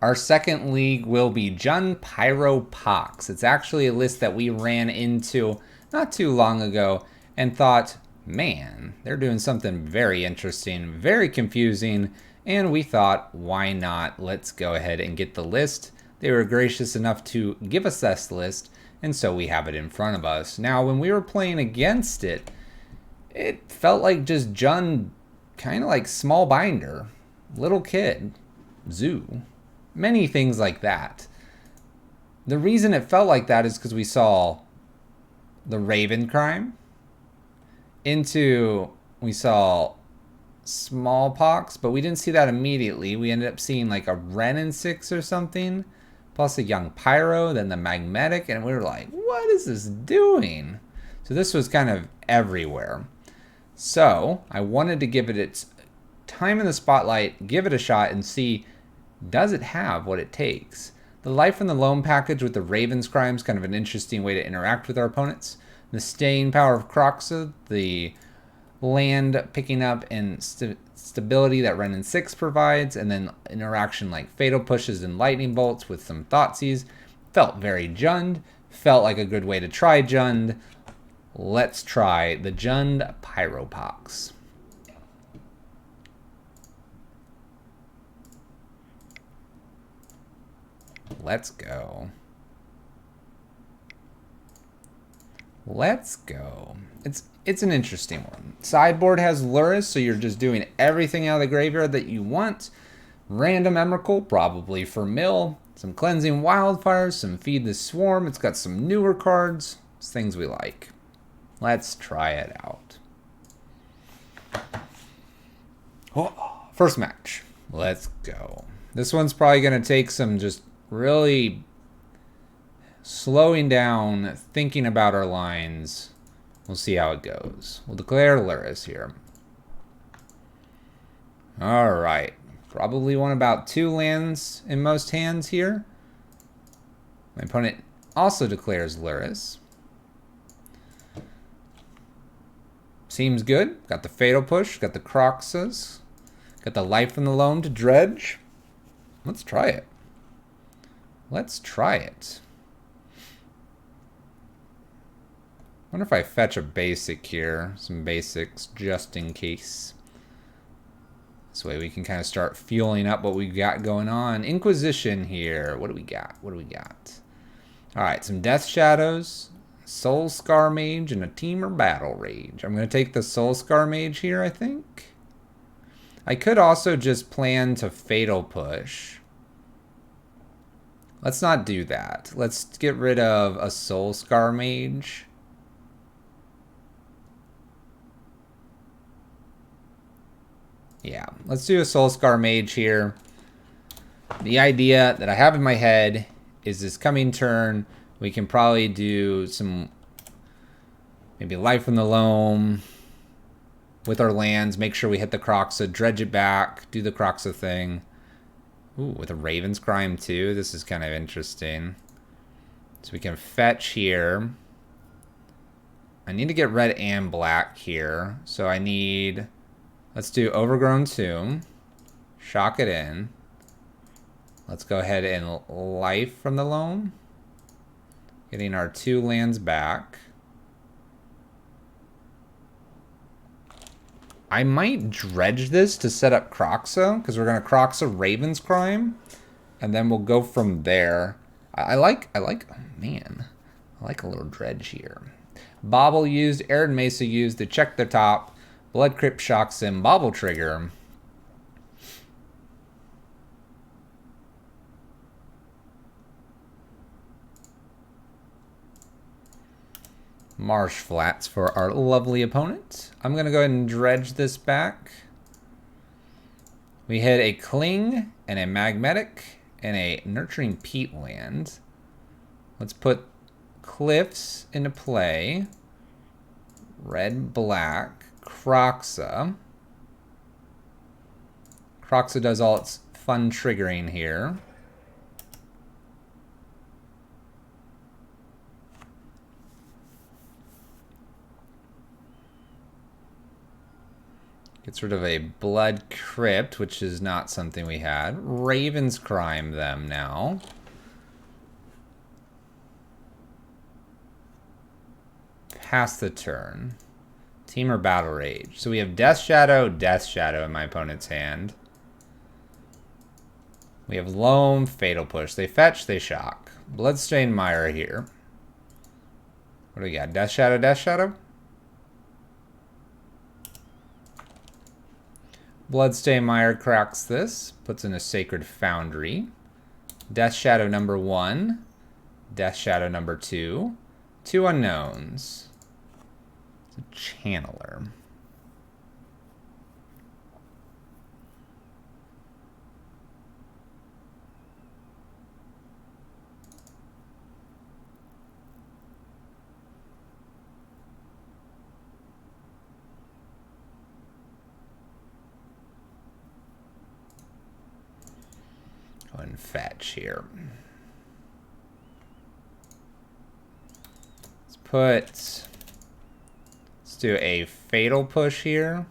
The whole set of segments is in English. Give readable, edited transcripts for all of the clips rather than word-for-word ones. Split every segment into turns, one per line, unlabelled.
Our second league will be Pyro Pox. It's actually a list that we ran into not too long ago and thought, man, they're doing something very interesting, very confusing, and we thought, why not? Let's go ahead and get the list. They were gracious enough to give us this list, and so we have it in front of us. Now, when we were playing against it, it felt like just Jund, kind of like small binder, little kid, zoo, many things like that. The reason it felt like that is because we saw the Raven crime, we saw Smallpox, but we didn't see that immediately. We ended up seeing like a Ren and 6 or something, plus a young Pyro, then the Magnetic, and we were like, what is this doing? So this was kind of everywhere. So I wanted to give it its time in the spotlight, give it a shot, and see, does it have what it takes? The Life from the Loam package with the Raven's Crime is kind of an interesting way to interact with our opponents. The staying power of Kroxa, the land picking up and stability that Ren and 6 provides, and then interaction like Fatal Pushes and Lightning Bolts with some Thoughtseize. Felt very Jund. Felt like a good way to try Jund. Let's try the Jund Pyropox. Let's go. Let's go. It's an interesting one. Sideboard has Lurrus, so you're just doing everything out of the graveyard that you want. Random Emrakul, probably for mill. Some Cleansing Wildfires, some Feed the Swarm. It's got some newer cards. It's things we like. Let's try it out. Oh, first match. Let's go. This one's probably going to take some just really slowing down, thinking about our lines. We'll see how it goes. We'll declare Lurrus here. Alright. Probably want about 2 lands in most hands here. My opponent also declares Lurrus. Seems good. Got the Fatal Push. Got the Kroxas. Got the Life from the Loam to dredge. Let's try it. Let's try it. Wonder if I fetch a basic here. Some basics just in case. This way we can kind of start fueling up what we got going on. Inquisition here. What do we got? What do we got? Alright, some Death Shadows, Soul Scar Mage, and a Teamer Battle Rage. I'm going to take the Soul Scar Mage here, I think. I could also just plan to Fatal Push. Let's not do that. Let's get rid of a Soul Scar Mage. Yeah, let's do a Soul Scar Mage here. The idea that I have in my head is this coming turn, we can probably do some maybe Life from the Loam with our lands, make sure we hit the Kroxa, dredge it back, do the Kroxa thing. Ooh, with a Raven's Crime too. This is kind of interesting. So we can fetch here. I need to get red and black here. So I need... Let's do Overgrown Tomb. Shock it in. Let's go ahead and Life from the Loam. Getting our 2 lands back. I might dredge this to set up Kroxa, because we're going to Kroxa Raven's Crime. And then we'll go from there. I like, oh man, I like a little dredge here. Bobble used, Arid Mesa used to check the top. Blood Crypt shocks him, Bobble trigger. Marsh Flats for our lovely opponent. I'm going to go ahead and dredge this back. We hit a Cling and a Magnetic and a Nurturing Peat land. Let's put Cliffs into play. Red, black, Kroxa. Kroxa does all its fun triggering here. Gets rid of a Blood Crypt, which is not something we had. Ravens Crime them now. Pass the turn. Team or Battle Rage. So we have Death Shadow in my opponent's hand. We have Loam, Fatal Push. They fetch, they shock. Bloodstained Mire here. What do we got? Death Shadow? Bloodstained Mire cracks this. Puts in a Sacred Foundry. Death Shadow number 1. Death Shadow number 2. 2 unknowns. It's a Channeler. Go ahead and fetch here. Let's do a Fatal Push here.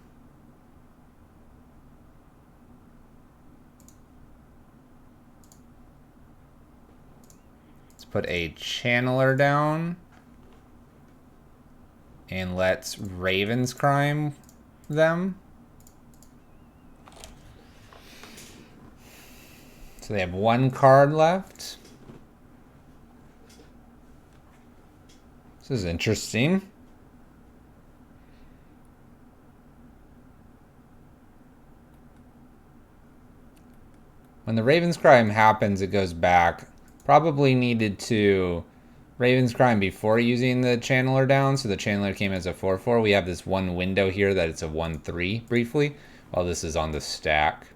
Let's put a Channeler down. And let's Ravens Crime them. So they have 1 card left. This is interesting. When the Ravens Crime happens, it goes back. Probably needed to Ravens Crime before using the Channeler down, so the Channeler came as a 4/4. We have this one window here that it's a 1/3 briefly, while this is on the stack.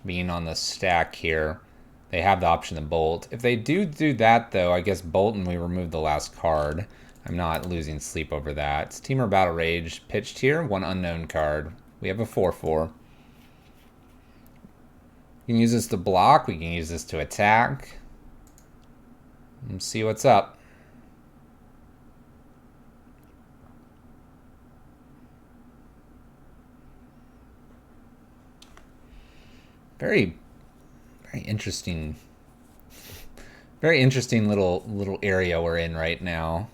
Being on the stack here, they have the option to bolt. If they do that, though, I guess bolt and we remove the last card. I'm not losing sleep over that. It's Team or Battle Rage pitched here, 1 unknown card. We have a 4/4. We can use this to block. We can use this to attack. Let's see what's up. Very interesting. Very interesting little area we're in right now.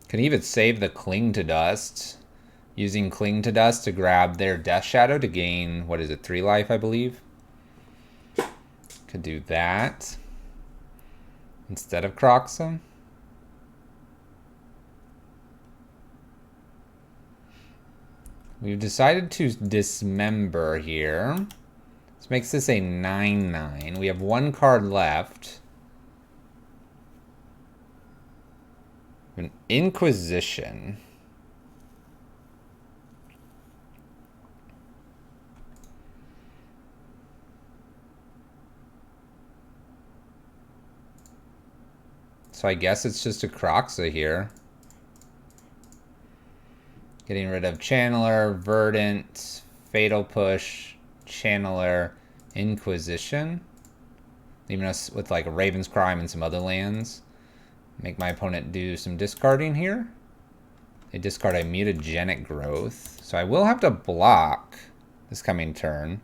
Can even save the Cling to Dust. Using Cling to Dust to grab their Death Shadow to gain, what is it, 3 life, I believe? Could do that instead of Kroxa. We've decided to dismember here. This makes this a 9/9. We have 1 card left. An Inquisition. So I guess it's just a Kroxa here. Getting rid of Channeler, Verdant, Fatal Push, Channeler, Inquisition. Leaving us with like a Raven's Crime and some other lands. Make my opponent do some discarding here. They discard a Mutagenic Growth. So I will have to block this coming turn.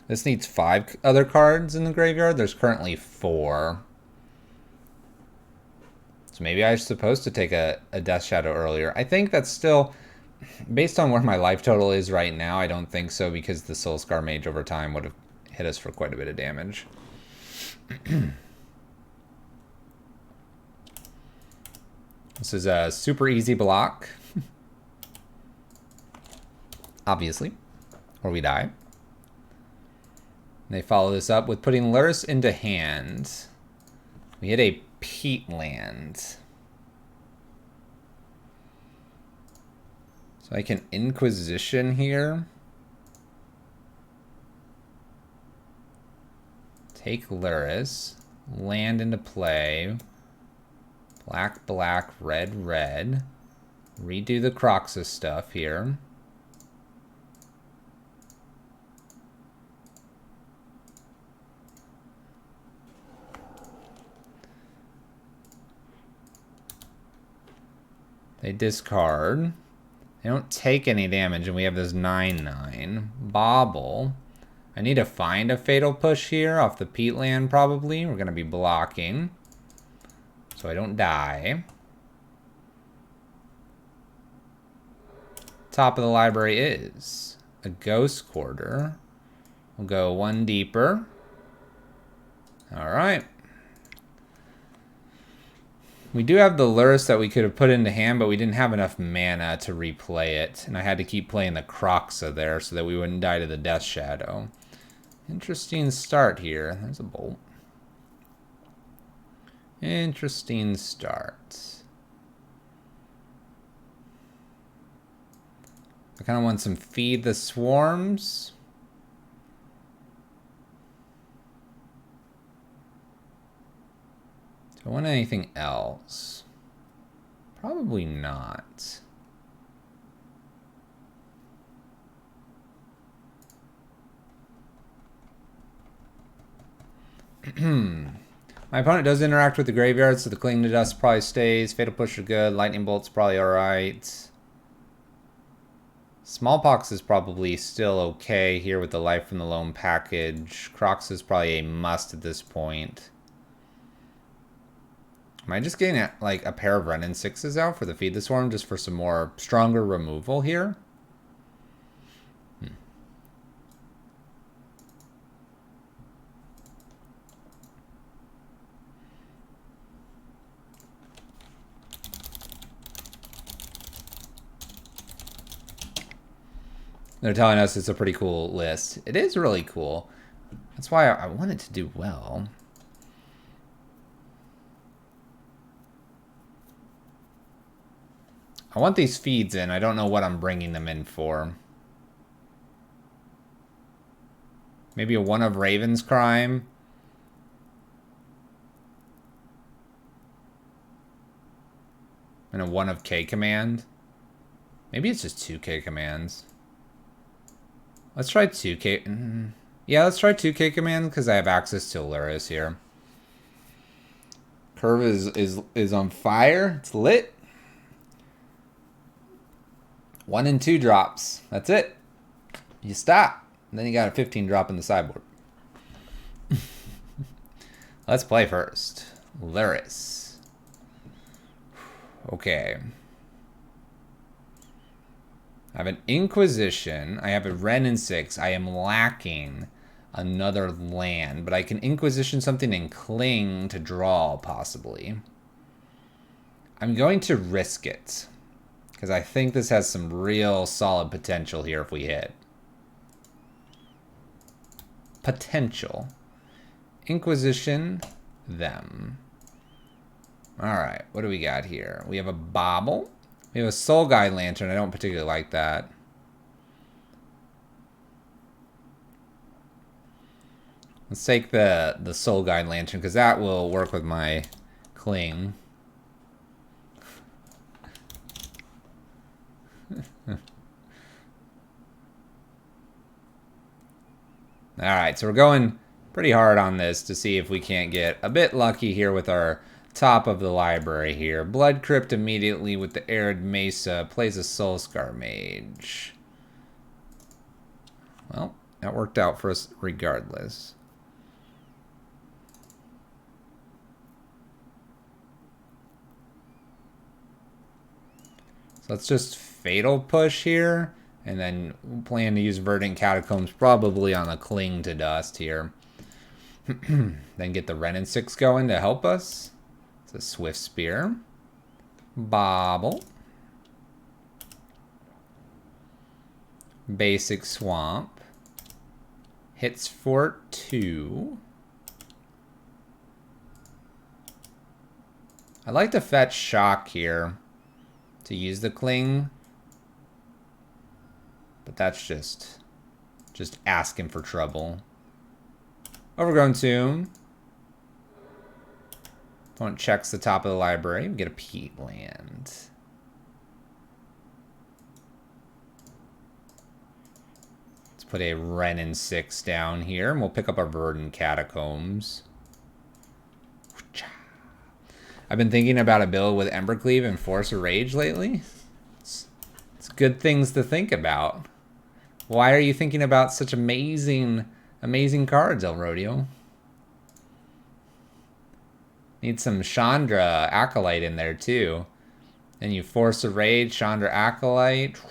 This needs 5 other cards in the graveyard. There's currently 4. So maybe I was supposed to take a Death Shadow earlier. I think that's still, based on where my life total is right now, I don't think so, because the Soulscar Mage over time would have hit us for quite a bit of damage. This is a super easy block. Obviously. Or we die. They follow this up with putting Lurrus into hand. We hit a Peat land. So I can Inquisition here. Take Lurrus. Land into play. Black, black, red, red. Redo the Kroxa stuff here. They discard. They don't take any damage, and we have this 9/9. Bobble. I need to find a Fatal Push here off the peatland, probably. We're going to be blocking, so I don't die. Top of the library is a Ghost Quarter. We'll go one deeper. All right. We do have the Lurrus that we could have put into hand, but we didn't have enough mana to replay it. And I had to keep playing the Kroxa there so that we wouldn't die to the Death Shadow. Interesting start here. There's a bolt. Interesting start. I kind of want some Feed the Swarms. Do I want anything else? Probably not. My opponent does interact with the graveyard, so the Cling to Dust probably stays. Fatal Push are good. Lightning Bolt's probably alright. Smallpox is probably still okay here with the Life from the Loam package. Kroxa is probably a must at this point. Am I just getting like a pair of Renin 6s out for the Feed the Swarm just for some more stronger removal here? They're telling us it's a pretty cool list. It is really cool. That's why I want it to do well. I want these feeds in. I don't know what I'm bringing them in for. Maybe a one of Raven's Crime. And a one of K Command. Maybe it's just 2K commands. Let's try 2K. Yeah, let's try 2K command because I have access to Lurrus here. Curve is on fire. It's lit. 1 and 2 drops. That's it. You stop. And then you got a 15 drop in the sideboard. Let's play first. Lurrus. Okay. I have an Inquisition. I have a Renin 6. I am lacking another land, but I can Inquisition something and Cling to draw, possibly. I'm going to risk it, because I think this has some real solid potential here if we hit. Potential. Inquisition them. Alright, what do we got here? We have a Bobble. We have a Soul Guide Lantern. I don't particularly like that. Let's take the Soul Guide Lantern, because that will work with my Cling. Alright, so we're going pretty hard on this to see if we can't get a bit lucky here with our top of the library here. Blood Crypt immediately with the Arid Mesa. Plays a Soulscar Mage. Well, that worked out for us regardless. So let's just Fatal Push here. And then we'll plan to use Verdant Catacombs probably on a Cling to Dust here. Then get the Renin 6 going to help us. It's a Swift Spear. Bobble. Basic Swamp. Hits for 2. I'd like to fetch Shock here to use the Cling. But that's just asking for trouble. Overgrown Tomb. Opponent checks the top of the library. We get a Peatland. Let's put a Renin 6 down here, and we'll pick up our Verdant Catacombs. I've been thinking about a build with Embercleave and Force of Rage lately. It's good things to think about. Why are you thinking about such amazing cards, El Rodeo? Need some Chandra Acolyte in there too. And you Force of Rage, Chandra Acolyte.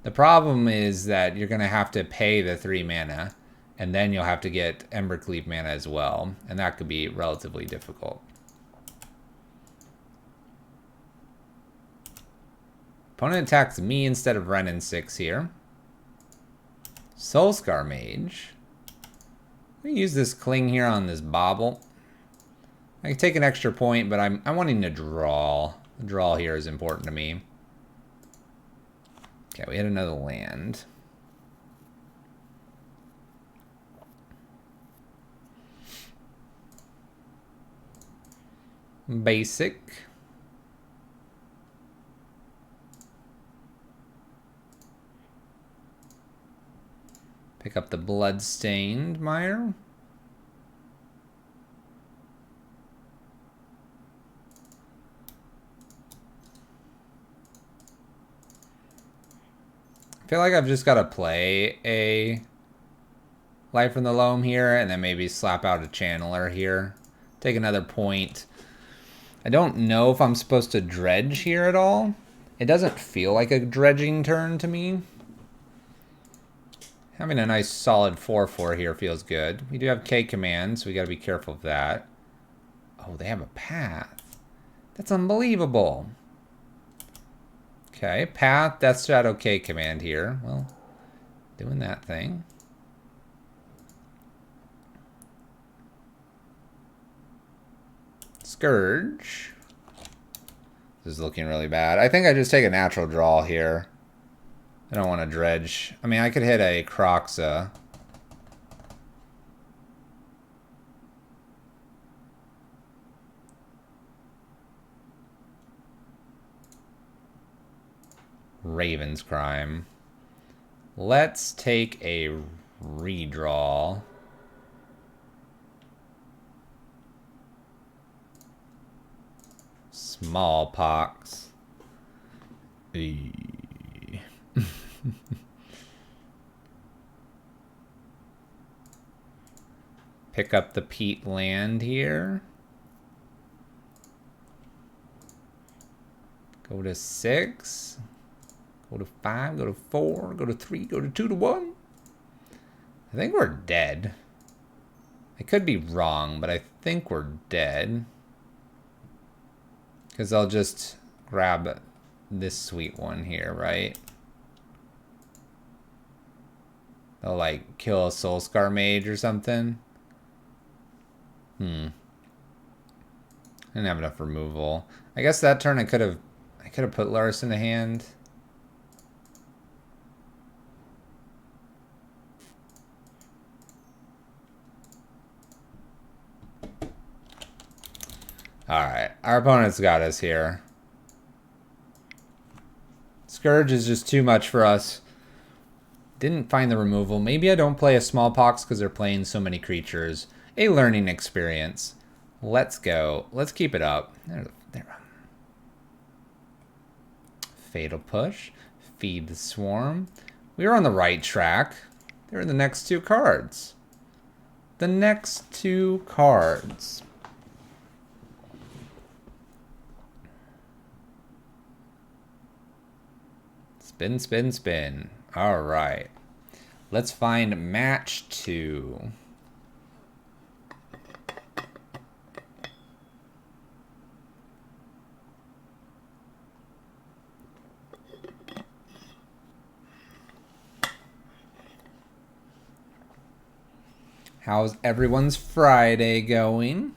The problem is that you're going to have to pay the 3 mana. And then you'll have to get Embercleave mana as well. And that could be relatively difficult. Opponent attacks me instead of Ren and 6 here. Soulscar Mage. I'm going to use this Cling here on this Bobble. I can take an extra point, but I'm wanting to draw. The draw here is important to me. Okay, we hit another land. Basic. Pick up the Bloodstained Mire. I feel like I've just got to play a Life from the Loam here and then maybe slap out a Channeler here. Take another point. I don't know if I'm supposed to dredge here at all. It doesn't feel like a dredging turn to me. Having a nice solid 4/4 here feels good. We do have K commands, so we got to be careful of that. Oh, they have a path. That's unbelievable. Okay, path, Death Shadow K command here. Well, doing that thing. Scourge. This is looking really bad. I think I just take a natural draw here. I don't want to dredge. I mean, I could hit a Kroxa. Raven's Crime. Let's take a redraw. Smallpox. Pick up the peat land here. Go to 6. Go to 5, go to 4, go to 3, go to 2 to 1. I think we're dead. I could be wrong, but I think we're dead. Because I'll just grab this sweet one here, right? They'll like kill a Soulscar Mage or something. I didn't have enough removal. I guess that turn I could have put Lurrus in the hand. Alright, our opponent's got us here. Scourge is just too much for us. Didn't find the removal. Maybe I don't play a Smallpox because they're playing so many creatures. A learning experience. Let's go. Let's keep it up. There. Fatal Push. Feed the Swarm. We were on the right track. They're the next 2 cards. The next 2 cards. Spin, spin, spin. All right. Let's find match 2. How's everyone's Friday going?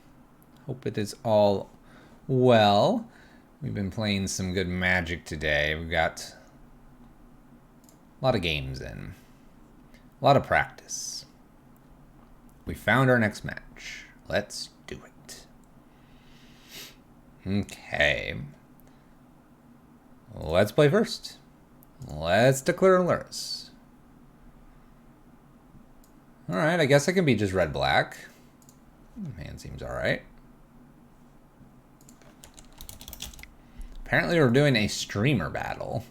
Hope it is all well. We've been playing some good Magic today. We've got a lot of games in. A lot of practice. We found our next match. Let's do it. Okay. Let's play first. Let's declare Lurrus. Alright, I guess I can be just red-black. Hand seems alright. Apparently we're doing a streamer battle.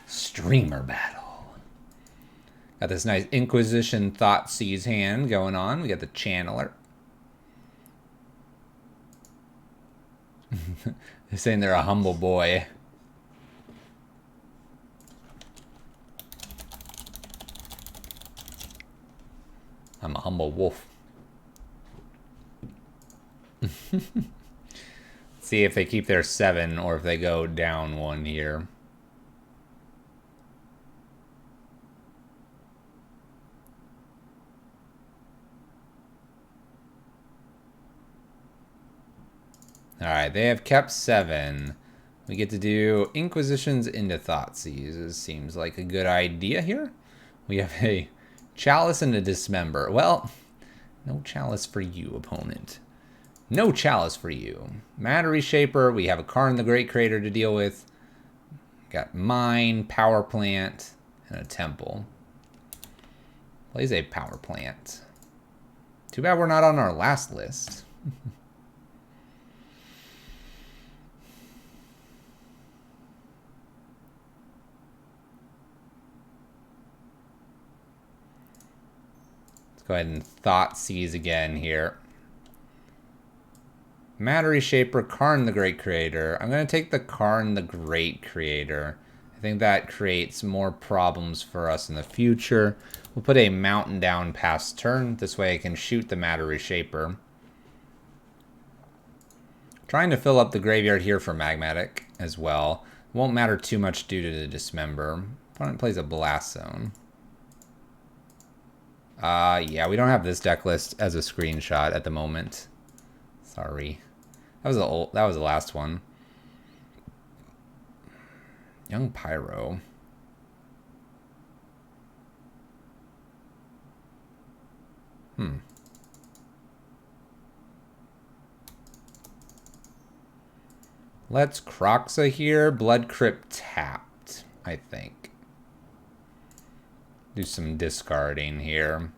Streamer battle. Got this nice Inquisition Thoughtseize hand going on. We got the Channeler. They're saying they're a humble boy. I'm a humble wolf. See if they keep their 7 or if they go down 1 here. Alright, they have kept 7. We get to do Inquisitions into Thoughtseizes. Seems like a good idea here. We have a Chalice and a Dismember. Well, no Chalice for you, opponent. No Chalice for you. Matter Reshaper. We have a Karn the Great Creator to deal with. Got Mine, Power Plant, and a Temple. Plays a Power Plant. Too bad we're not on our last list. Go ahead and Thoughtseize again here. Matter Reshaper, Karn the Great Creator. I'm going to take the Karn the Great Creator. I think that creates more problems for us in the future. We'll put a Mountain down past turn. This way I can shoot the Matter Reshaper. Trying to fill up the graveyard here for Magmatic as well. Won't matter too much due to the Dismember. Opponent plays a Blast Zone. Yeah, we don't have this deck list as a screenshot at the moment. Sorry. That was the last one. Young Pyro. Let's Kroxa here. Blood Crypt tapped, I think. Do some discarding here.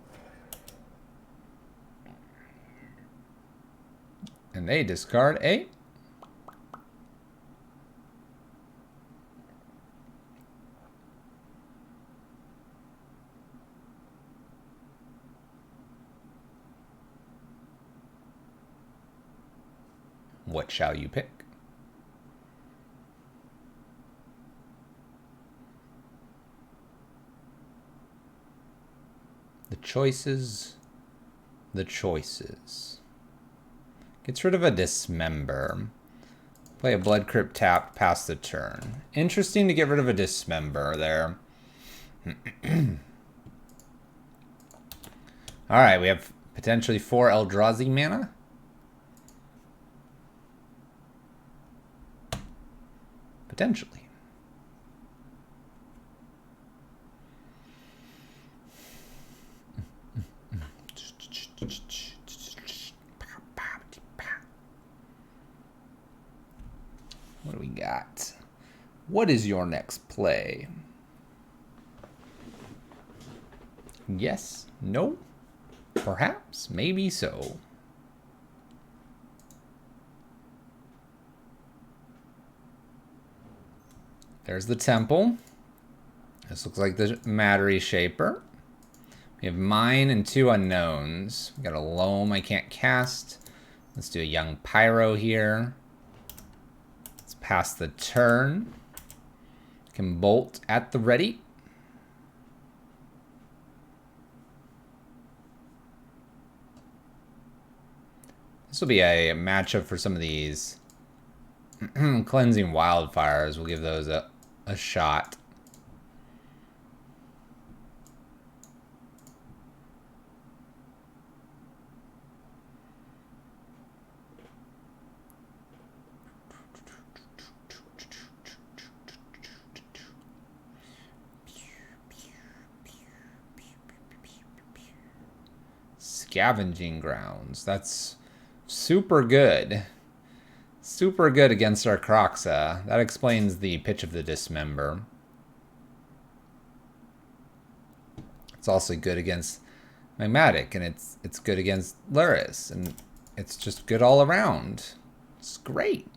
And they discard a what shall you pick? The choices. Gets rid of a Dismember. Play a Blood Crypt tap past the turn. Interesting to get rid of a Dismember there. Alright, we have potentially 4 Eldrazi mana. Potentially. What do we got? What is your next play? Yes? No? Perhaps? Maybe so. There's the Temple. This looks like the Matter Reshaper. We have Mine and 2 unknowns. We got a Loam I can't cast. Let's do a Young Pyro here. Let's pass the turn. Can bolt at the ready. This will be a matchup for some of these Cleansing Wildfires. We'll give those a shot. Scavenging Grounds. That's super good. Super good against our Kroxa. That explains the pitch of the Dismember. It's also good against Magmatic, and it's good against Lurrus, and it's just good all around. It's great.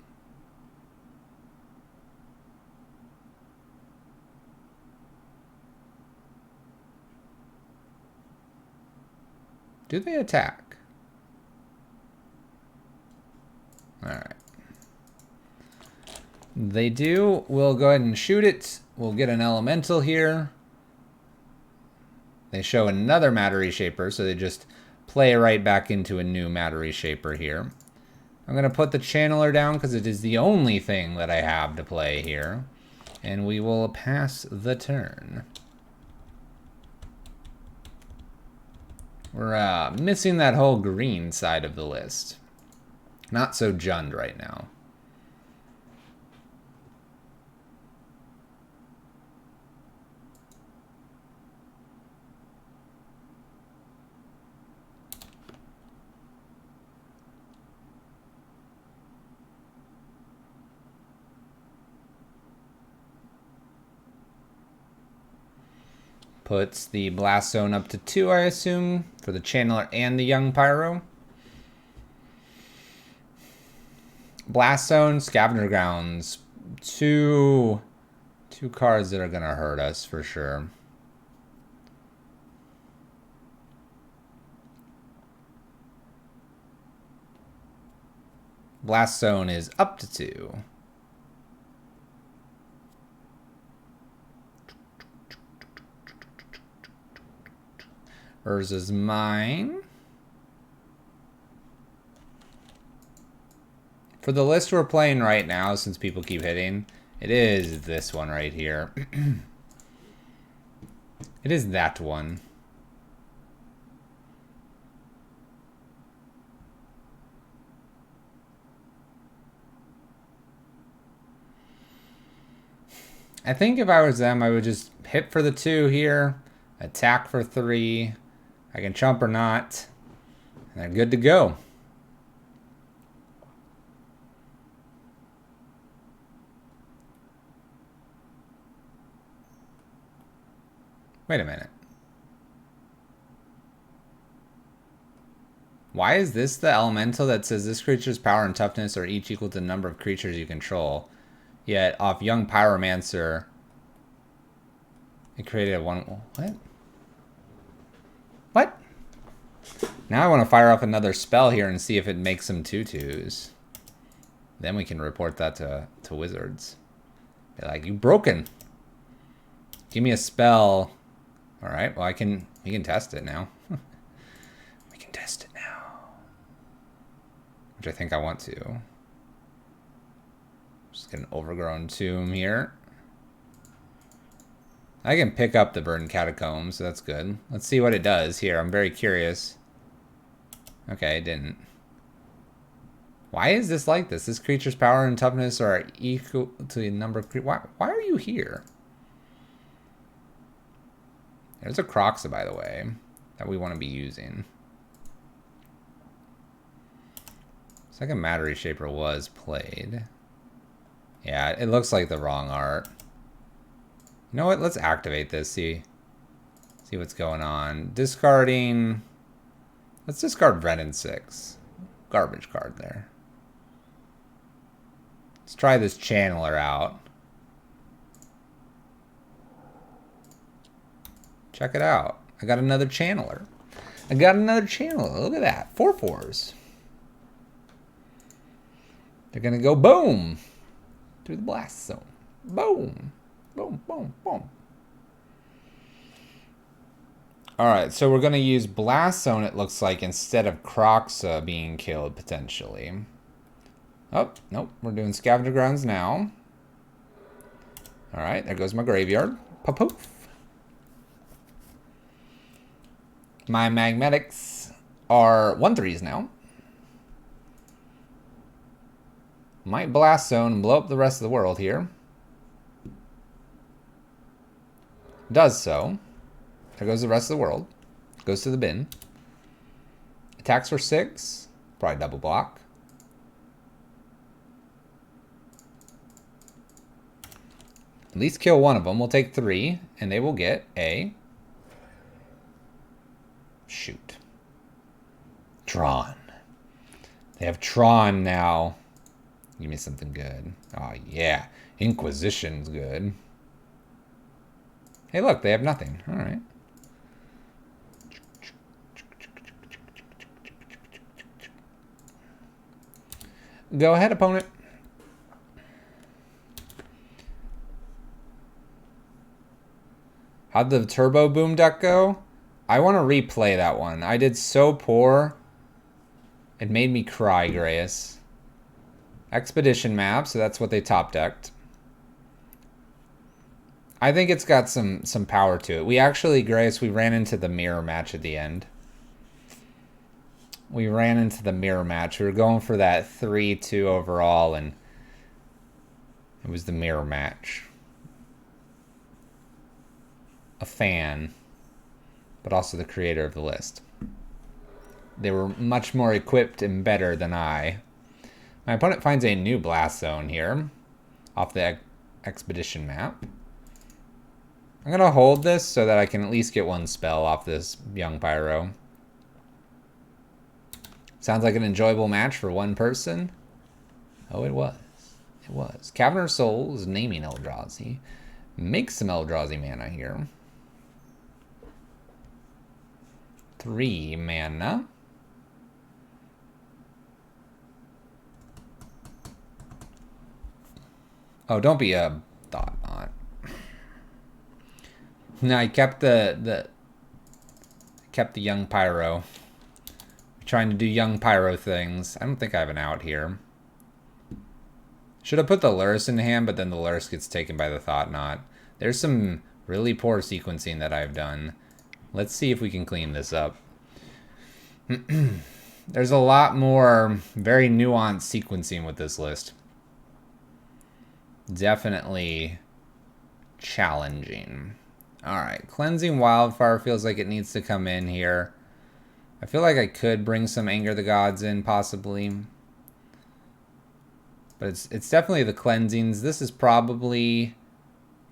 Do they attack? Alright. They do. We'll go ahead and shoot it. We'll get an elemental here. They show another matter reshaper, so they just play right back into a new matter reshaper here. I'm going to put the channeler down because it is the only thing that I have to play here. And we will pass the turn. We're missing that whole green side of the list. Not so Jund right now. Puts the blast zone up to 2, I assume, for the channeler and the young Pyro. Blast zone, scavenger grounds. Two cards that are gonna hurt us for sure. Blast zone is up to 2. Urza's mine. For the list we're playing right now, since people keep hitting, it is this one right here. It is that one. I think if I was them, I would just hit for the 2 here, attack for 3. I can chump or not, and they're good to go. Wait a minute. Why is this the elemental that says this creature's power and toughness are each equal to the number of creatures you control? Yet off Young Pyromancer, it created a 1... What? What? Now I want to fire off another spell here and see if it makes some 2/2s. Then we can report that to Wizards. Be like, you broken. Give me a spell. Alright, well we can test it now. We can test it now. Which I think I want to. Just get an overgrown tomb here. I can pick up the Burning Catacombs, so that's good. Let's see what it does here. I'm very curious. Okay, it didn't. Why is this like this? This creature's power and toughness are equal to the number of creatures. Why are you here? There's a Kroxa, by the way, that we want to be using. Second Matter Reshaper was played. Yeah, it looks like the wrong art. You know what? Let's activate this. See what's going on. Discarding. Let's discard Red and 6. Garbage card there. Let's try this channeler out. Check it out. I got another channeler. Look at that. 4/4s. They're gonna go boom through the blast zone. Boom. Boom, boom, boom. Alright, so we're going to use Blast Zone, it looks like, instead of Kroxa being killed, potentially. Oh, nope. We're doing Scavenger Grounds now. Alright, there goes my graveyard. Poof. My Magmatics are 1/3s now. Might Blast Zone and blow up the rest of the world here. Does so. There goes the rest of the world. Goes to the bin. Attacks for 6. Probably double block. At least kill one of them. We'll take 3, and they will get a... Shoot. Tron. They have Tron now. Give me something good. Oh, yeah. Inquisition's good. Hey, look, they have nothing. All right. Go ahead, opponent. How'd the Turbo Boom deck go? I want to replay that one. I did so poor. It made me cry, Grace. Expedition map, so that's what they top decked. I think it's got some power to it. We actually, Grace, we ran into the mirror match at the end. We ran into the mirror match. We were going for that 3-2 overall, and it was the mirror match. A fan, but also the creator of the list. They were much more equipped and better than I. My opponent finds a new blast zone here off the expedition map. I'm going to hold this so that I can at least get one spell off this young Pyro. Sounds like an enjoyable match for one person. Oh, it was. It was. Caverner Soul is naming Eldrazi. Makes some Eldrazi mana here. 3 mana. Oh, don't be a thought not. No, I kept the young Pyro. Trying to do young Pyro things. I don't think I have an out here. Should have put the Lurrus in hand, but then the Lurrus gets taken by the Thought Knot. There's some really poor sequencing that I've done. Let's see if we can clean this up. There's a lot more very nuanced sequencing with this list. Definitely challenging. Alright, Cleansing Wildfire feels like it needs to come in here. I feel like I could bring some Anger the Gods in, possibly. But it's definitely the cleansings. This is probably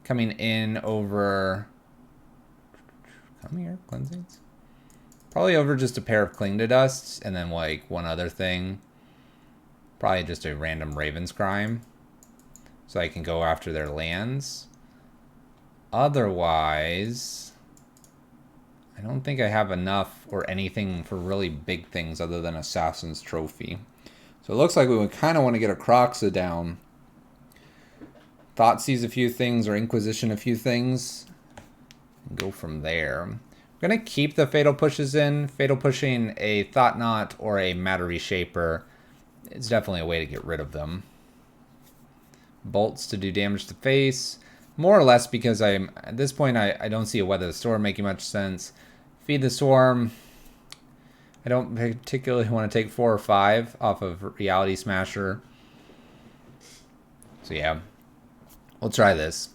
coming in over... Come here, cleansings. Probably over just a pair of Cling to Dusts, and then like one other thing. Probably just a random Raven's Crime. So I can go after their lands. Otherwise, I don't think I have enough or anything for really big things other than Assassin's Trophy. So it looks like we would kind of want to get a Kroxa down. Thoughtseize a few things or Inquisition a few things. And go from there. I'm going to keep the Fatal Pushes in. Fatal Pushing a Thought Knot or a Matter Reshaper is definitely a way to get rid of them. Bolts to do damage to face. More or less because at this point I don't see a Weather the Storm making much sense. Feed the Swarm. I don't particularly want to take 4 or 5 off of Reality Smasher. So yeah, we'll try this.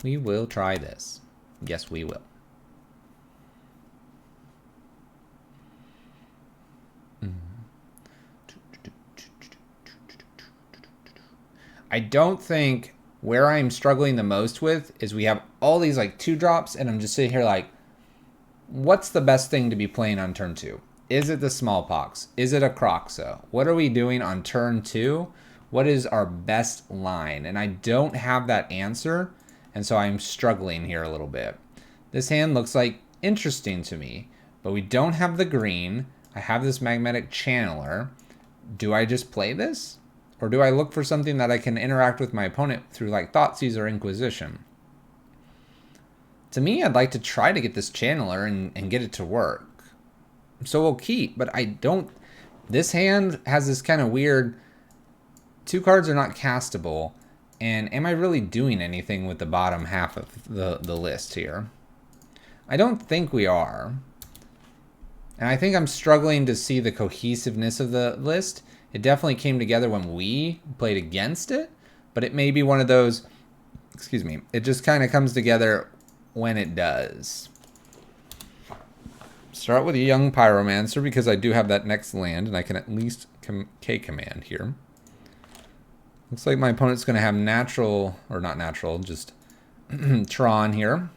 We will try this. Yes, we will. I don't think where I'm struggling the most with is we have all these like 2-drops and I'm just sitting here like, what's the best thing to be playing on turn 2? Is it the Smallpox? Is it a Kroxa? What are we doing on turn 2? What is our best line? And I don't have that answer, and so I'm struggling here a little bit. This hand looks like interesting to me, but we don't have the green. I have this Magnetic Channeler. Do I just play this? Or do I look for something that I can interact with my opponent through like Thoughtseize or Inquisition? To me, I'd like to try to get this Channeler and get it to work. So we'll keep, but I don't... This hand has this kind of weird... 2 cards are not castable. And am I really doing anything with the bottom half of the list here? I don't think we are. And I think I'm struggling to see the cohesiveness of the list. It definitely came together when we played against it, but it may be one of those, excuse me, it just kind of comes together when it does. Start with a young Pyromancer because I do have that next land and I can at least K-command here. Looks like my opponent's going to have natural, or not natural, just Tron here.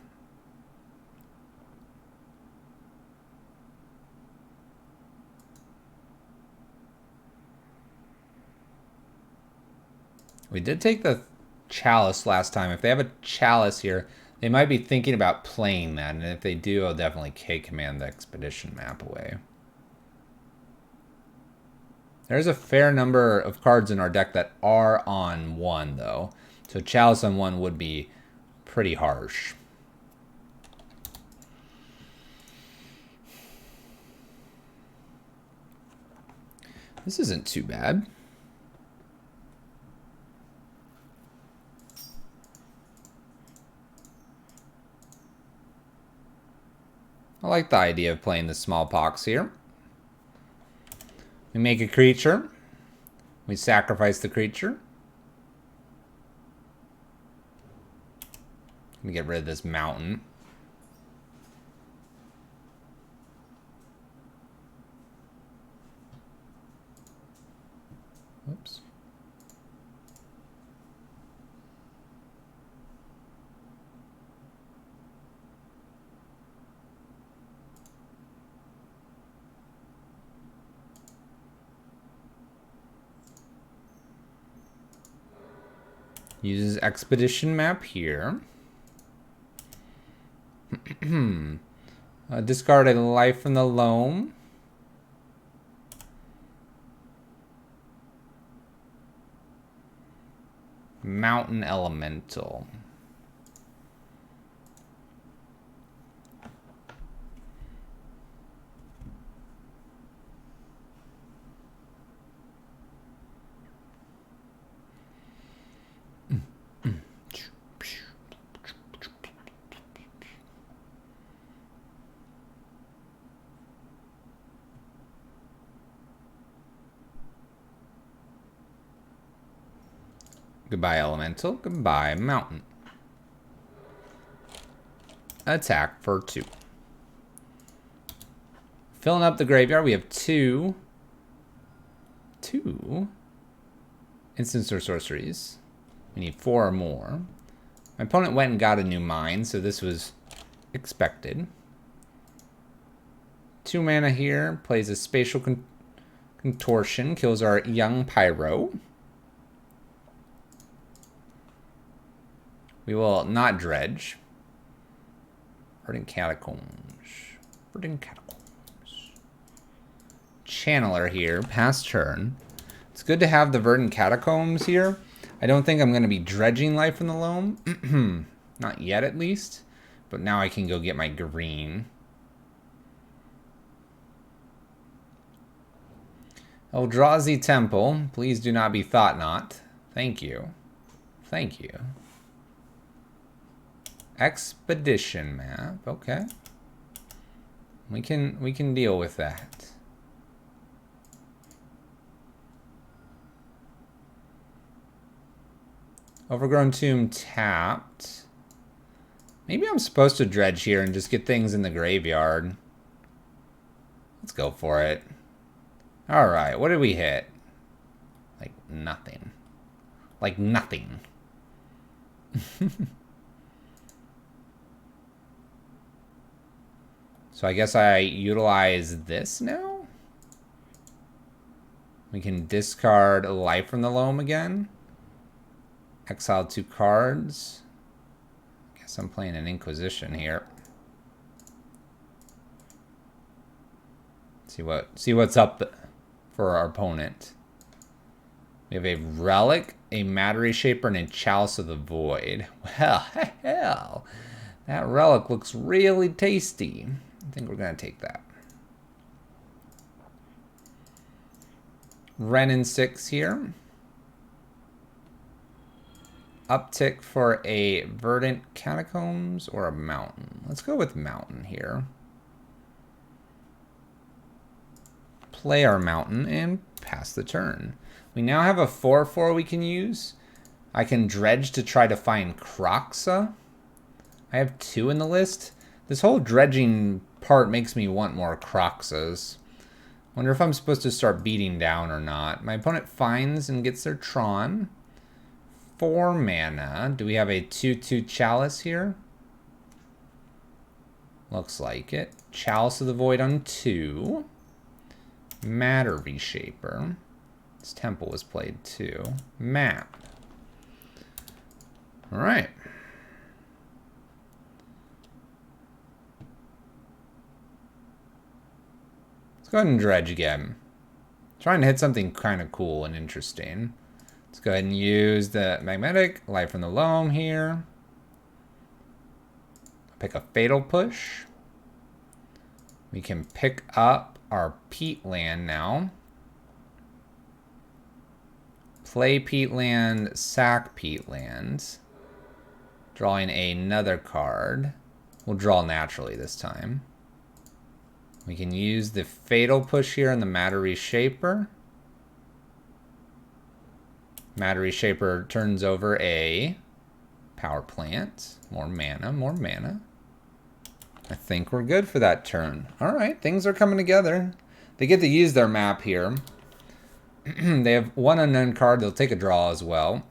We did take the Chalice last time. If they have a Chalice here, They might be thinking about playing that, and if they do, I'll definitely K-command the expedition map away. There's a fair number of cards in our deck that are on 1, though. So Chalice on 1 would be pretty harsh. This isn't too bad. I like the idea of playing the Smallpox here. We make a creature. We sacrifice the creature. Let me get rid of this mountain. Oops. Uses expedition map here. Discard a life from the Loam. Mountain Elemental. Goodbye, Elemental. Goodbye, Mountain. Attack for 2. Filling up the graveyard, we have 2 instants or sorceries. We need 4 or more. My opponent went and got a new mine, so this was expected. 2 mana here, plays a spatial contortion, kills our young Pyro. We will not dredge. Verdant Catacombs. Verdant Catacombs. Channeler here, past turn. It's good to have the Verdant Catacombs here. I don't think I'm going to be dredging life from the Loam. Not yet, at least. But now I can go get my green. Eldrazi Temple. Please do not be thought not. Thank you. Thank you. Expedition map, okay. We can deal with that. Overgrown Tomb tapped. Maybe I'm supposed to dredge here and just get things in the graveyard. Let's go for it. Alright, what did we hit? Like nothing. Like nothing. So I guess I utilize this now? We can discard a life from the Loam again. Exile 2 cards. Guess I'm playing an Inquisition here. See what's up for our opponent. We have a Relic, a Matter Shaper, and a Chalice of the Void. Well, hell. That Relic looks really tasty. I think we're going to take that. Wrenn and 6 here. Uptick for a Verdant Catacombs or a Mountain. Let's go with Mountain here. Play our Mountain and pass the turn. We now have a 4/4 we can use. I can dredge to try to find Kroxa. I have 2 in the list. This whole dredging part makes me want more Kroxas. Wonder if I'm supposed to start beating down or not. My opponent finds and gets their Tron. 4 mana. Do we have a 2/2 Chalice here? Looks like it. Chalice of the Void on 2. Matter Reshaper. This Temple was played too. Map. Alright. Let's go ahead and dredge again. Trying to hit something kind of cool and interesting. Let's go ahead and use the magnetic light from the loam here. Pick a fatal push. We can pick up our peatland now. Play peatland, sack peatland. Drawing another card. We'll draw naturally this time. We can use the fatal push here in the matter reshaper. Matter reshaper turns over a power plant. More mana, more mana. I think we're good for that turn. All right, things are coming together. They get to use their map here. They have one unknown card. They'll take a draw as well.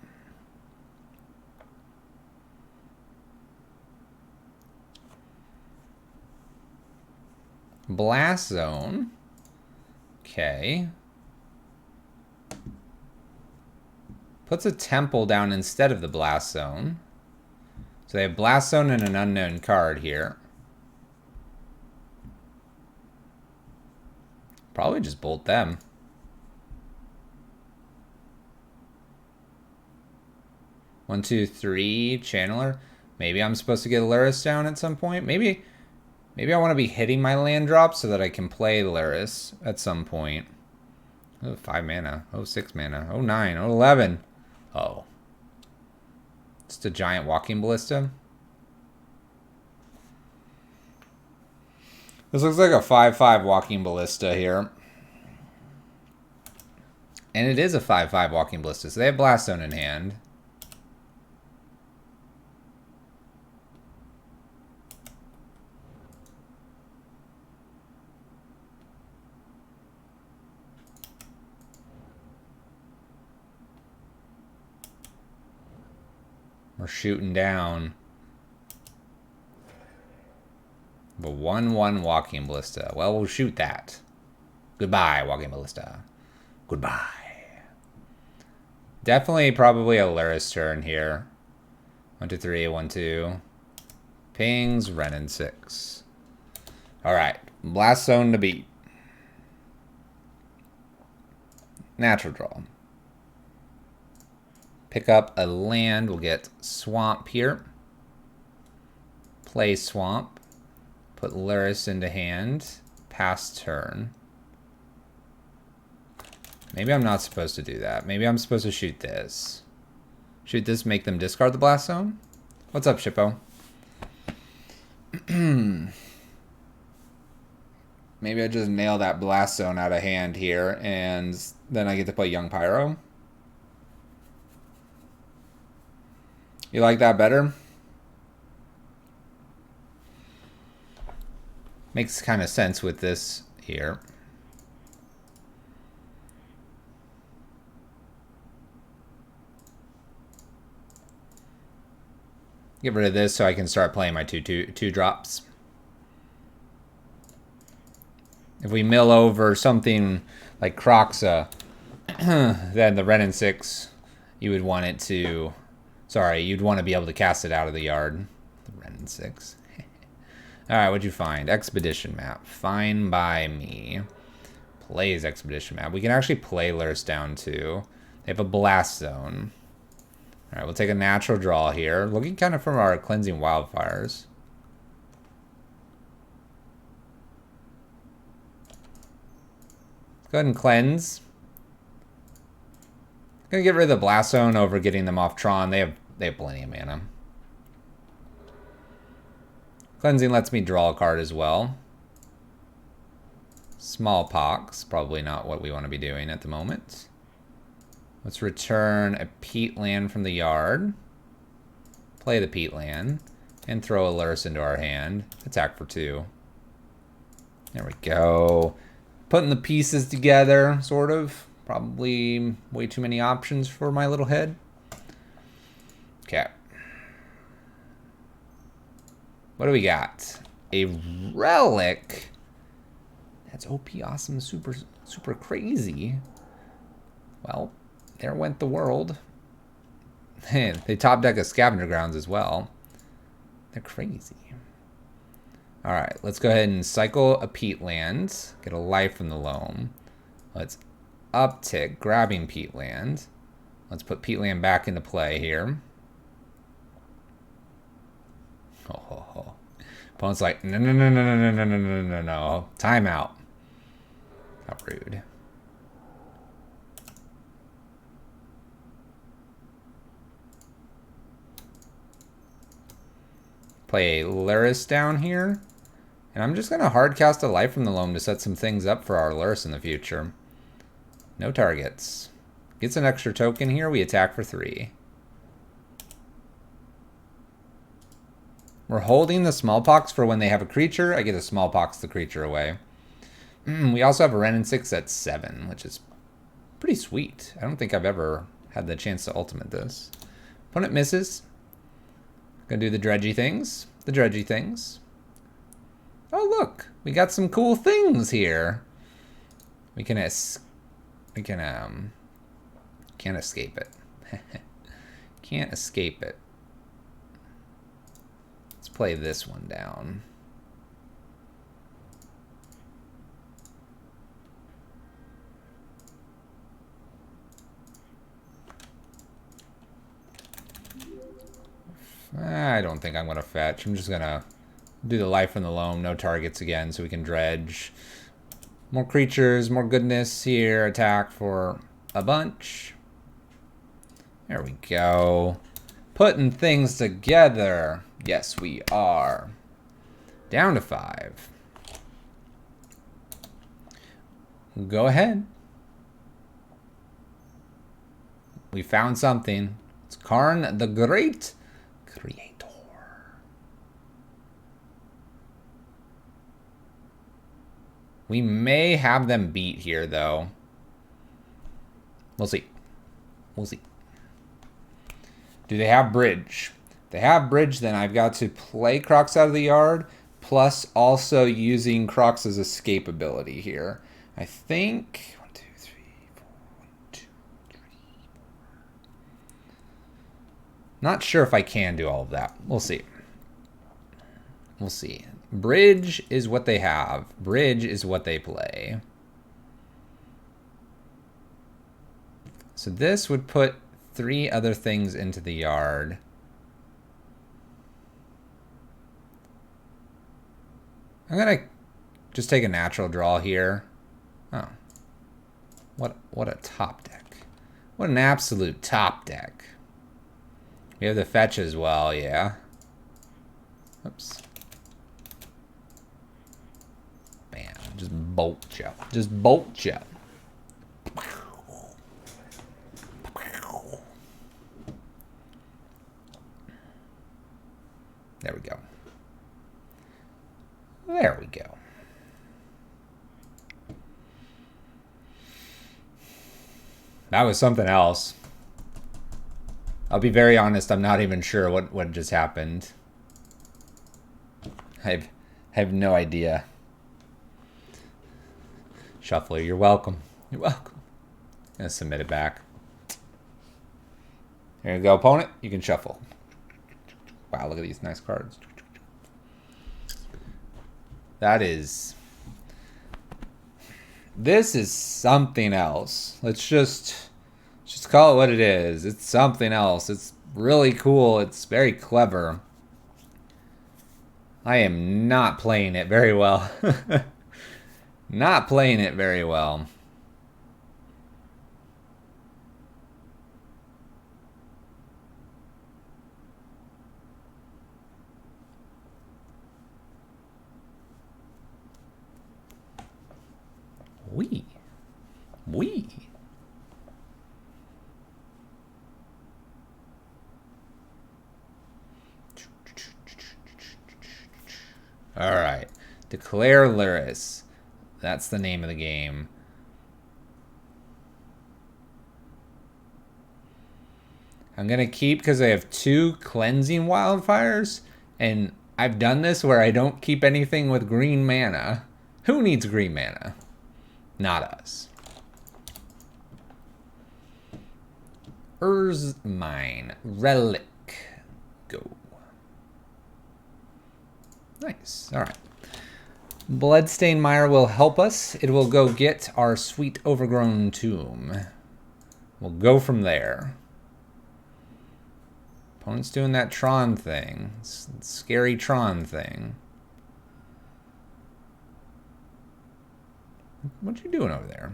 Blast Zone. Okay. Puts a temple down instead of the Blast Zone. So they have Blast Zone and an unknown card here. Probably just bolt them. One, two, three, Channeler. Maybe I'm supposed to get Lurrus down at some point. Maybe I want to be hitting my land drops so that I can play Lurrus at some point. Oh, 5 mana. Oh, 6 mana. Oh, 9. Oh, 11. Oh. Just a giant walking ballista. This looks like a 5/5 walking ballista here. And it is a 5/5 walking ballista, so they have Blast Zone in hand. We're shooting down the 1/1 walking ballista. Well, we'll shoot that. Goodbye, walking ballista. Goodbye. Definitely probably a Lurrus turn here. 1, 2, 3, 1, 2. Pings, Renin 6. Alright, Blast Zone to beat. Natural draw. Pick up a land. We'll get Swamp here. Play Swamp. Put Lurrus into hand. Pass turn. Maybe I'm not supposed to do that. Maybe I'm supposed to shoot this. Shoot this, make them discard the Blast Zone? What's up, Shippo? Maybe I just nail that Blast Zone out of hand here, and then I get to play Young Pyro. You like that better? Makes kind of sense with this here. Get rid of this so I can start playing my two drops. If we mill over something like Kroxa, then the Renin 6, you would want it to... Sorry, you'd want to be able to cast it out of the yard. The Renin 6. Alright, what'd you find? Expedition map. Fine by me. Plays Expedition map. We can actually play Lurrus down too. They have a Blast Zone. Alright, we'll take a natural draw here. Looking kind of from our Cleansing Wildfires. Let's go ahead and cleanse. Gonna get rid of the Blast Zone over getting them off Tron. They have plenty of mana. Cleansing lets me draw a card as well. Smallpox, probably not what we want to be doing at the moment. Let's return a peatland from the yard. Play the peatland. And throw a Lurrus into our hand. Attack for 2. There we go. Putting the pieces together, sort of. Probably way too many options for my little head. Okay. What do we got? A relic. That's OP, awesome, super crazy. Well, there went the world. They top deck a Scavenger Grounds as well. They're crazy. All right, let's go ahead and cycle a peatland. Get a life from the loam. Let's uptick grabbing peatland. Let's put peatland back into play here. Oh. Opponent's like, no. Timeout. How rude. Play a Lurrus down here. And I'm just going to hard cast a life from the loam to set some things up for our Lurrus in the future. No targets. Gets an extra token here. We attack for 3. We're holding the Smallpox for when they have a creature. I get a Smallpox the creature away. We also have a Wrenn and 6 at 7, which is pretty sweet. I don't think I've ever had the chance to ultimate this. Opponent misses. Gonna do the dredgy things. Oh, look. We got some cool things here. We can can't escape it. Can't escape it. Let's play this one down. I don't think I'm going to fetch. I'm just going to do the life from the loam. No targets again, so we can dredge. More creatures, more goodness here. Attack for a bunch. There we go. Putting things together. Yes, we are. Down to 5. Go ahead. We found something. It's Karn the Great Creator. We may have them beat here, though. We'll see. We'll see. Do they have bridge? If they have bridge, then I've got to play Kroxa out of the yard, plus also using Kroxa's escape ability here. I think 1, 2, 3, 4. 1, 2, 3, 4. Not sure if I can do all of that. We'll see. We'll see. Bridge is what they have. Bridge is what they play. So this would put 3 other things into the yard. I'm gonna just take a natural draw here. Oh. What a top deck. What an absolute top deck. We have the fetch as well, yeah. Oops. Bam. Just bolt you. Just bolt you. There we go. There we go. That was something else. I'll be very honest, I'm not even sure what just happened. I have no idea. Shuffler, you're welcome. You're welcome. I'm gonna submit it back. Here you go, opponent. You can shuffle. Wow, look at these nice cards. That is... This is something else. Let's just call it what it is. It's something else. It's really cool. It's very clever. I am not playing it very well. Not playing it very well. We. All right. Declare Lurrus. That's the name of the game. I'm going to keep because I have 2 cleansing wildfires. And I've done this where I don't keep anything with green mana. Who needs green mana? Not us. Mine. Relic. Go. Nice. All right. Bloodstained Mire will help us. It will go get our sweet overgrown tomb. We'll go from there. Opponent's doing that Tron thing. Scary Tron thing. What you doing over there?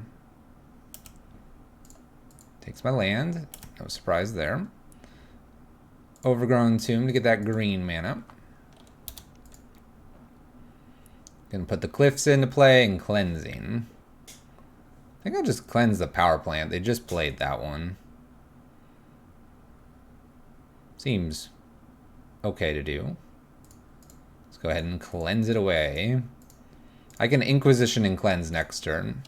Takes my land. No surprise there. Overgrown tomb to get that green mana. Gonna put the cliffs into play and cleansing. I think I'll just cleanse the power plant. They just played that one. Seems okay to do. Let's go ahead and cleanse it away. I can Inquisition and cleanse next turn.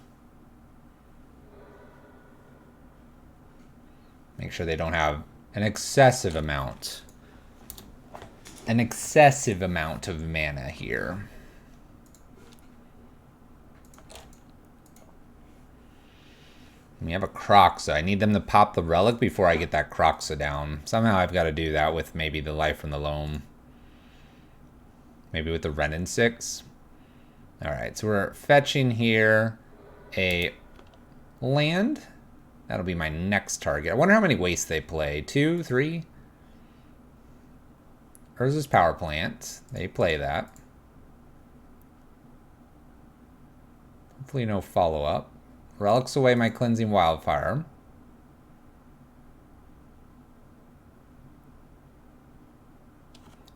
Make sure they don't have an excessive amount. An excessive amount of mana here. We have a Kroxa. I need them to pop the relic before I get that Kroxa down. Somehow I've got to do that with maybe the life from the Loam. Maybe with the Wrenn and 6. Alright, so we're fetching here a land. That'll be my next target. I wonder how many wastes they play. 2, 3? Urza's power plant. They play that. Hopefully no follow-up. Relics away my Cleansing Wildfire.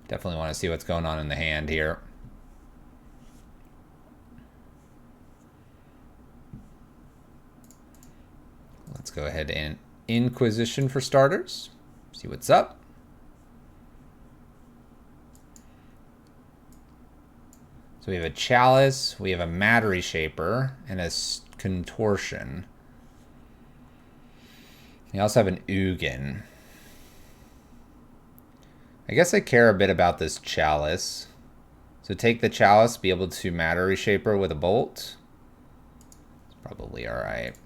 Definitely want to see what's going on in the hand here. Let's go ahead and Inquisition for starters. See what's up. So we have a Chalice, we have a Matter Reshaper, and a Contortion. We also have an Ugin. I guess I care a bit about this Chalice. So take the Chalice, be able to Matter Reshaper with a Bolt. It's probably alright.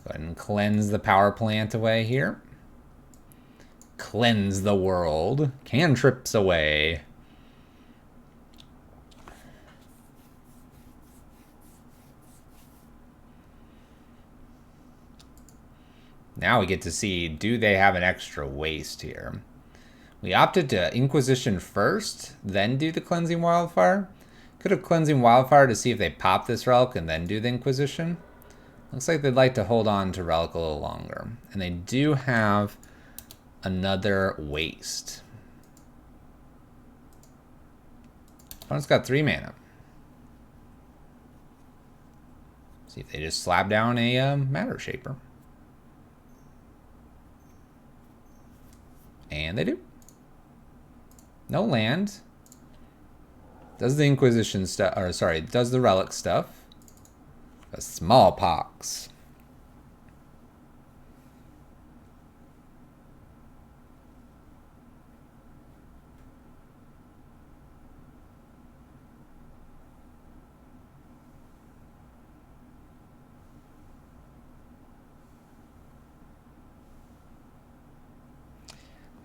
Go ahead and cleanse the power plant away here. Cleanse the world. Cantrips away. Now we get to see, do they have an extra waste here? We opted to Inquisition first, then do the Cleansing Wildfire. Could have Cleansing Wildfire to see if they pop this relic and then do the Inquisition. Looks like they'd like to hold on to relic a little longer. And they do have another waste. Opponent's got 3 mana. See if they just slap down a Matter Shaper. And they do. No land. Does the Inquisition stuff, or sorry, does the relic stuff. A Smallpox.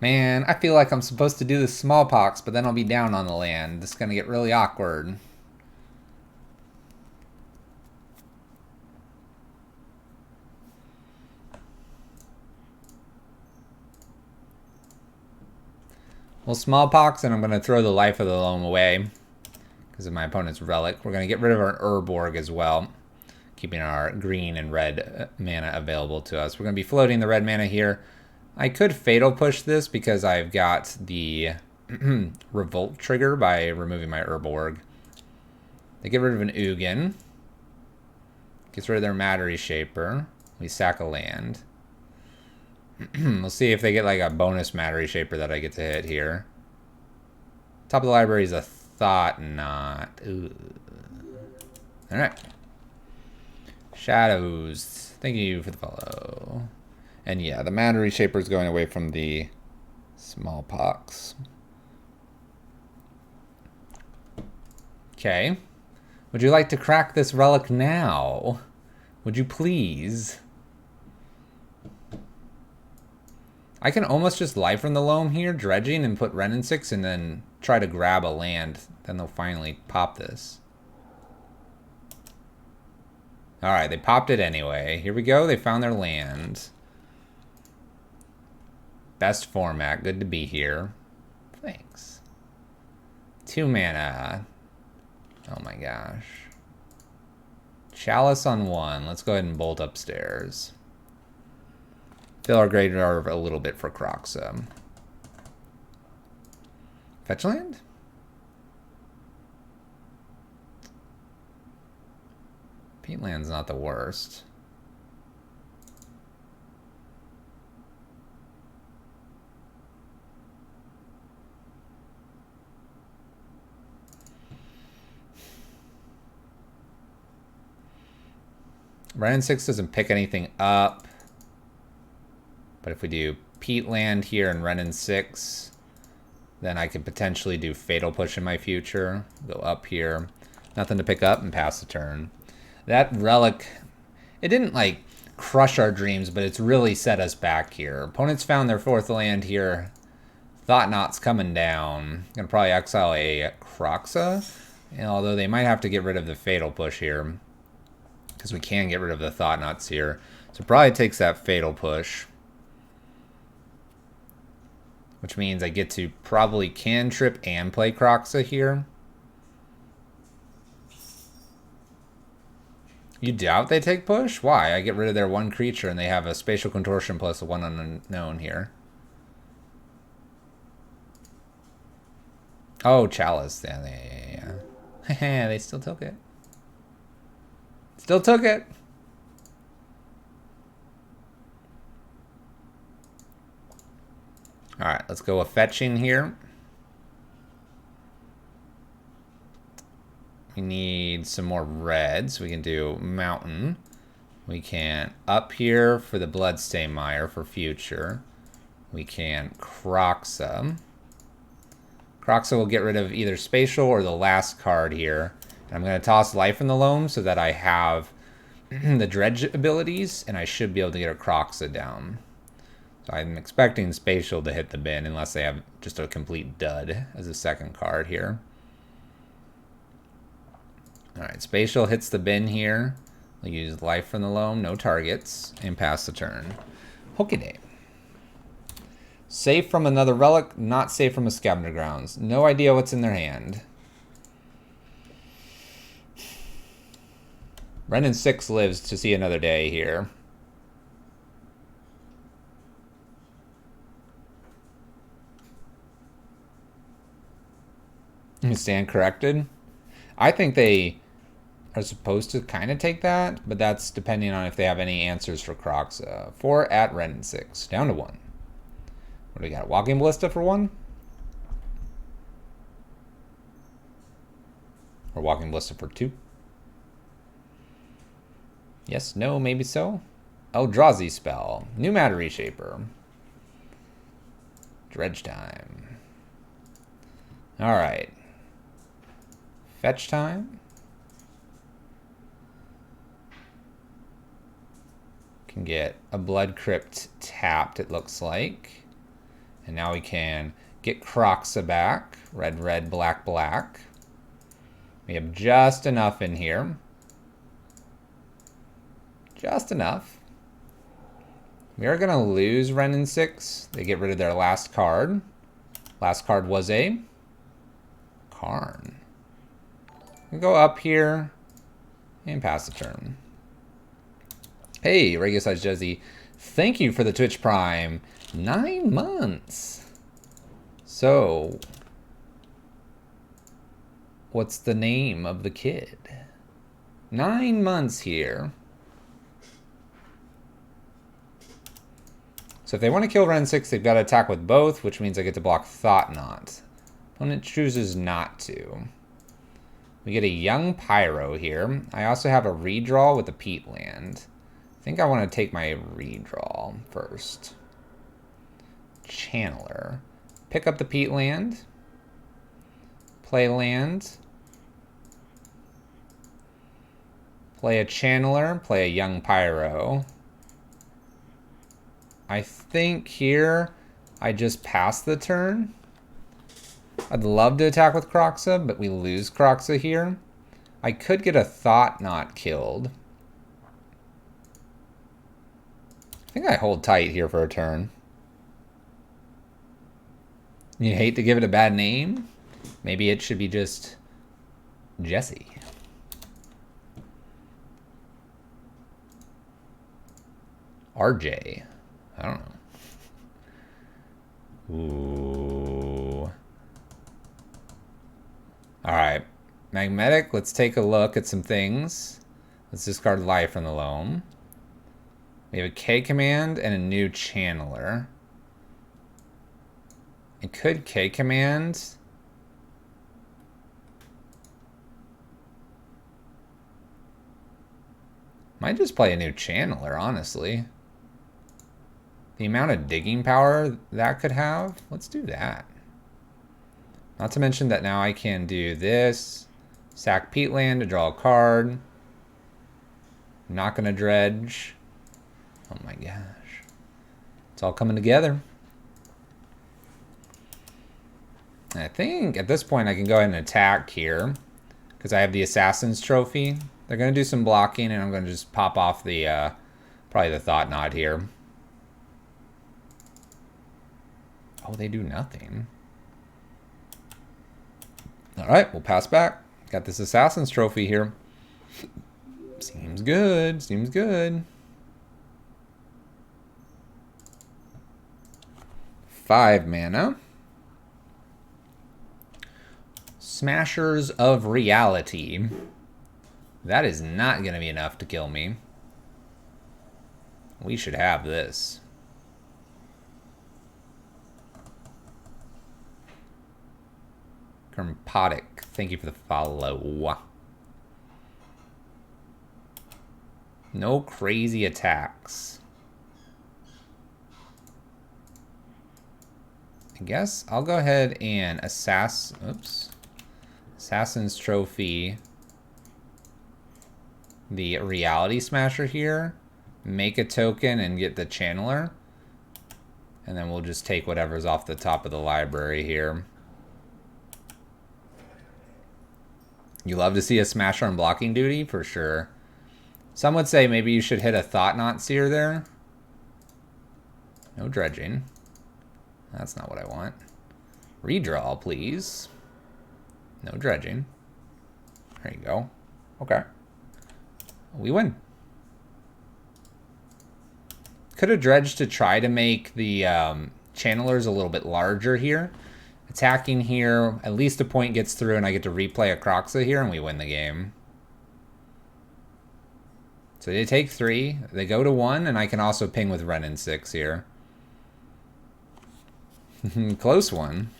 Man, I feel like I'm supposed to do the Smallpox, but then I'll be down on the land. This is going to get really awkward. Well, Smallpox, and I'm going to throw the life of the Loam away because of my opponent's relic. We're going to get rid of our Urborg as well, keeping our green and red mana available to us. We're going to be floating the red mana here. I could Fatal Push this because I've got the Revolt trigger by removing my Urborg. They get rid of an Ugin. Gets rid of their Matter Reshaper. We sack a land. We'll see if they get like a bonus Matter Reshaper that I get to hit here. Top of the library is a Thought Knot. Alright. Shadows. Thank you for the follow. And yeah, the Matter Reshaper is going away from the Smallpox. Okay. Would you like to crack this relic now? Would you please? I can almost just life from the Loam here, dredging, and put Wrenn and 6 and then try to grab a land. Then they'll finally pop this. Alright, they popped it anyway. Here we go. They found their land. Best format. Good to be here. Thanks. 2 mana. Oh my gosh. Chalice on 1. Let's go ahead and bolt upstairs. Fill our graveyard a little bit for Kroxa. Fetch land? Peatland's not the worst. Wrenn 6 doesn't pick anything up. But if we do Peatland here and Wrenn 6, then I could potentially do Fatal Push in my future. Go up here. Nothing to pick up and pass the turn. That Relic, it didn't like crush our dreams, but it's really set us back here. Opponents found their 4th land here. Thought-Knot's coming down. Gonna probably exile a Kroxa. Although they might have to get rid of the Fatal Push here, because we can get rid of the Thought-Knots here. So probably takes that Fatal Push. Which means I get to probably cantrip and play Kroxa here. You doubt they take push? Why? I get rid of their 1 creature and they have a Spatial Contortion plus a 1 unknown here. Oh, Chalice. Yeah. They still took it. Still took it. Alright, let's go a fetching here. We need some more reds. We can do Mountain. We can up here for the Bloodstain Mire for future. We can Kroxa. Kroxa will get rid of either Spatial or the last card here. And I'm going to toss Life in the Loam so that I have the Dredge abilities, and I should be able to get a Kroxa down. So I'm expecting Spatial to hit the bin unless they have just a complete dud as a second card here. Alright, Spatial hits the bin here. We'll use Life from the Loam, no targets, and pass the turn. Hooky-day. Safe from another relic, not safe from a Scavenger Grounds. No idea what's in their hand. Wrenn 6 lives to see another day here. You stand corrected. I think they are supposed to kind of take that, but that's depending on if they have any answers for Kroxa. 4 at Wrenn 6, down to 1. What do we got? Walking Ballista for 1? Or Walking Ballista for 2? Yes, no, maybe so. Eldrazi spell. New Matter Reshaper. Dredge time. Alright. Fetch time. Can get a Blood Crypt tapped, it looks like. And now we can get Kroxa back. Red, red, black, black. We have just enough in here. Just enough. We are going to lose Wrenn 6. They get rid of their last card. Last card was a Karn. We'll go up here and pass the turn. Hey, Regular Size Jezzy. Thank you for the Twitch Prime. 9 months. So, what's the name of the kid? 9 months here. So if they want to kill Wrenn 6, they've got to attack with both, which means I get to block Thought-Knot. Opponent chooses not to. We get a young Pyro here. I also have a redraw with a Peatland. I think I want to take my redraw first. Channeler. Pick up the Peatland. Play land. Play a Channeler. Play a young Pyro. I think here I just pass the turn. I'd love to attack with Kroxa, but we lose Kroxa here. I could get a Thought Knot killed. I think I hold tight here for a turn. You hate to give it a bad name? Maybe it should be just Jesse. RJ. I don't know. Ooh. Alright. Magnetic, let's take a look at some things. Let's discard life from the Loam. We have a K command and a new channeler. It could K command. Might just play a new channeler, honestly. The amount of digging power that could have, let's do that. Not to mention that now I can do this. Sack peatland to draw a card. Not gonna dredge. Oh my gosh. It's all coming together. And I think at this point I can go ahead and attack here. Because I have the Assassin's Trophy. They're going to do some blocking and I'm going to just pop off the, probably the Thought Knot here. Oh, they do nothing. Alright, we'll pass back. Got this Assassin's Trophy here. Seems good, seems good. 5 mana. Smashers of Reality. That is not going to be enough to kill me. We should have this. Kermpodic, thank you for the follow. No crazy attacks. I guess I'll go ahead and Assassin's Trophy the Reality Smasher here, make a token and get the channeler, and then we'll just take whatever's off the top of the library here. You love to see a Smasher on blocking duty? For sure. Some would say maybe you should hit a Thought Knot Seer there. No dredging. That's not what I want. Redraw, please. No dredging. There you go. Okay. We win. Could have dredged to try to make the channelers a little bit larger here. Attacking here, at least a point gets through and I get to replay a Kroxa here and we win the game. So they take 3, they go to 1, and I can also ping with Ren and 6 here. Close one.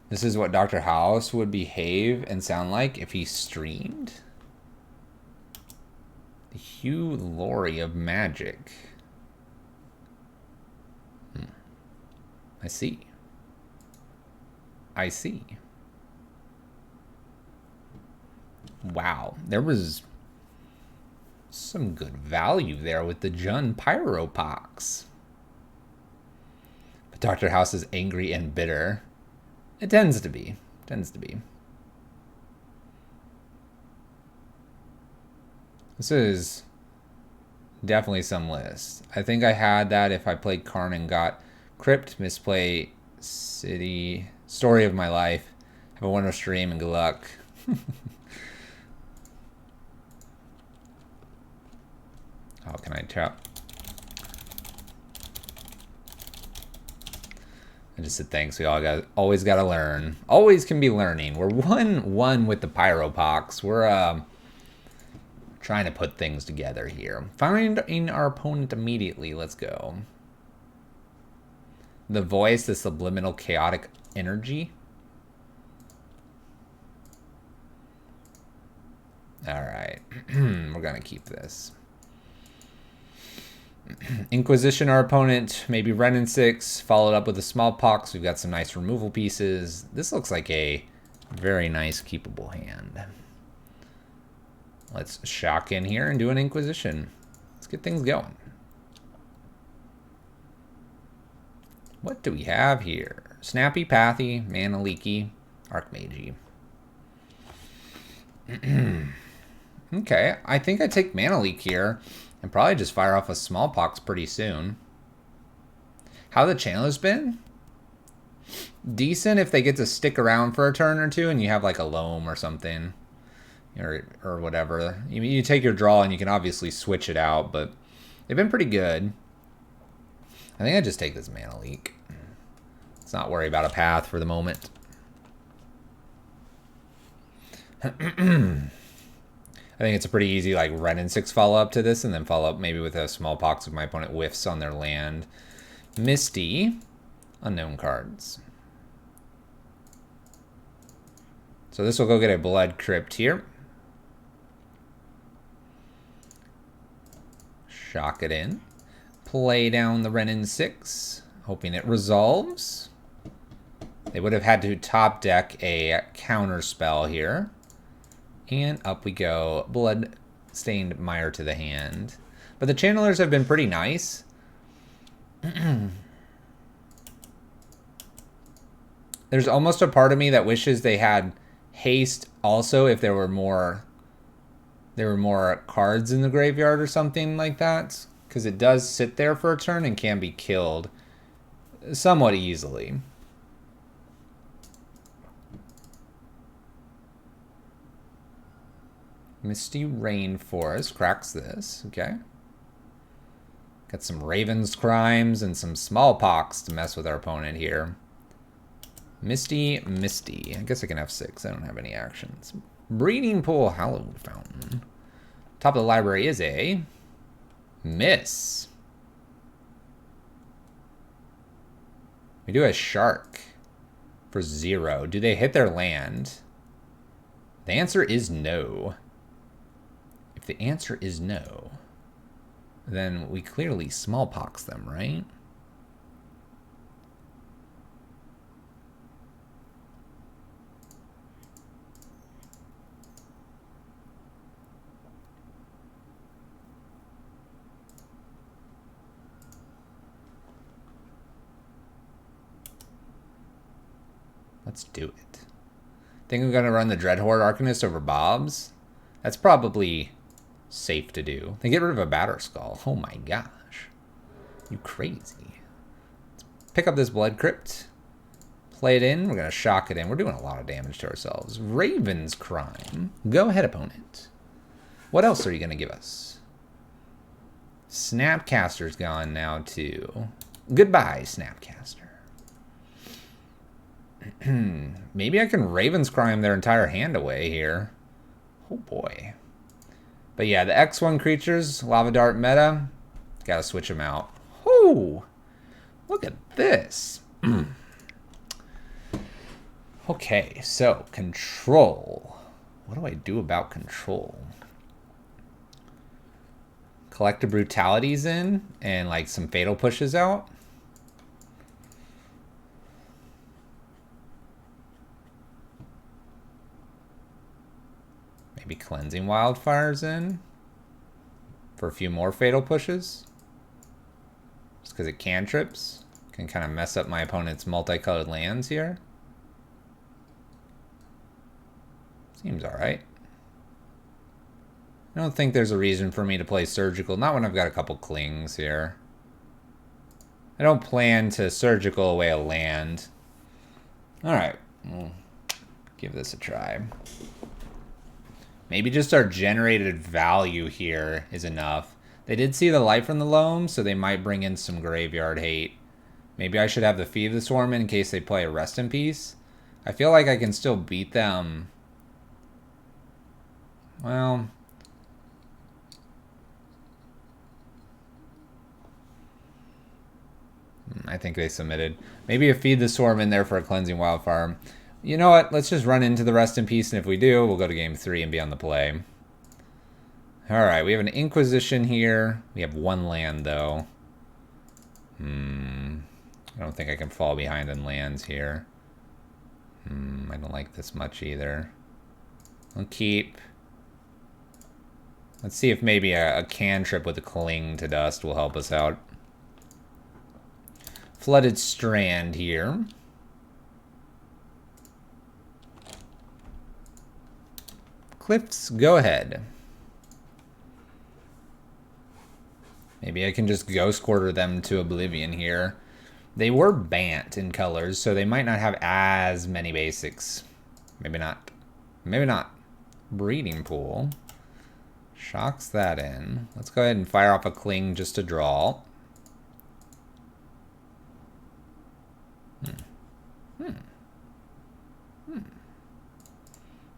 This is what Dr. House would behave and sound like if he streamed. The Hugh Laurie of Magic. I see. I see. Wow, there was some good value there with the Jun Pyropox. But Dr. House is angry and bitter. It tends to be. Tends to be. This is definitely some list. I think I had that if I played Karn and got Crypt, Misplay, City, Story of My Life. Have a wonderful stream and good luck. How can I tap? I just said thanks. We always got to learn. Always can be learning. We're 1-1 with the Pyropox. We're trying to put things together here. Finding our opponent immediately. Let's go. The voice, the subliminal chaotic energy. All right. We're going to keep this. Inquisition, our opponent, maybe Ren and 6, followed up with a Smallpox. We've got some nice removal pieces. This looks like a very nice keepable hand. Let's shock in here and do an Inquisition. Let's get things going. What do we have here? Snappy, Pathy, Mana Leaky, Archmagi. Okay, I think I take Mana Leak here and probably just fire off a Smallpox pretty soon. How the channel's been? Decent if they get to stick around for a turn or two and you have like a Loam or something. Or whatever. You take your draw and you can obviously switch it out, but they've been pretty good. I think I just take this Mana Leak. Let's not worry about a path for the moment. I think it's a pretty easy like Ren and 6 follow up to this, and then follow up maybe with a Smallpox if my opponent whiffs on their land. Misty, unknown cards. So this will go get a Blood Crypt here. Shock it in. Play down the Ren and 6, hoping it resolves. They would have had to top deck a counter spell here. And up we go. Blood-stained Mire to the hand. But the channelers have been pretty nice. There's almost a part of me that wishes they had haste also if there were more cards in the graveyard or something like that. Because it does sit there for a turn and can be killed somewhat easily. Misty Rainforest cracks this. Okay. Got some Raven's Crimes and some Smallpox to mess with our opponent here. Misty. I guess I can have 6. I don't have any actions. Breeding Pool, Hallowed Fountain. Top of the library is a miss. We do a Shark for 0. Do they hit their land? The answer is no. If the answer is no, then we clearly Smallpox them, right? Let's do it. Think I'm going to run the Dreadhorde Arcanist over Bob's? That's probably safe to do. They get rid of a Batterskull. Oh my gosh. You crazy. Let's pick up this Blood Crypt. Play it in. We're going to shock it in. We're doing a lot of damage to ourselves. Raven's Crime. Go ahead, opponent. What else are you going to give us? Snapcaster's gone now, too. Goodbye, Snapcaster. Maybe I can Raven's Crime their entire hand away here. Oh boy. But yeah, the X1 creatures, Lava Dart meta, gotta switch them out. Whoo! Look at this. Okay, so control. What do I do about control? Collective Brutality's in, and like some Fatal Pushes out. Maybe Cleansing Wildfire's in for a few more Fatal Pushes. Just because it cantrips. Can kind of mess up my opponent's multicolored lands here. Seems alright. I don't think there's a reason for me to play Surgical. Not when I've got a couple Clings here. I don't plan to Surgical away a land. Alright. We'll give this a try. Maybe just our generated value here is enough. They did see the light from the Loam, so they might bring in some graveyard hate. Maybe I should have the Feed the Swarm in case they play a Rest in Peace. I feel like I can still beat them. Well, I think they submitted. Maybe a Feed the Swarm in there for a Cleansing Wildfire. You know what? Let's just run into the Rest in Peace, and if we do, we'll go to game 3 and be on the play. Alright, we have an Inquisition here. We have 1 land, though. I don't think I can fall behind in lands here. I don't like this much either. I'll keep. Let's see if maybe a cantrip with a Cling to Dust will help us out. Flooded Strand here. Cliffs, go ahead. Maybe I can just Ghost Quarter them to oblivion here. They were Bant in colors, so they might not have as many basics. Maybe not. Maybe not. Breeding Pool. Shocks that in. Let's go ahead and fire off a Cling just to draw.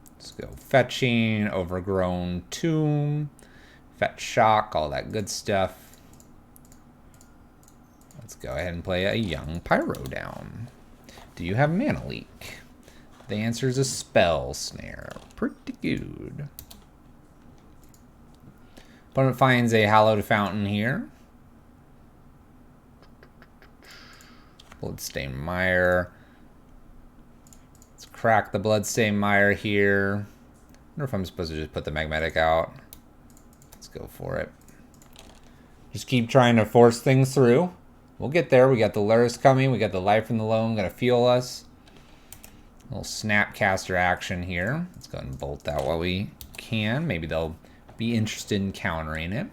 Let's go fetching, Overgrown Tomb, Fetch Shock, all that good stuff. Let's go ahead and play a young Pyro down. Do you have Mana Leak? The answer is a Spell Snare. Pretty good. Opponent finds a Hallowed Fountain here. Bloodstained Mire. Let's crack the Bloodstained Mire here. I wonder if I'm supposed to just put the Magnetic out. Let's go for it. Just keep trying to force things through. We'll get there. We got the Lurrus coming. We got the Life from the Loam gonna fuel us. A little Snapcaster action here. Let's go ahead and bolt that while we can. Maybe they'll be interested in countering it.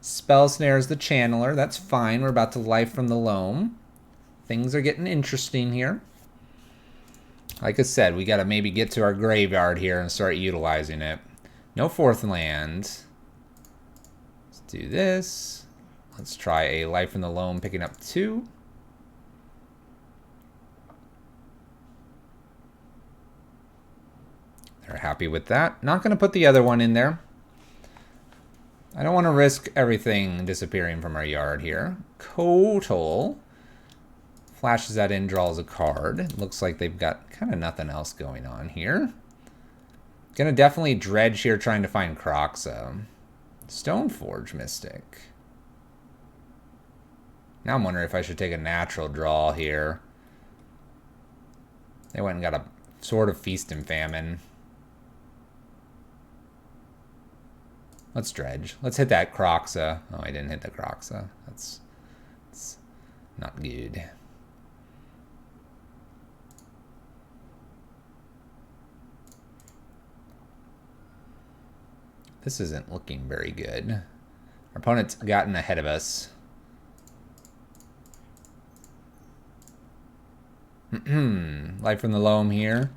Spell Snare is the Channeler. That's fine. We're about to Life from the Loam. Things are getting interesting here. Like I said, we got to maybe get to our graveyard here and start utilizing it. No fourth land. Let's do this. Let's try a Life from the Loam, picking up 2. They're happy with that. Not going to put the other one in there. I don't want to risk everything disappearing from our yard here. Kotal. Flashes that in, draws a card. Looks like they've got kind of nothing else going on here. Gonna definitely dredge here trying to find Kroxa. Stoneforge Mystic. Now I'm wondering if I should take a natural draw here. They went and got a Sword of Feast and Famine. Let's dredge. Let's hit that Kroxa. Oh, I didn't hit the Kroxa. That's not good. This isn't looking very good. Our opponent's gotten ahead of us. Life from the Loam here.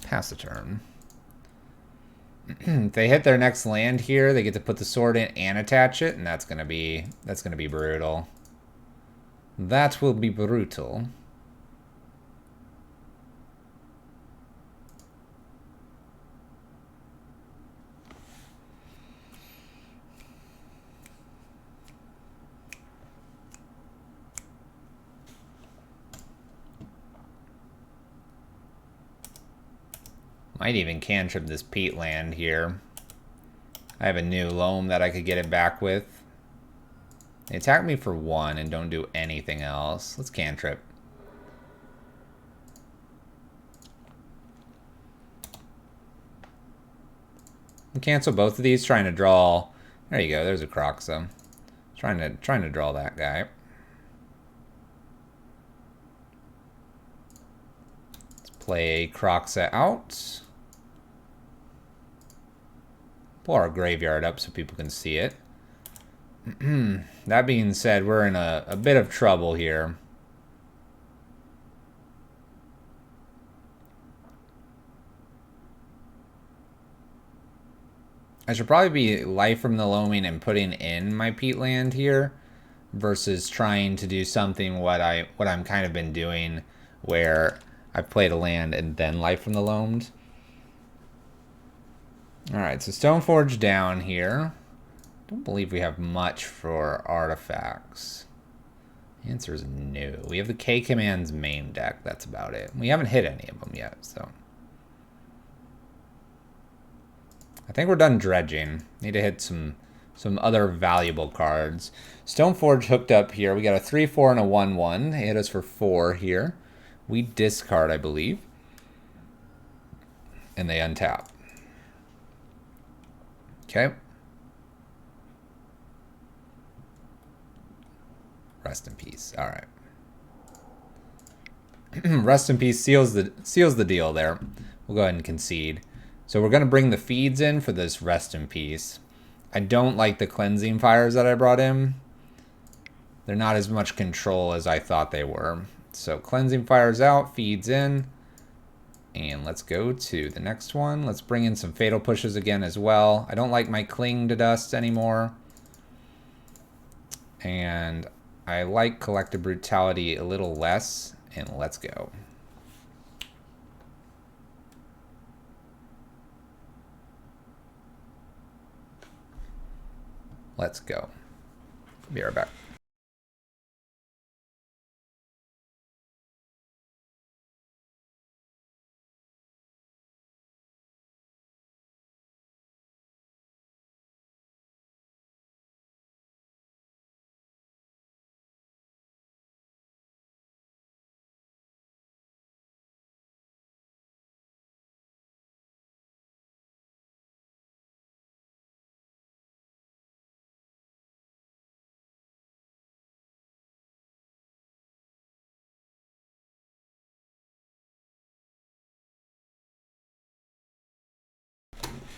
Pass the turn. If they hit their next land here, they get to put the sword in and attach it, and that's gonna be brutal. That will be brutal. Might even cantrip this peat land here. I have a new Loam that I could get it back with. They attack me for 1 and don't do anything else. Let's cantrip. And cancel both of these, trying to draw. There you go, there's a Kroxa. Trying to draw that guy. Let's play Kroxa out. Pull our graveyard up so people can see it. That being said, we're in a bit of trouble here. I should probably be Life from the Loaming and putting in my peat land here versus trying to do something what I'm kind of been doing, where I've played a land and then Life from the Loamed. Alright, so Stoneforge down here. Don't believe we have much for artifacts. The answer is no. We have the K-Command's main deck. That's about it. We haven't hit any of them yet, so. I think we're done dredging. Need to hit some other valuable cards. Stoneforge hooked up here. We got a 3/4 and a 1/1. They hit us for 4 here. We discard, I believe. And they untap. Okay. Rest in peace. All right. Rest in peace seals the deal there. We'll go ahead and concede. So we're going to bring the feeds in for this rest in peace. I don't like the cleansing fires that I brought in. They're not as much control as I thought they were. So cleansing fires out, feeds in. And let's go to the next one. Let's bring in some fatal pushes again as well. I don't like my cling to dust anymore. And I like collective brutality a little less. And let's go. Let's go. Be right back.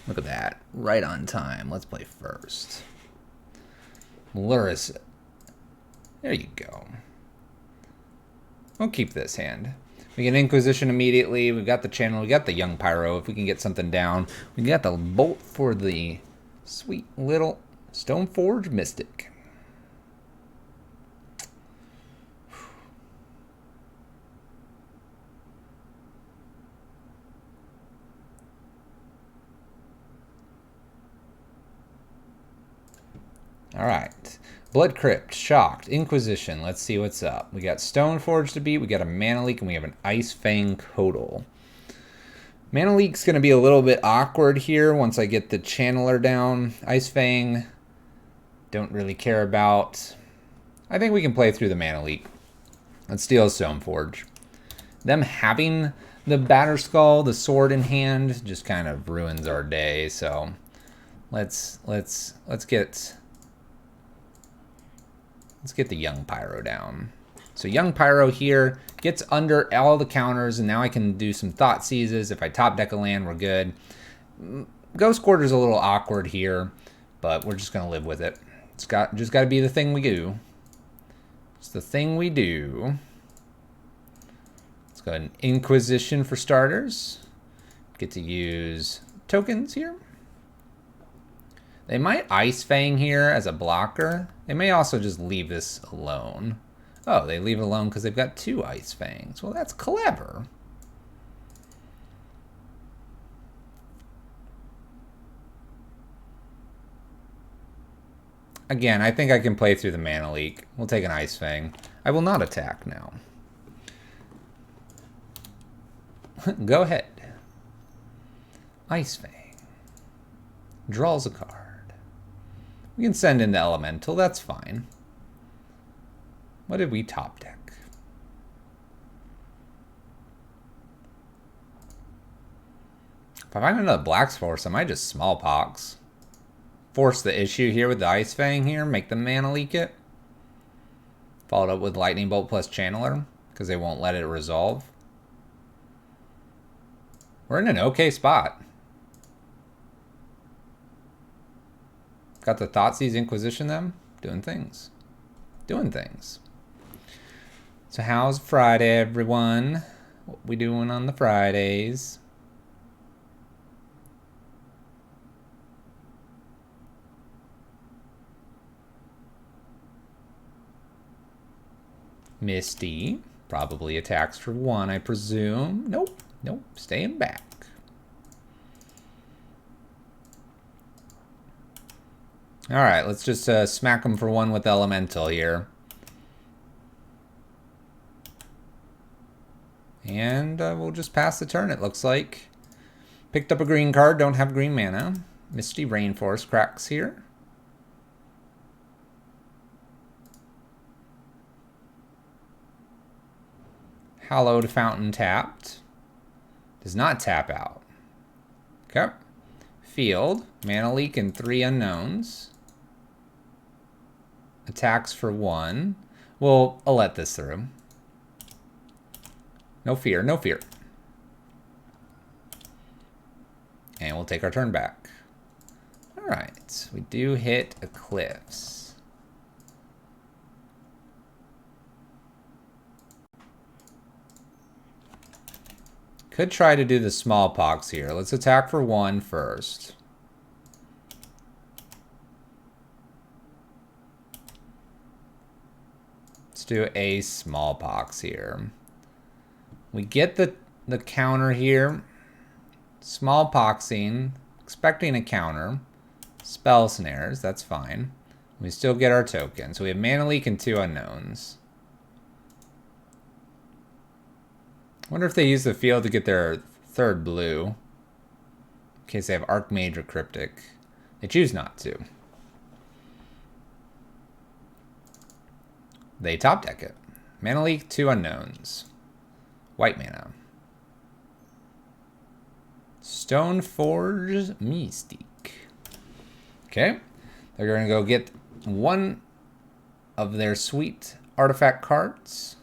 Look at that. Right on time. Let's play first. Lurrus. There you go. We'll keep this hand. We get Inquisition immediately. We've got the channel. We got the young Pyro. If we can get something down. We got the bolt for the sweet little Stoneforge Mystic. All right. Blood Crypt, Shocked, Inquisition. Let's see what's up. We got Stoneforge to beat. We got a Mana Leak, and we have an Ice Fang Codal. Mana Leak's going to be a little bit awkward here once I get the Channeler down. Ice Fang, don't really care about. I think we can play through the Mana Leak. Let's steal Stoneforge. Them having the Batterskull, the sword in hand, just kind of ruins our day. So let's get the young Pyro down. So young Pyro here gets under all the counters, and now I can do some Thought Seizes. If I top deck a land, we're good. Ghost Quarter's a little awkward here, but we're just gonna live with it. It's just got to be the thing we do. It's the thing we do. Let's go ahead and Inquisition for starters. Get to use tokens here. They might Ice Fang here as a blocker. They may also just leave this alone. Oh, they leave it alone because they've got 2 Ice Fangs. Well, that's clever. Again, I think I can play through the Mana Leak. We'll take an Ice Fang. I will not attack now. Go ahead. Ice Fang. Draws a card. We can send in the Elemental, that's fine. What did we top deck? If I find another Black Force, I might just Smallpox. Force the issue here with the Ice Fang here, make them Mana Leak it. Followed up with Lightning Bolt plus Channeler, because they won't let it resolve. We're in an okay spot. Got the Thoughtseize Inquisition them. Doing things. Doing things. So how's Friday, everyone? What we doing on the Fridays? Misty. Probably attacks for 1, I presume. Nope. Nope. Staying back. Alright, let's just smack them for 1 with Elemental here. And we'll just pass the turn, it looks like. Picked up a green card, don't have green mana. Misty Rainforest cracks here. Hallowed Fountain tapped. Does not tap out. Okay. field. Mana leak and 3 unknowns. Attacks for 1. I'll let this through. No fear, no fear. And we'll take our turn back. Alright, we do hit Eclipse. Could try to do the Smallpox here. Let's attack for 1 first. Let's do a Smallpox here. We get the counter here. Smallpoxing, expecting a counter. Spell snares, that's fine. We still get our token. So we have Mana Leak and 2 unknowns. I wonder if they use the field to get their 3rd blue. In case they have Archmage or Cryptic. They choose not to. They top deck it. Mana Leak, 2 unknowns. White mana. Stoneforge Mystique. Okay. They're going to go get one of their sweet artifact cards.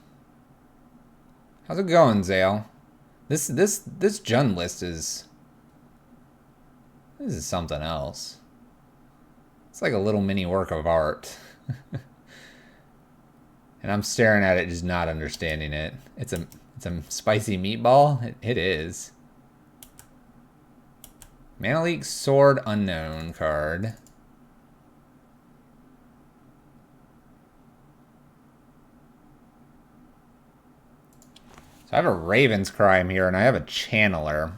How's it going, Zale? This Jund list is... This is something else. It's like a little mini work of art. And I'm staring at it, just not understanding it. It's a spicy meatball? It is. Mana Leak, Sword, Unknown card. So I have a Raven's Crime here, and I have a Channeler.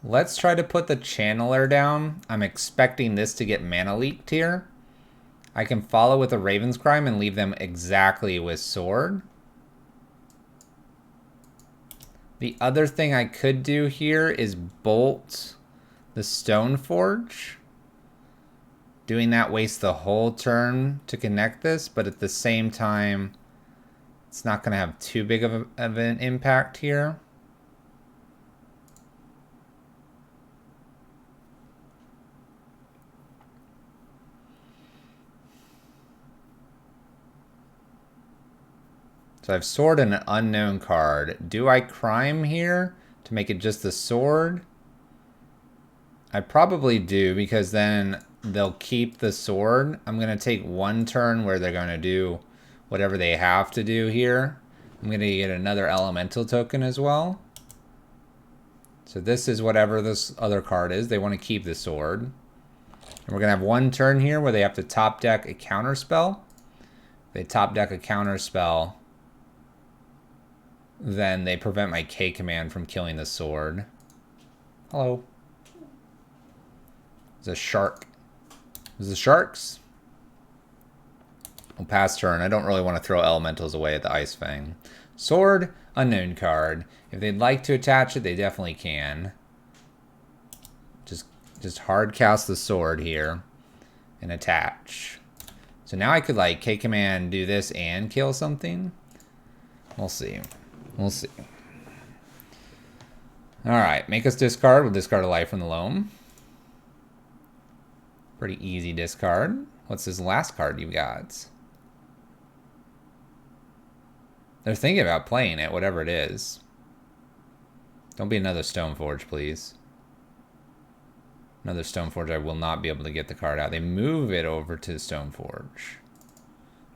Let's try to put the Channeler down. I'm expecting this to get Mana Leaked here. I can follow with a Raven's Crime and leave them exactly with Sword. The other thing I could do here is bolt the Stoneforge. Doing that wastes the whole turn to connect this, but at the same time, it's not going to have too big of an impact here. So I have Sword and an unknown card. Do I Crime here to make it just the Sword? I probably do, because then they'll keep the Sword. I'm going to take one turn where they're going to do whatever they have to do here. I'm going to get another elemental token as well. So this is whatever this other card is. They want to keep the Sword. And we're going to have one turn here where they have to top deck a counter spell. If they top deck a counter spell, then they prevent my K command from killing the Sword. Hello. There's a shark. There's the sharks. We'll pass turn. I don't really want to throw elementals away at the Ice Fang. Sword, unknown card. If they'd like to attach it, they definitely can. Just hard cast the Sword here and attach. So now I could like K command do this and kill something. We'll see. We'll see. Alright, make us discard. We'll discard a life from the Loam. Pretty easy discard. What's this last card you got? They're thinking about playing it, whatever it is. Don't be another Stoneforge, please. Another Stoneforge, I will not be able to get the card out. They move it over to Stoneforge.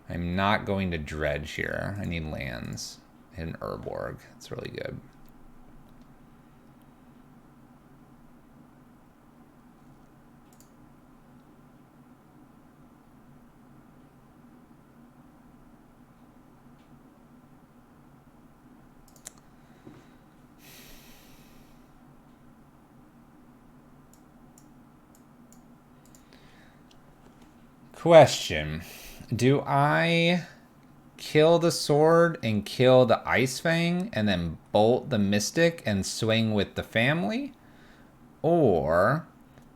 I'm not going to Dredge here. I need lands. Hit an Urborg. It's really good. Question. Do I kill the sword and kill the Ice Fang and then bolt the Mystic and swing with the family? Or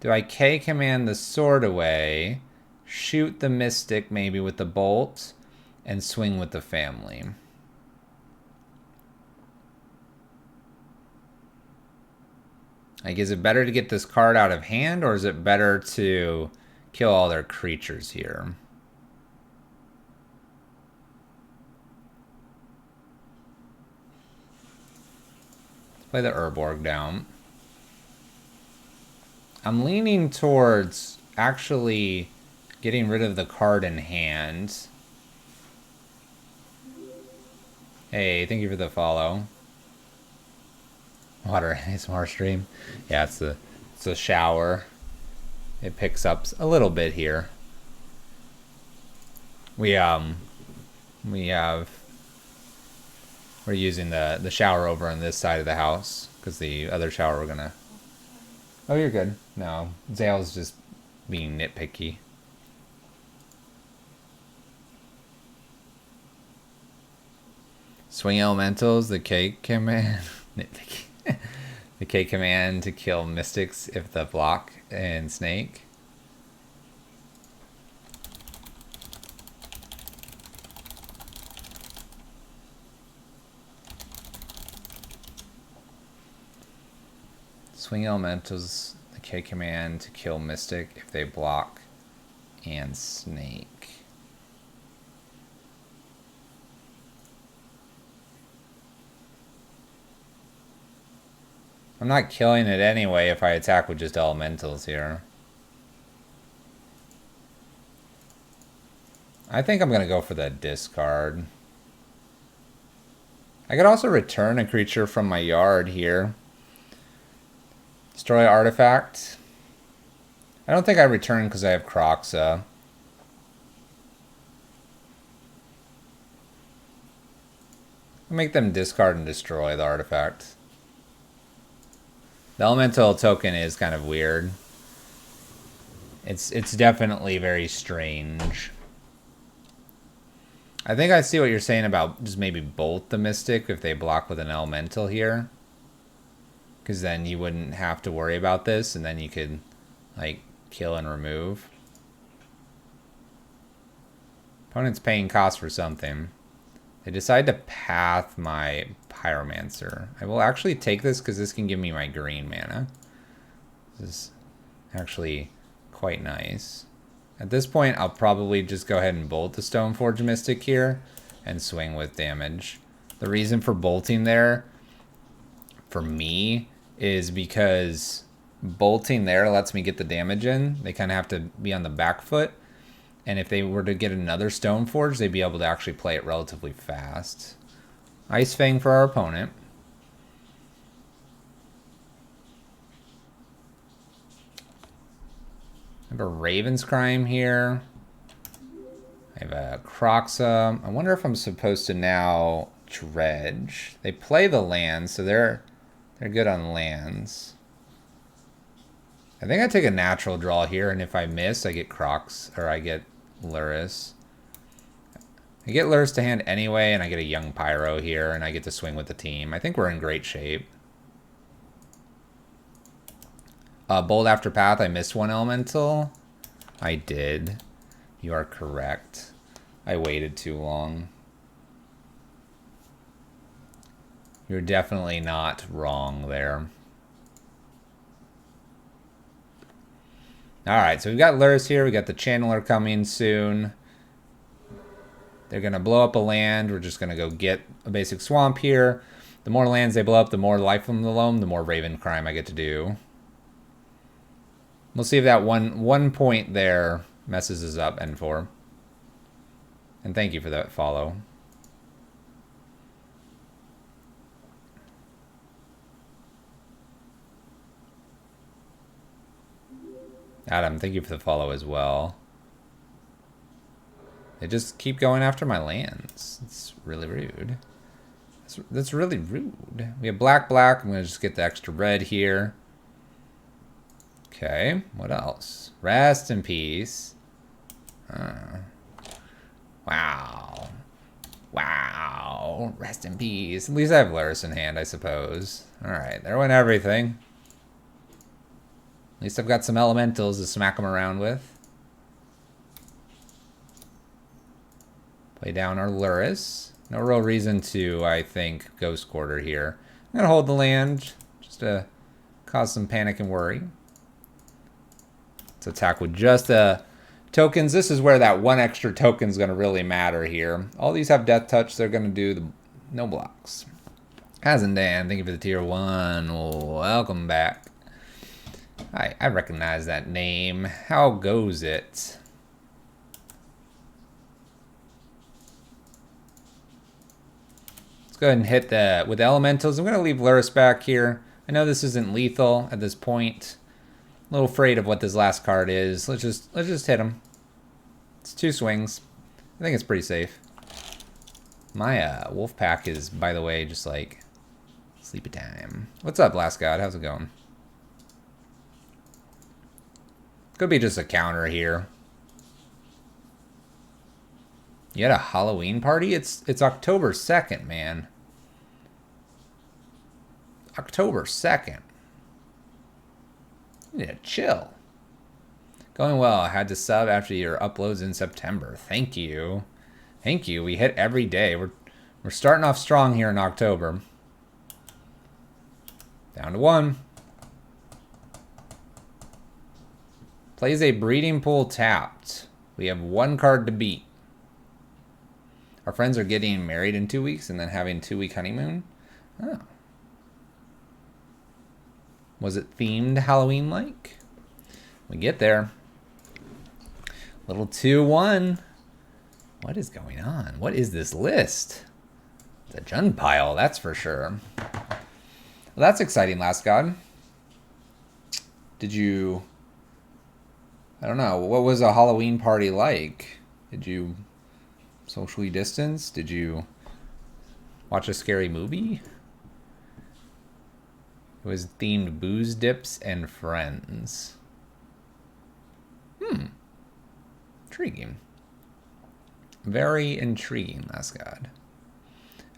do I K command the sword away, shoot the Mystic maybe with the bolt, and swing with the family? Like, is it better to get this card out of hand, or is it better to kill all their creatures here? Let's play the Urborg down. I'm leaning towards actually getting rid of the card in hand. Hey, thank you for the follow. Water ASMR stream. Yeah, it's a shower. It picks up a little bit here. We're using the shower over on this side of the house because the other shower we're gonna. Oh, you're good. No, Zale's just being nitpicky. Swing elementals, the K command. Nitpicky. The K command to kill mystics if the block and snake. Swing elementals, the K command to kill mystic if they block and snake. I'm not killing it anyway if I attack with just elementals here. I think I'm going to go for the discard. I could also return a creature from my yard here. Destroy artifact. I don't think I return because I have Kroxa. I'll make them discard and destroy the artifact. The elemental token is kind of weird. It's definitely very strange. I think I see what you're saying about just maybe bolt the mystic if they block with an elemental here. Because then you wouldn't have to worry about this, and then you could, like, kill and remove. Opponent's paying cost for something. They decide to path my Pyromancer. I will actually take this because this can give me my green mana. This is actually quite nice. At this point, I'll probably just go ahead and bolt the Stoneforge Mystic here and swing with damage. The reason for bolting there, for me, is because bolting there lets me get the damage in. They kind of have to be on the back foot. And if they were to get another Stoneforge, they'd be able to actually play it relatively fast. Ice Fang for our opponent. I have a Raven's Crime here. I have a Kroxa. I wonder if I'm supposed to now dredge. They play the lands, so they're good on lands. I think I take a natural draw here, and if I miss, I get Kroxa, or I get Lurrus. I get Lurrus to hand anyway, and I get a young Pyro here, and I get to swing with the team. I think we're in great shape. Bold after path, I missed one elemental. I did. You are correct. I waited too long. You're definitely not wrong there. Alright, so we've got Lurrus here. We got the Channeler coming soon. They're going to blow up a land. We're just going to go get a basic swamp here. The more lands they blow up, the more life from the Loam, the more Raven Crime I get to do. We'll see if that one point there messes us up, N4. And thank you for that follow. Adam, thank you for the follow as well. They just keep going after my lands. It's really rude. That's really rude. We have black. I'm going to just get the extra red here. Okay, what else? Rest in peace. Wow. Wow. Rest in peace. At least I have Lurrus in hand, I suppose. Alright, there went everything. At least I've got some elementals to smack them around with. Play down our Lurrus. No real reason to, I think, Ghost Quarter here. I'm going to hold the land just to cause some panic and worry. Let's attack with just tokens. This is where that one extra token is going to really matter here. All these have Death Touch. They're going to do the no blocks. Hazendan, thank you for the tier 1. Welcome back. I recognize that name. How goes it? Let's go ahead and hit the with elementals. I'm going to leave Lurrus back here. I know this isn't lethal at this point. A little afraid of what this last card is. Let's just hit him. It's 2 swings. I think it's pretty safe. My wolf pack is, by the way, just like sleepy time. What's up, Last God? How's it going? Could be just a counter here. You had a Halloween party? It's October 2nd, man. October 2nd. You need to chill. Going well. I had to sub after your uploads in September. Thank you. Thank you. We hit every day. We're starting off strong here in October. Down to 1. Plays a breeding pool tapped. We have 1 card to beat. Our friends are getting married in 2 weeks and then having a 2-week honeymoon. Oh. Was it themed Halloween-like? We get there. Little 2-1. What is going on? What is this list? It's a Jun pile, that's for sure. Well, that's exciting, Last God. Did you... I don't know. What was a Halloween party like? Did you socially distance? Did you watch a scary movie? It was themed booze dips and friends. Intriguing. Very intriguing, Last God.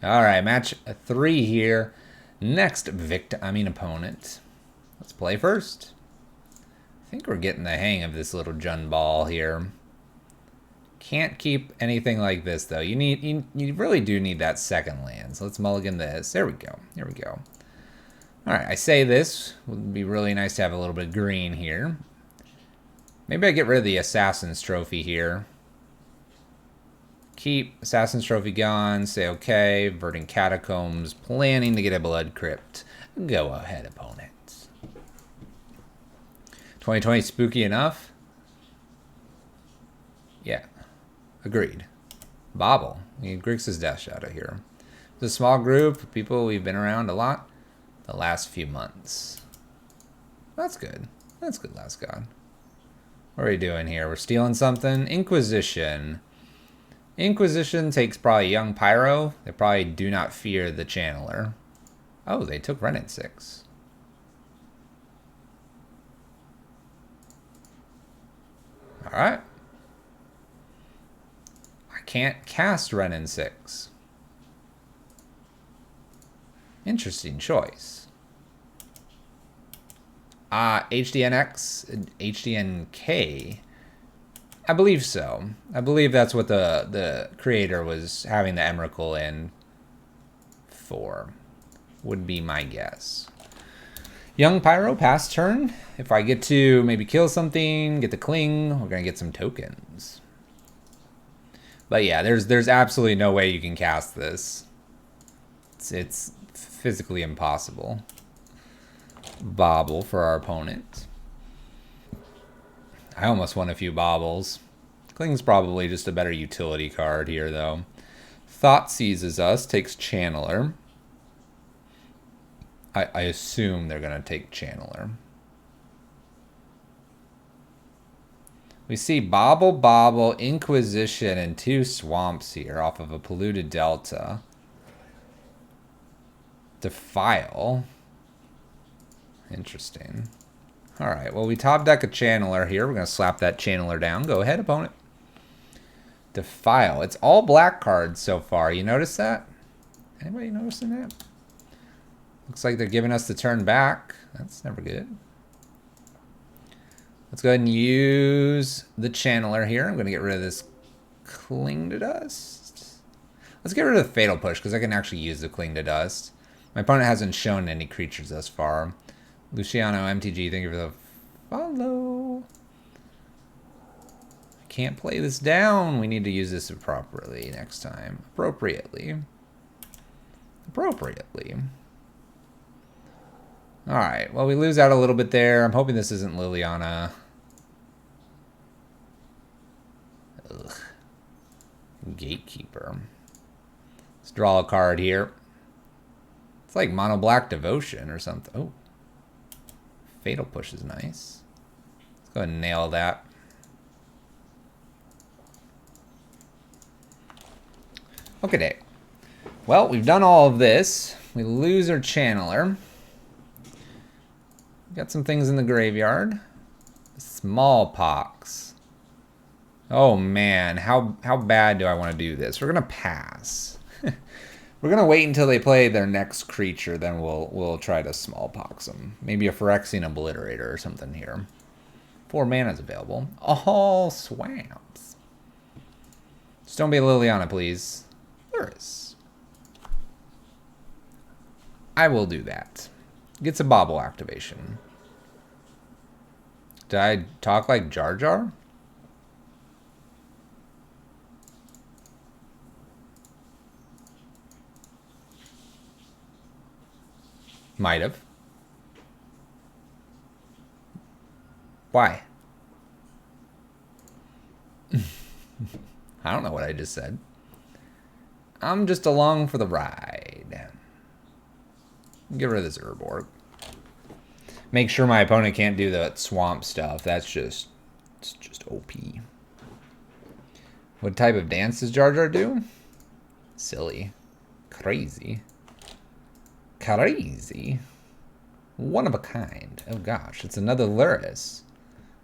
Alright, match 3 here. Next opponent. Let's play first. I think we're getting the hang of this little Jun ball here. Can't keep anything like this though. You really do need that second land. So let's mulligan this. There we go. Here we go. Alright, I say this would be really nice to have a little bit of green here. Maybe I get rid of the Assassin's Trophy here. Keep Assassin's Trophy gone. Say okay. Verdant Catacombs. Planning to get a Blood Crypt. Go ahead, opponent. 2020 spooky enough? Yeah. Agreed. Bobble. We need Grixis Death Shadow here. It's a small group of people we've been around a lot the last few months. That's good. That's good, Last God. What are we doing here? We're stealing something. Inquisition. Inquisition takes probably young Pyro. They probably do not fear the Channeler. Oh, they took Renin 6. Alright. I can't cast Renin 6. Interesting choice. HDNX, HDNK. I believe so. I believe that's what the creator was having the Emrakul in for. Would be my guess. Young Pyro, pass turn. If I get to maybe kill something, get the cling, we're going to get some tokens. But yeah, there's absolutely no way you can cast this. It's physically impossible. Bobble for our opponent. I almost won a few bobbles. Cling's probably just a better utility card here, though. Thought seizes us, takes Channeler. I assume they're going to take Channeler. We see Bobble, Bobble, Inquisition, and 2 Swamps here off of a Polluted Delta. Defile. Interesting. Alright, well, we top deck a Channeler here. We're going to slap that Channeler down. Go ahead, opponent. Defile. It's all black cards so far. You notice that? Anybody noticing that? Looks like they're giving us the turn back. That's never good. Let's go ahead and use the channeler here. I'm going to get rid of this Cling to Dust. Let's get rid of the Fatal Push because I can actually use the Cling to Dust. My opponent hasn't shown any creatures thus far. Luciano MTG, thank you for the follow. I can't play this down. We need to use this appropriately next time. Appropriately. Alright, well, we lose out a little bit there. I'm hoping this isn't Liliana. Ugh. Gatekeeper. Let's draw a card here. It's like Mono Black Devotion or something. Oh. Fatal Push is nice. Let's go ahead and nail that. Okay. Well, we've done all of this. We lose our channeler. Got some things in the graveyard. Smallpox. Oh man, how bad do I want to do this? We're gonna pass. We're gonna wait until they play their next creature, then we'll try to smallpox them. Maybe a Phyrexian Obliterator or something here. 4 mana's available. All swamps. Just don't be Liliana, please. Lurrus. I will do that. Gets a bobble activation. Did I talk like Jar Jar? Might have. Why? I don't know what I just said. I'm just along for the ride. Get rid of this Urborg. Make sure my opponent can't do that swamp stuff. That's just, it's just OP. What type of dance does Jar Jar do? Silly. Crazy. Crazy. One of a kind. Oh gosh, it's another Lurrus.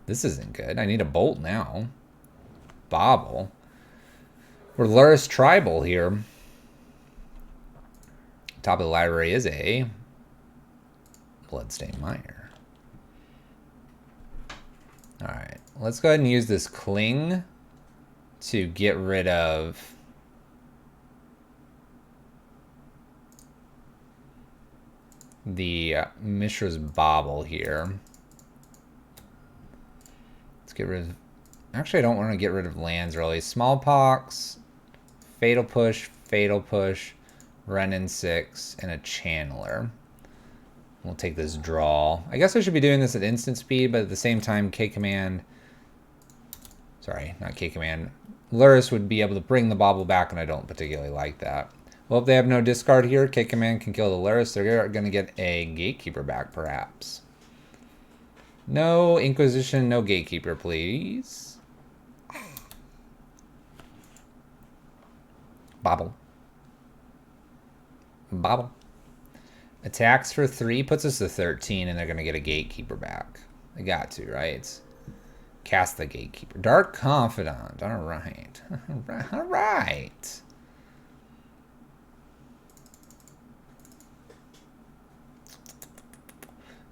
This isn't good. I need a bolt now. Bobble. We're Lurrus Tribal here. Top of the library is a Bloodstained Mire. Alright, let's go ahead and use this Cling to get rid of the Mishra's Bobble here. Let's get rid of... Actually, I don't want to get rid of lands really. Smallpox, Fatal Push, Renin 6, and a Channeler. We'll take this draw. I guess I should be doing this at instant speed, but at the same time, K-Command... Sorry, not K-Command. Lurrus would be able to bring the Bobble back, and I don't particularly like that. Well, if they have no discard here, K-Command can kill the Lurrus. They're going to get a Gatekeeper back, perhaps. No Inquisition, no Gatekeeper, please. Bobble. Bobble. Attacks for 3, puts us to 13, and they're going to get a Gatekeeper back. They got to, right? Cast the Gatekeeper. Dark Confidant. All right. All right.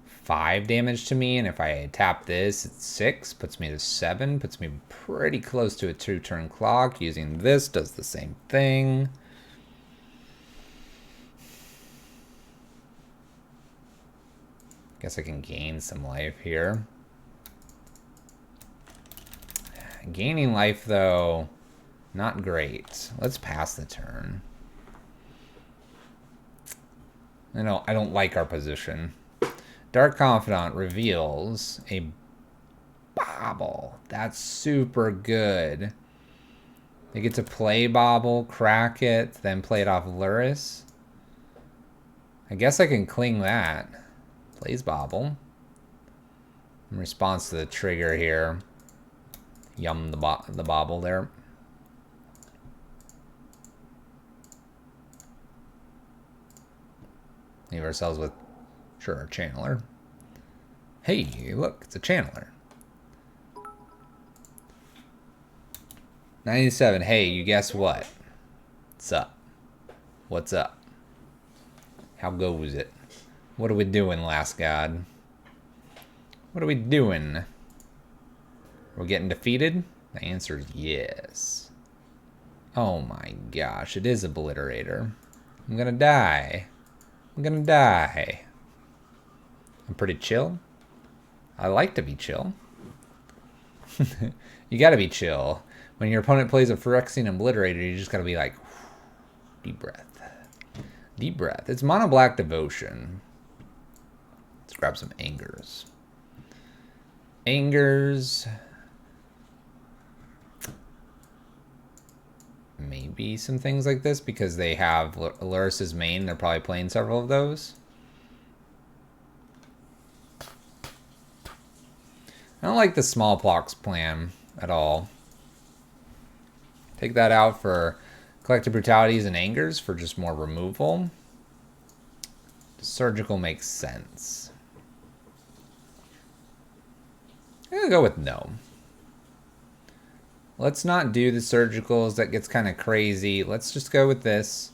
Five damage to me, and if I tap this, it's 6. Puts me to 7. Puts me pretty close to a 2-turn clock. Using this does the same thing. Guess I can gain some life here. Gaining life, though, not great. Let's pass the turn. I don't like our position. Dark Confidant reveals a Bobble. That's super good. They get to play Bobble, crack it, then play it off Lurrus. I guess I can Cling that. Plays Bobble. In response to the trigger here. Yum the Bobble there. Leave ourselves with, sure, a Channeler. Hey, look, it's a Channeler. 97. Hey, you guess what? What's up? What's up? How goes it? What are we doing, last god? What are we doing? We're getting defeated? The answer is yes. Oh my gosh, it is Obliterator. I'm gonna die. I'm gonna die. I'm pretty chill. I like to be chill. You gotta be chill. When your opponent plays a Phyrexian Obliterator, you just gotta be like, deep breath. Deep breath. It's mono black devotion. Let's grab some angers. Angers. Maybe some things like this because they have Lurrus' main. They're probably playing several of those. I don't like the Smallpox plan at all. Take that out for Collective Brutalities and Angers for just more removal. Surgical makes sense. I'm gonna go with no. Let's not do the surgicals. That gets kind of crazy. Let's just go with this.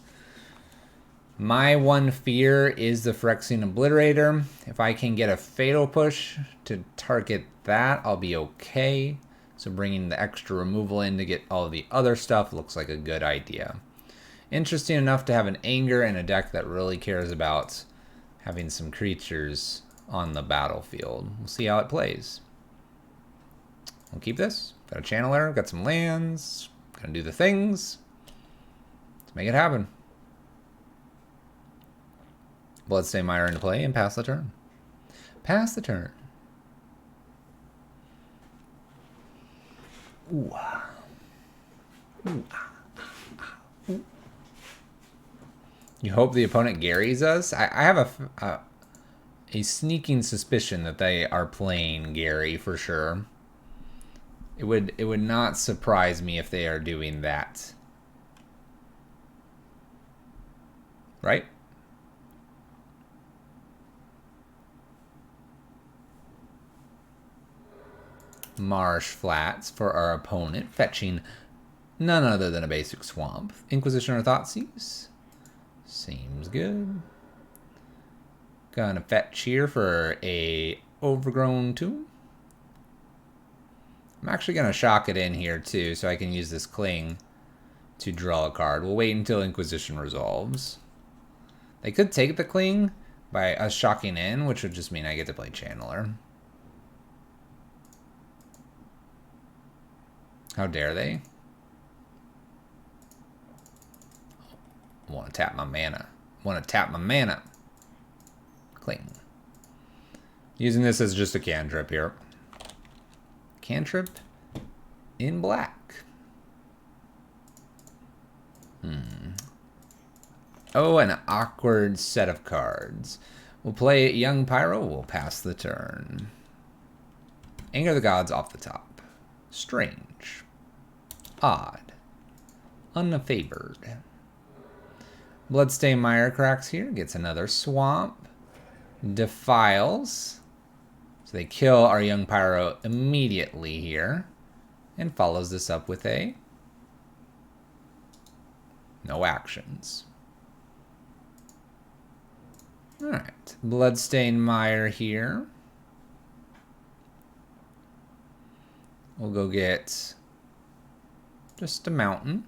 My one fear is the Phyrexian Obliterator. If I can get a Fatal Push to target that, I'll be okay. So bringing the extra removal in to get all the other stuff looks like a good idea. Interesting enough to have an Anger in a deck that really cares about having some creatures on the battlefield. We'll see how it plays. We'll keep this. Got a Channeler, got some lands, gonna do the things. Let's make it happen. Bloodstained Mire into play and pass the turn. Pass the turn. Ooh. Ooh. Ooh. You hope the opponent Garys us? I have a sneaking suspicion that they are playing Gary for sure. It would not surprise me if they are doing that. Right? Marsh Flats for our opponent, fetching none other than a basic swamp. Inquisition or Thoughtseize? Seems good. Gonna fetch here for a Overgrown Tomb. I'm actually gonna shock it in here too, so I can use this Cling to draw a card. We'll wait until Inquisition resolves. They could take the Cling by us shocking in, which would just mean I get to play Channeler. How dare they? Want to tap my mana. Want to tap my mana. Cling. Using this as just a cantrip here. Cantrip in black. Oh, an awkward set of cards. We'll play Young Pyro. We'll pass the turn. Anger the Gods off the top. Strange. Odd. Unfavored. Bloodstained Mire cracks here. Gets another swamp. Defiles. So they kill our Young Pyro immediately here. And follows this up with a no actions. Alright. Bloodstained Mire here. We'll go get just a mountain.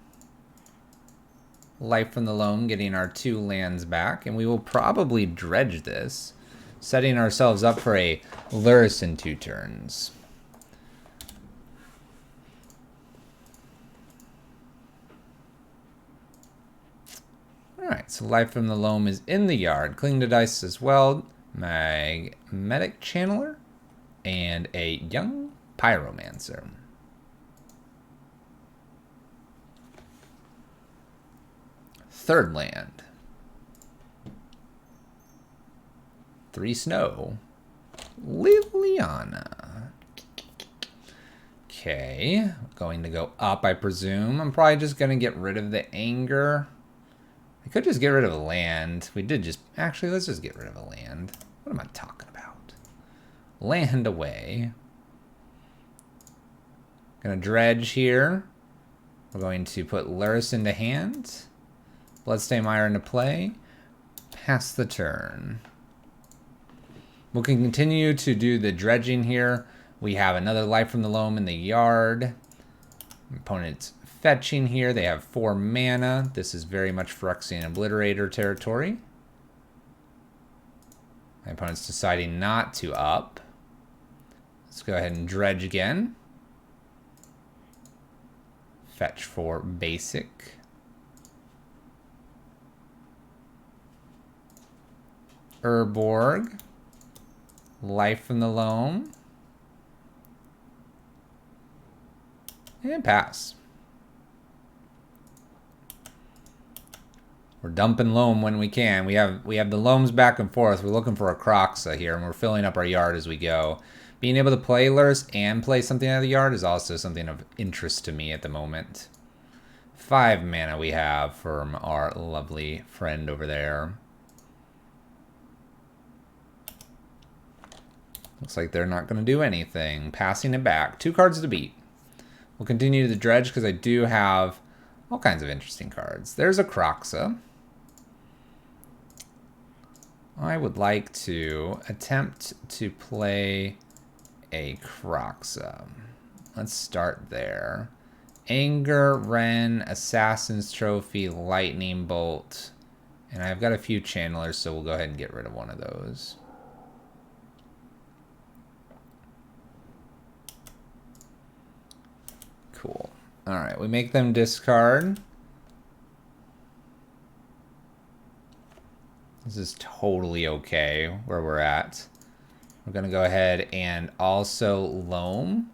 Life from the Loam, getting our 2 lands back. And we will probably dredge this, setting ourselves up for a Lurrus in 2 turns. Alright, so Life from the Loam is in the yard. Cling to dice as well. Magnetic Channeler. And a Young Pyromancer. Third land. 3 snow. Liliana. Okay. Going to go up, I presume. I'm probably just going to get rid of the Anger. I could just get rid of a land. We did just... Actually, let's just get rid of a land. What am I talking about? Land away. Gonna dredge here. We're going to put Lurrus into hand. Bloodstain Mire into play. Pass the turn. We can continue to do the dredging here. We have another life from the Loam in the yard. Opponent's fetching here. They have 4 mana. This is very much Phyrexian Obliterator territory. My opponent's deciding not to up. Let's go ahead and dredge again. Fetch for basic. Urborg. Life from the Loam. And pass. We're dumping Loam when we can. We have the Loams back and forth. We're looking for a Kroxa here, and we're filling up our yard as we go. Being able to play Lurrus and play something out of the yard is also something of interest to me at the moment. 5 mana we have from our lovely friend over there. Looks like they're not going to do anything. Passing it back. 2 cards to beat. We'll continue to dredge because I do have all kinds of interesting cards. There's a Kroxa. I would like to attempt to play a Kroxa. Let's start there. Anger, Wren, Assassin's Trophy, Lightning Bolt. And I've got a few channelers, so we'll go ahead and get rid of one of those. Cool. Alright, we make them discard. This is totally okay where we're at. We're going to go ahead and also Loam.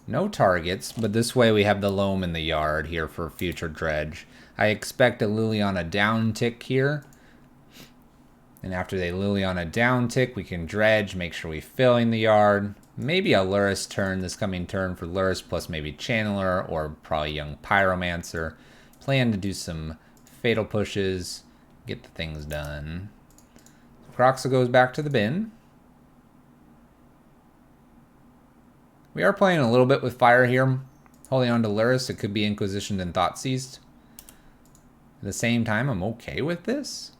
No targets, but this way we have the Loam in the yard here for future dredge. I expect a Liliana down tick here. And after they Liliana down tick, we can dredge, make sure we fill in the yard. Maybe a Lurrus turn this coming turn for Lurrus, plus maybe Channeler or probably young Pyromancer. Plan to do some fatal pushes, get the things done. Kroxa goes back to the bin. We are playing a little bit with fire here. Holding on to Lurrus, it could be Inquisitioned and Thoughtseized. At the same time, I'm okay with this.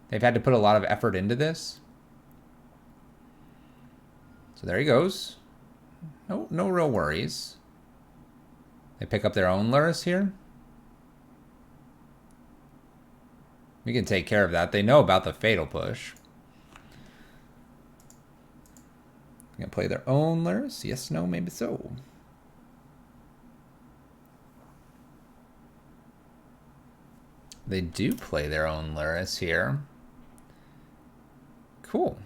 They've had to put a lot of effort into this. So there he goes. No real worries. They pick up their own Lurrus here. We can take care of that. They know about the fatal push. Gonna play their own Lurrus? Yes, no, maybe so. They do play their own Lurrus here. Cool.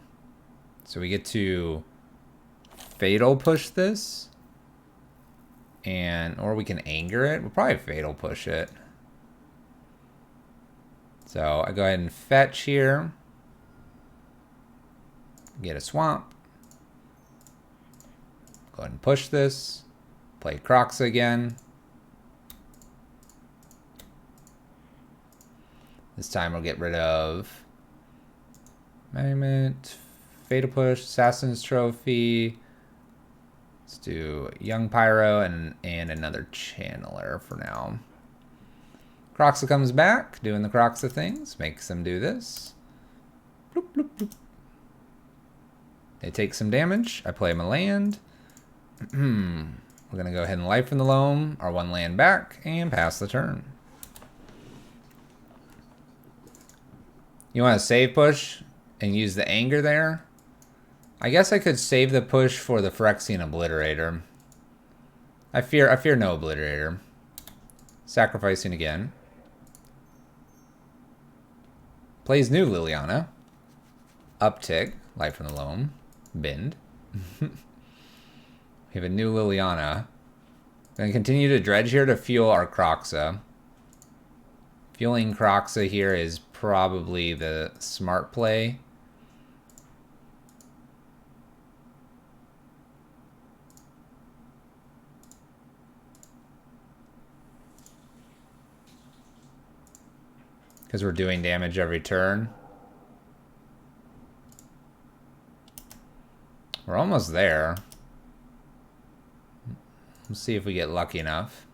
So we get to fatal push this. Or we can anger it. We'll probably fatal push it. So I go ahead and fetch here. Get a swamp. Go ahead and push this. Play Kroxa again. This time we'll get rid of Magnet, Fatal Push, Assassin's Trophy. Let's do Young Pyro and another Channeler for now. Kroxa comes back, doing the Kroxa things. Makes them do this. Bloop, bloop, bloop. They take some damage. I play them a land. We're going to go ahead and life from the Loam, our 1 land back, and pass the turn. You want to save push and use the anger there? I guess I could save the push for the Phyrexian Obliterator. I fear no Obliterator. Sacrificing again. Plays new Liliana. Uptick, life from the Loam. Bind. We have a new Liliana. Going to continue to dredge here to fuel our Kroxa. Fueling Kroxa here is probably the smart play. Because we're doing damage every turn. We're almost there. Let's see if we get lucky enough.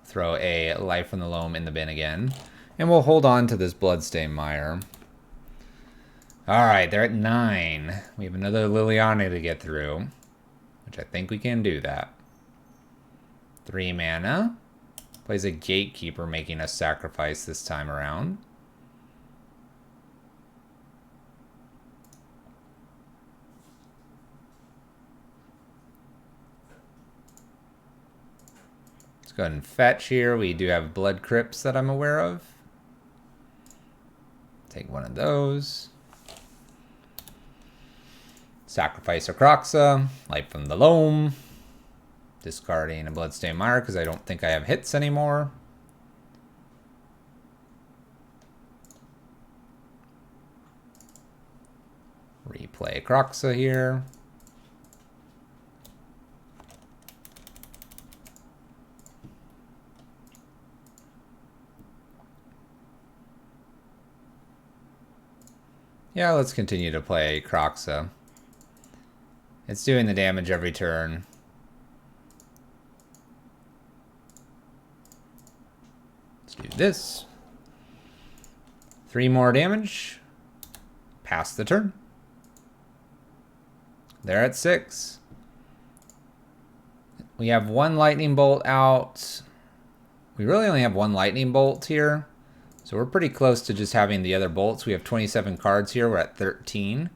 throw a Life from the Loam in the bin again. And we'll hold on to this Bloodstained Mire. Alright, they're at 9. We have another Liliana to get through, which I think we can do that. 3 mana. Plays a Gatekeeper, making us sacrifice this time around. Let's go ahead and fetch here. We do have Blood Crypts that I'm aware of. Take one of those. Sacrifice a Kroxa. Life from the Loam. Discarding a Bloodstained Mire because I don't think I have hits anymore. Replay Kroxa here. Yeah, let's continue to play Kroxa. It's doing the damage every turn. Let's do this. 3 more damage. Pass the turn. They're at 6. We have 1 lightning bolt out. We really only have 1 lightning bolt here. So we're pretty close to just having the other bolts. We have 27 cards here. We're at 13.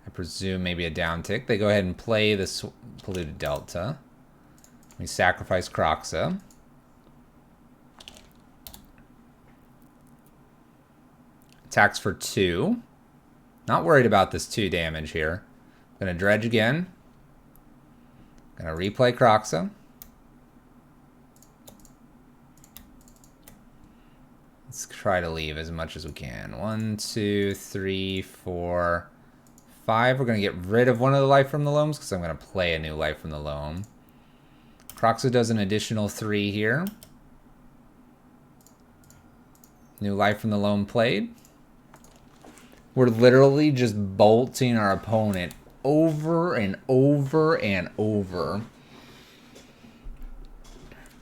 I presume maybe a down tick. They go ahead and play this Polluted Delta. We sacrifice Kroxa. Attacks for 2. Not worried about this 2 damage here. Gonna dredge again. Gonna replay Kroxa. Let's try to leave as much as we can. 1, 2, 3, 4, 5. We're going to get rid of one of the Life from the Loams because I'm going to play a new Life from the Loam. Kroxa does an additional 3 here. New Life from the Loam played. We're literally just bolting our opponent over and over and over.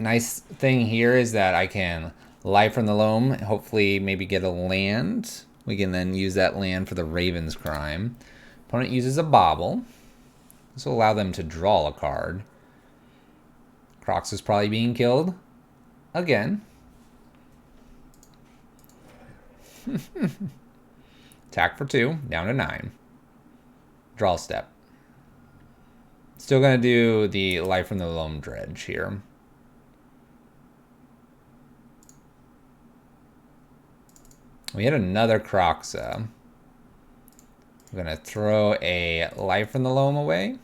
Nice thing here is that I can Life from the Loam, hopefully maybe get a land. We can then use that land for the Raven's Crime. Opponent uses a Bauble. This will allow them to draw a card. Kroxa is probably being killed. Again. Attack for 2, down to 9. Draw step. Still going to do the Life from the Loam dredge here. We hit another Kroxa. I'm going to throw a Life from the Loam away.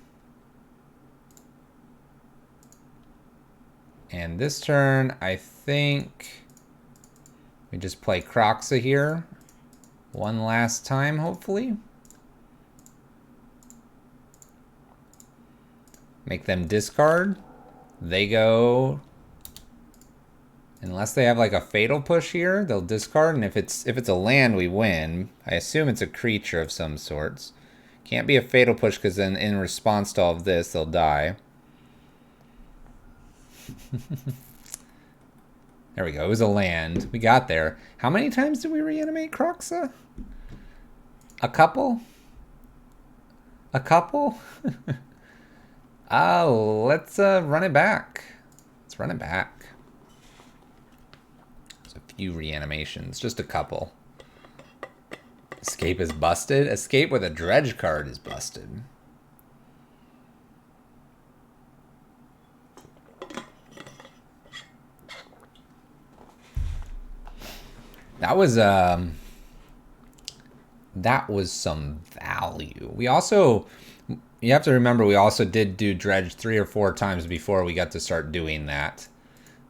And this turn, I think we just play Kroxa here. One last time, hopefully. Make them discard. They go... Unless they have like a fatal push here, they'll discard, and if it's a land, we win. I assume it's a creature of some sorts. Can't be a fatal push because then in response to all of this, they'll die. There we go. It was a land. We got there. How many times did we reanimate Kroxa? A couple? A couple? Let's run it back. Let's run it back. Few reanimations, just a couple. Escape is busted. Escape with a dredge card is busted. That was some value. We also, you have to remember, we also did do dredge 3 or 4 times before we got to start doing that.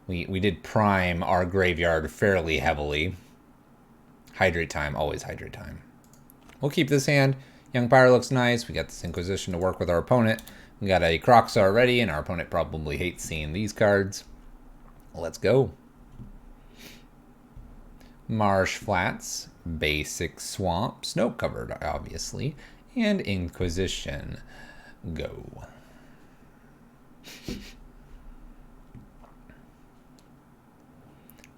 We did prime our graveyard fairly heavily. Hydrate time, always hydrate time. We'll keep this hand. Young Pyro looks nice. We got this Inquisition to work with our opponent. We got a Kroxa already, and our opponent probably hates seeing these cards. Let's go. Marsh Flats, basic swamp, snow covered obviously, and Inquisition. Go.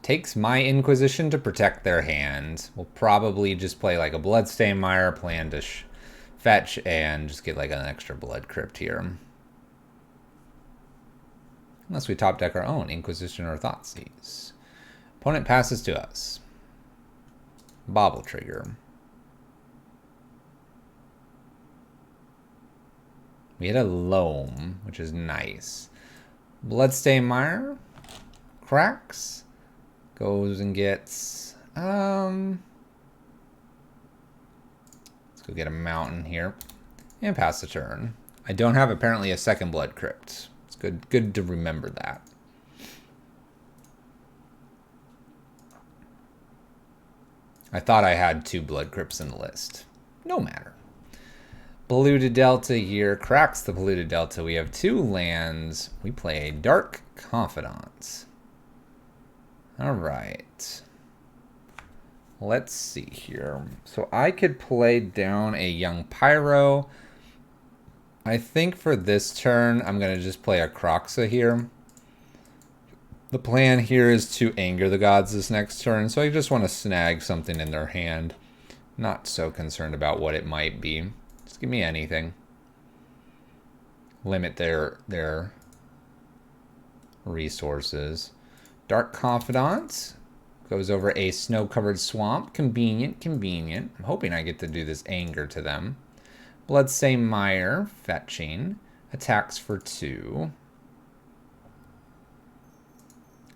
Takes my Inquisition to protect their hand. We'll probably just play like a Bloodstained Mire, plan to fetch, and just get like an extra Blood Crypt here. Unless we top deck our own Inquisition or Thoughtseize. Opponent passes to us. Bobble trigger. We hit a Loam, which is nice. Bloodstained Mire. Cracks. Goes and gets... let's go get a mountain here. And pass the turn. I don't have apparently a second Blood Crypt. It's good to remember that. I thought I had 2 Blood Crypts in the list. No matter. Polluted Delta here. Cracks the Polluted Delta. We have 2 lands. We play Dark Confidant. Alright. Let's see here. So I could play down a young Pyro. I think for this turn, I'm going to just play a Kroxa here. The plan here is to anger the gods this next turn, so I just want to snag something in their hand. Not so concerned about what it might be. Just give me anything. Limit their resources. Dark Confidant goes over a snow-covered swamp. Convenient, convenient. I'm hoping I get to do this anger to them. Bloodstained Mire, fetching. Attacks for 2.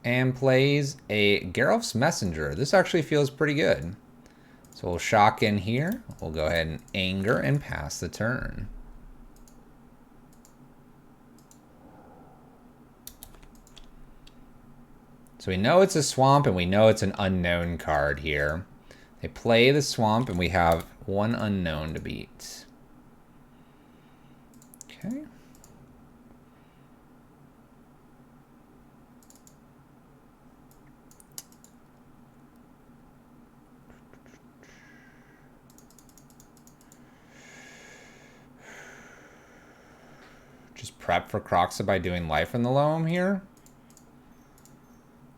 And plays a Geralf's Messenger. This actually feels pretty good. So we'll shock in here. We'll go ahead and anger and pass the turn. So we know it's a swamp and we know it's an unknown card here. They play the swamp and we have 1 unknown to beat. Okay. Just prep for Kroxa by doing Life in the Loam here.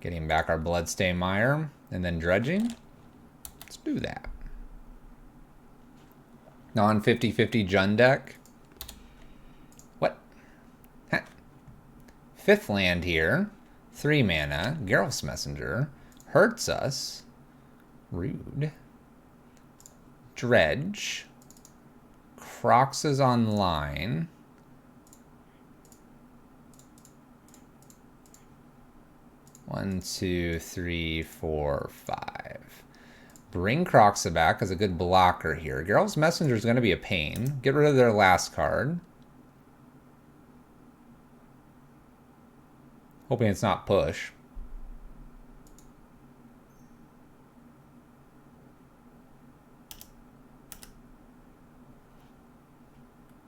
Getting back our Bloodstained Mire and then dredging. Let's do that. Non-50-50 Jund deck. What? Heh. 5th land here. 3 mana. Geralf's Messenger. Hurts us. Rude. Dredge. Kroxa's online. One, 2, 3, 4, 5. Bring Kroxa back as a good blocker here. Geralf's Messenger is going to be a pain. Get rid of their last card. Hoping it's not push.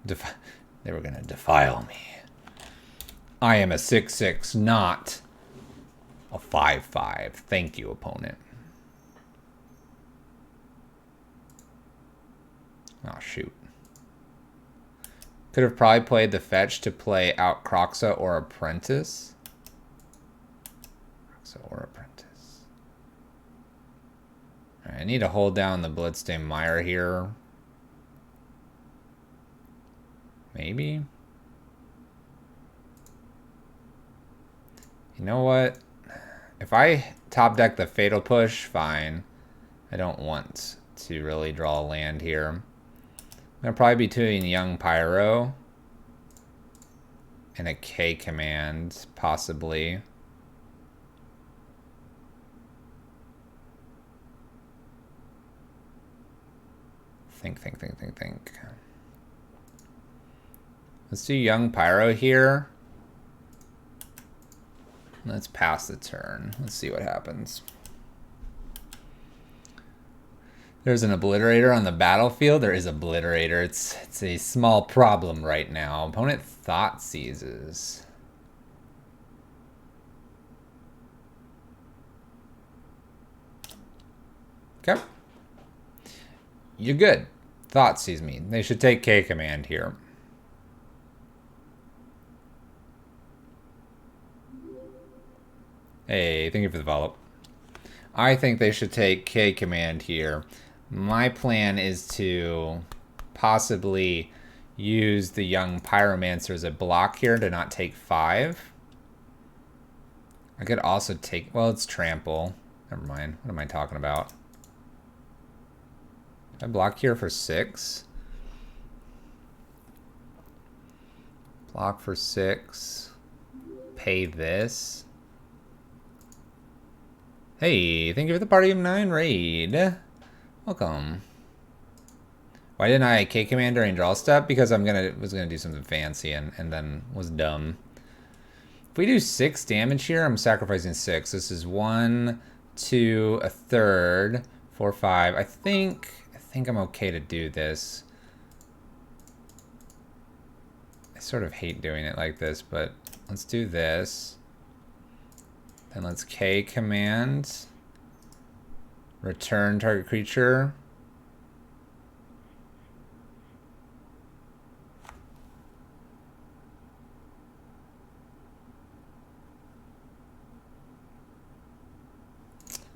They were going to defile me. I am a 6/6, not a 5/5. Thank you, opponent. Oh, shoot. Could have probably played the fetch to play out Kroxa or Apprentice. Kroxa or Apprentice. All right, I need to hold down the Bloodstained Mire here. Maybe. You know what? If I top deck the Fatal Push, fine. I don't want to really draw a land here. I'm going to probably be doing Young Pyro. And a K command, possibly. Think. Let's do Young Pyro here. Let's pass the turn. Let's see what happens. There's an Obliterator on the battlefield. There is Obliterator. It's a small problem right now. Opponent Thoughtseizes. Okay. You're good. Thoughtseize me. They should take K command here. Hey, thank you for the follow-up. I think they should take K command here. My plan is to possibly use the young Pyromancer as a block here to not take 5. I could also take... Well, it's trample. Never mind. What am I talking about? I block here for 6. Block for 6. Pay this. Hey, thank you for the Party of 9 raid. Welcome. Why didn't I K command during draw step? Because was gonna do something fancy and then was dumb. If we do 6 damage here, I'm sacrificing 6. This is 1, 2, a third, 4, 5. I think I'm okay to do this. I sort of hate doing it like this, but let's do this. Then let's K command. Return target creature.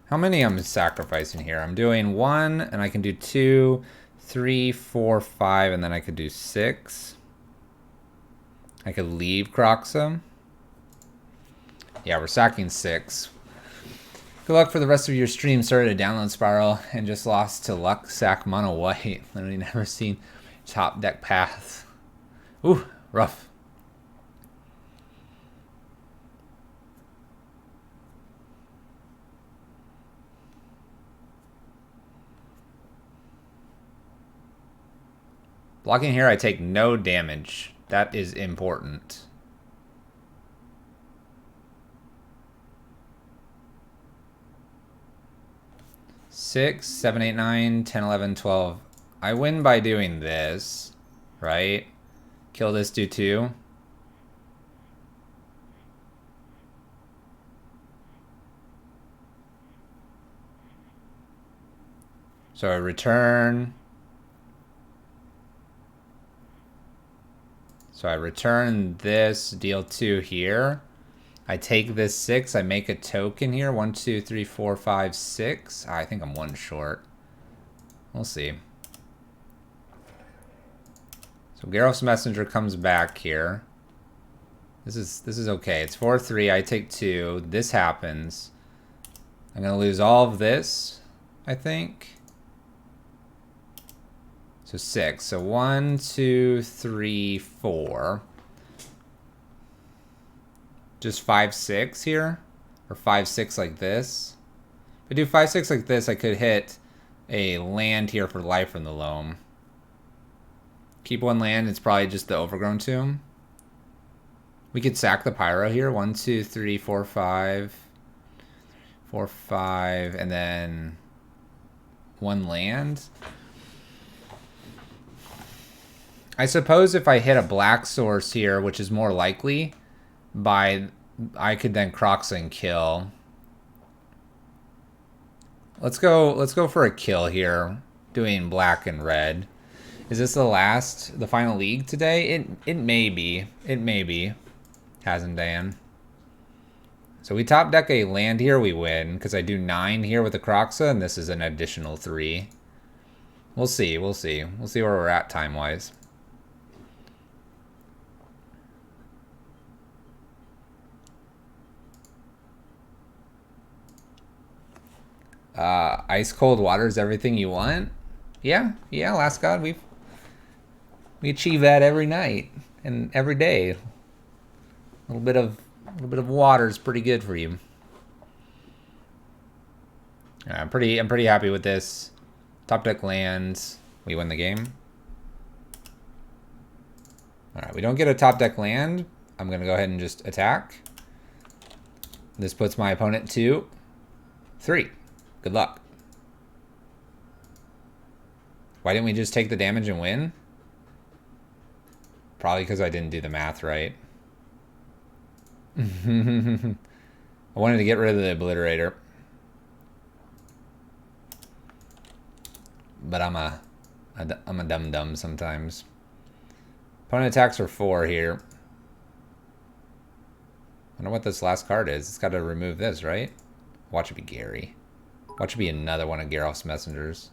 How many I'm sacrificing here? I'm doing 1, and I can do 2, 3, 4, 5, and then I could do 6. I could leave Kroxa. Yeah, we're sacking 6. Good luck for the rest of your stream. Started a download spiral and just lost to luck sack mono white. Literally never seen top deck paths. Ooh, rough. Blocking here, I take no damage. That is important. Six, 7, 8, 9, 10, 11, 12. I win by doing this, right? Kill this, do 2. So I return. So I return this, deal 2 here. I take this 6, I make a token here. 1, 2, 3, 4, 5, 6. I think I'm 1 short. We'll see. So Gareth's Messenger comes back here. This is okay. It's 4-3. I take 2. This happens. I'm gonna lose all of this, I think. So 6. So 1, 2, 3, 4. Just 5, 6 here, or 5, 6 like this. If I do 5, 6 like this, I could hit a land here for life from the Loam. Keep 1 land. It's probably just the Overgrown Tomb. We could sack the Pyro here. 1, 2, 3, 4, 5. 4, 5, and then 1 land. I suppose if I hit a black source here, which is more likely, I could then Kroxa and kill. Let's go for a kill here, doing black and red. Is this the final league today? It may be. It may be. Hasn't Dan. So we top deck a land here, we win, because I do 9 here with the Kroxa, and this is an additional 3. We'll see, we'll see. We'll see where we're at time-wise. Ice cold water is everything you want. Yeah, Last God, we achieve that every night and every day. A little bit of water is pretty good for you. I'm pretty happy with this. Top deck lands, we win the game. All right, we don't get a top deck land. I'm gonna go ahead and just attack. This puts my opponent to 3. Good luck. Why didn't we just take the damage and win? Probably because I didn't do the math right. I wanted to get rid of the Obliterator. But I'm a dum-dum sometimes. Opponent attacks are 4 here. I wonder what this last card is. It's got to remove this, right? Watch it be Gary. Watch it be another one of Geralf's messengers.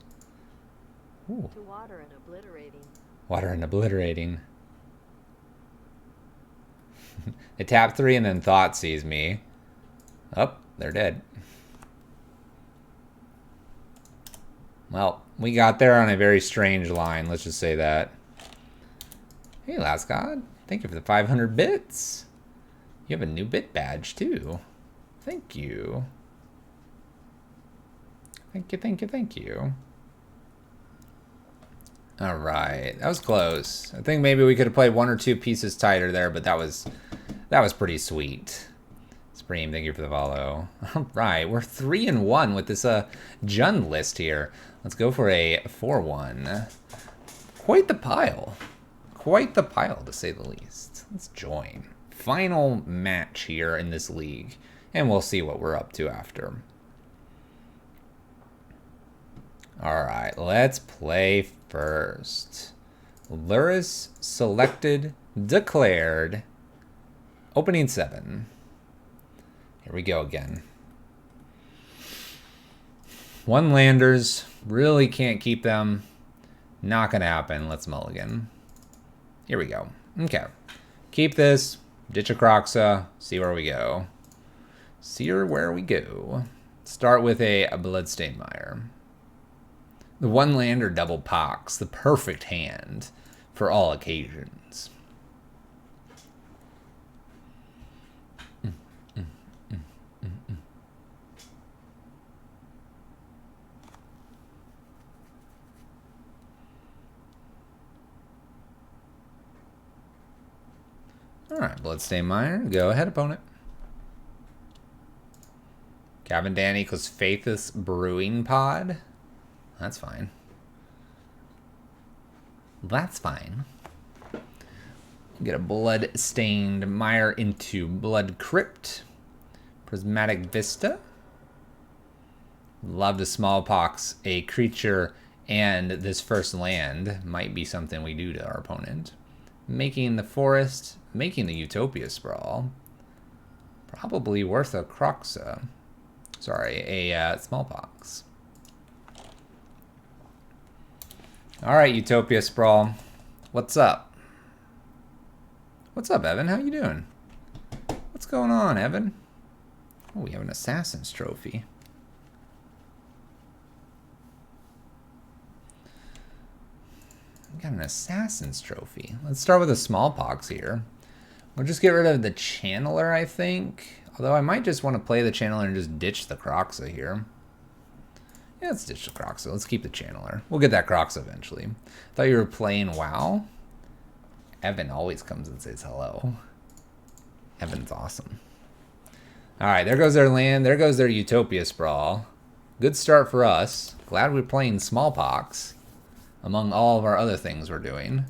Ooh.
To water and obliterating.
Water and obliterating. They tap 3 and then Thought sees me. Oh, they're dead. Well, we got there on a very strange line. Let's just say that. Hey, Last God. Thank you for the 500 bits. You have a new bit badge, too. Thank you. Thank you, thank you, thank you. All right. That was close. I think maybe we could have played 1 or 2 pieces tighter there, but that was pretty sweet. Supreme, thank you for the follow. All right. We're 3-1 with this Jund list here. Let's go for a 4-1. Quite the pile. Quite the pile, to say the least. Let's join. Final match here in this league. And we'll see what we're up to after. Alright, let's play first. Lurrus selected, declared. Opening 7. Here we go again. 1 landers. Really can't keep them. Not gonna happen. Let's mulligan. Here we go. Okay. Keep this. Ditch a Kroxa. See where we go. See where we go. Start with a Bloodstained Mire. The 1 lander double Pox. The perfect hand for all occasions. Alright, Bloodstained Mire. Go ahead, opponent. Gavin Dan equals Faithless Brewing Pod. That's fine. That's fine. Get a Bloodstained Mire into Blood Crypt. Prismatic Vista. Love the Smallpox. A creature and this first land might be something we do to our opponent. Making the Forest. Making the Utopia Sprawl. Probably worth a Kroxa. Sorry, a Smallpox. Alright, Utopia Sprawl. What's up? What's up, Evan? How you doing? What's going on, Evan? Oh, we have an Assassin's Trophy. We got an Assassin's Trophy. Let's start with a Smallpox here. We'll just get rid of the Channeler, I think. Although I might just want to play the Channeler and just ditch the Kroxa here. Yeah, let's ditch the Kroxa. Let's keep the Channeler. We'll get that Kroxa eventually. Thought you were playing WoW. Evan always comes and says hello. Evan's awesome. Alright, there goes their land. There goes their Utopia Sprawl. Good start for us. Glad we're playing Smallpox. Among all of our other things we're doing.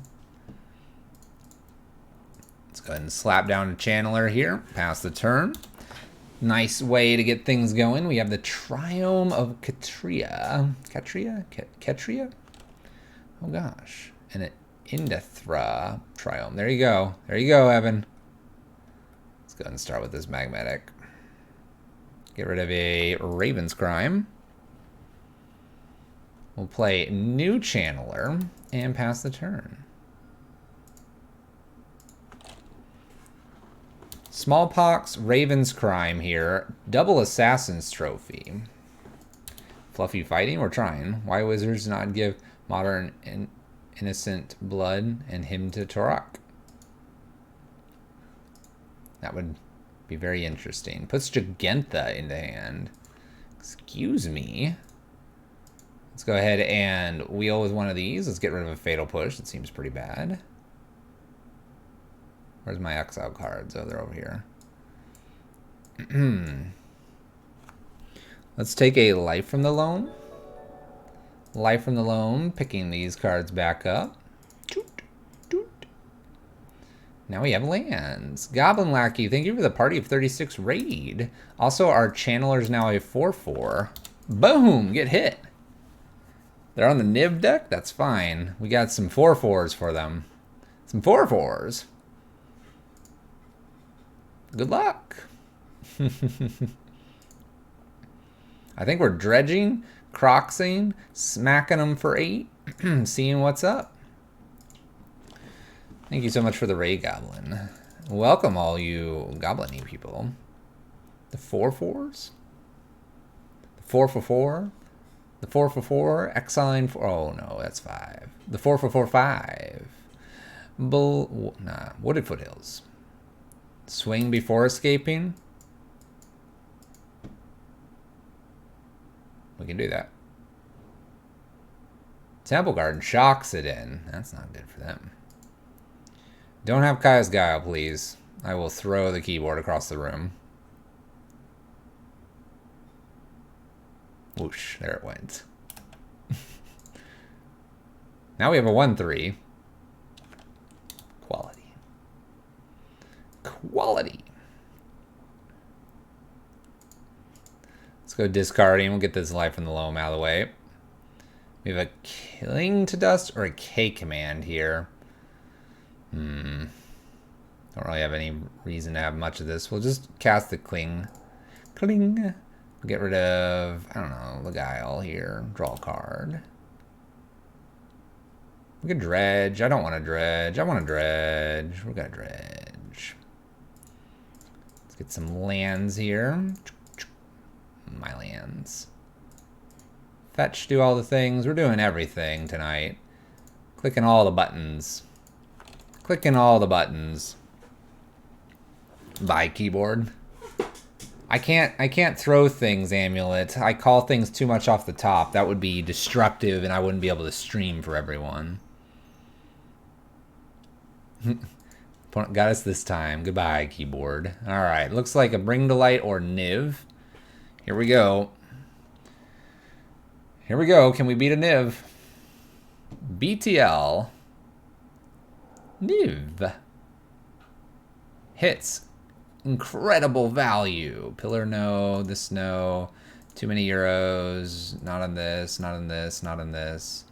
Let's go ahead and slap down a Channeler here. Pass the turn. Nice way to get things going. We have the Triome of Ketria. Ketria? Oh gosh. And an Indithra Triome. There you go. There you go, Evan. Let's go ahead and start with this Magnetic. Get rid of a Raven's Crime. We'll play new Channeler and pass the turn. Smallpox, Raven's Crime here. Double Assassin's Trophy. Fluffy fighting? We're trying. Why Wizards not give Modern Innocent Blood and him to Torak? That would be very interesting. Puts Gigantha into hand. Excuse me. Let's go ahead and wheel with one of these. Let's get rid of a Fatal Push. That seems pretty bad. Where's my exile cards? Oh, they're over here. Let's take a Life from the Loam. Life from the Loam. Picking these cards back up. Toot, toot. Now we have lands. Goblin Lackey, thank you for the Party of 36 raid. Also, our Channeler is now a 4/4. Boom! Get hit. They're on the Niv deck? That's fine. We got some 4/4s for them. Some 4/4s. Good luck. I think we're dredging, croxing, smacking them for 8, seeing what's up. Thank you so much for the Ray Goblin. Welcome all you goblin-y people. The 4/4s? The 4/4? The 4/4, Exile 4. Oh no, that's 5. The 4/4 5. Wooded Foothills. Swing before escaping. We can do that. Temple Garden shocks it in. That's not good for them. Don't have Kaya's Guile, please. I will throw the keyboard across the room. Whoosh, there it went. Now we have a 1/3. Quality. Quality. Let's go discarding. We'll get this Life in the Loam out of the way. We have a Killing to Dust or a K command here. Don't really have any reason to have much of this. We'll just cast the Cling. Cling. We'll get rid of, I don't know, the Guile here. Draw a card. We could dredge. I don't want to dredge. I want to dredge. We're going to dredge. Let's get some lands here. My lands. Fetch, do all the things. We're doing everything tonight. Clicking all the buttons. Clicking all the buttons. Bye, keyboard. I can't throw things, Amulet. I call things too much off the top. That would be destructive and I wouldn't be able to stream for everyone. Got us this time. Goodbye, keyboard. Alright, looks like a Bring to Light or Niv. Here we go. Here we go. Can we beat a Niv? BTL. Niv. Hits. Incredible value. Pillar no. This no. Too many euros. Not on this. Not on this. Not on this.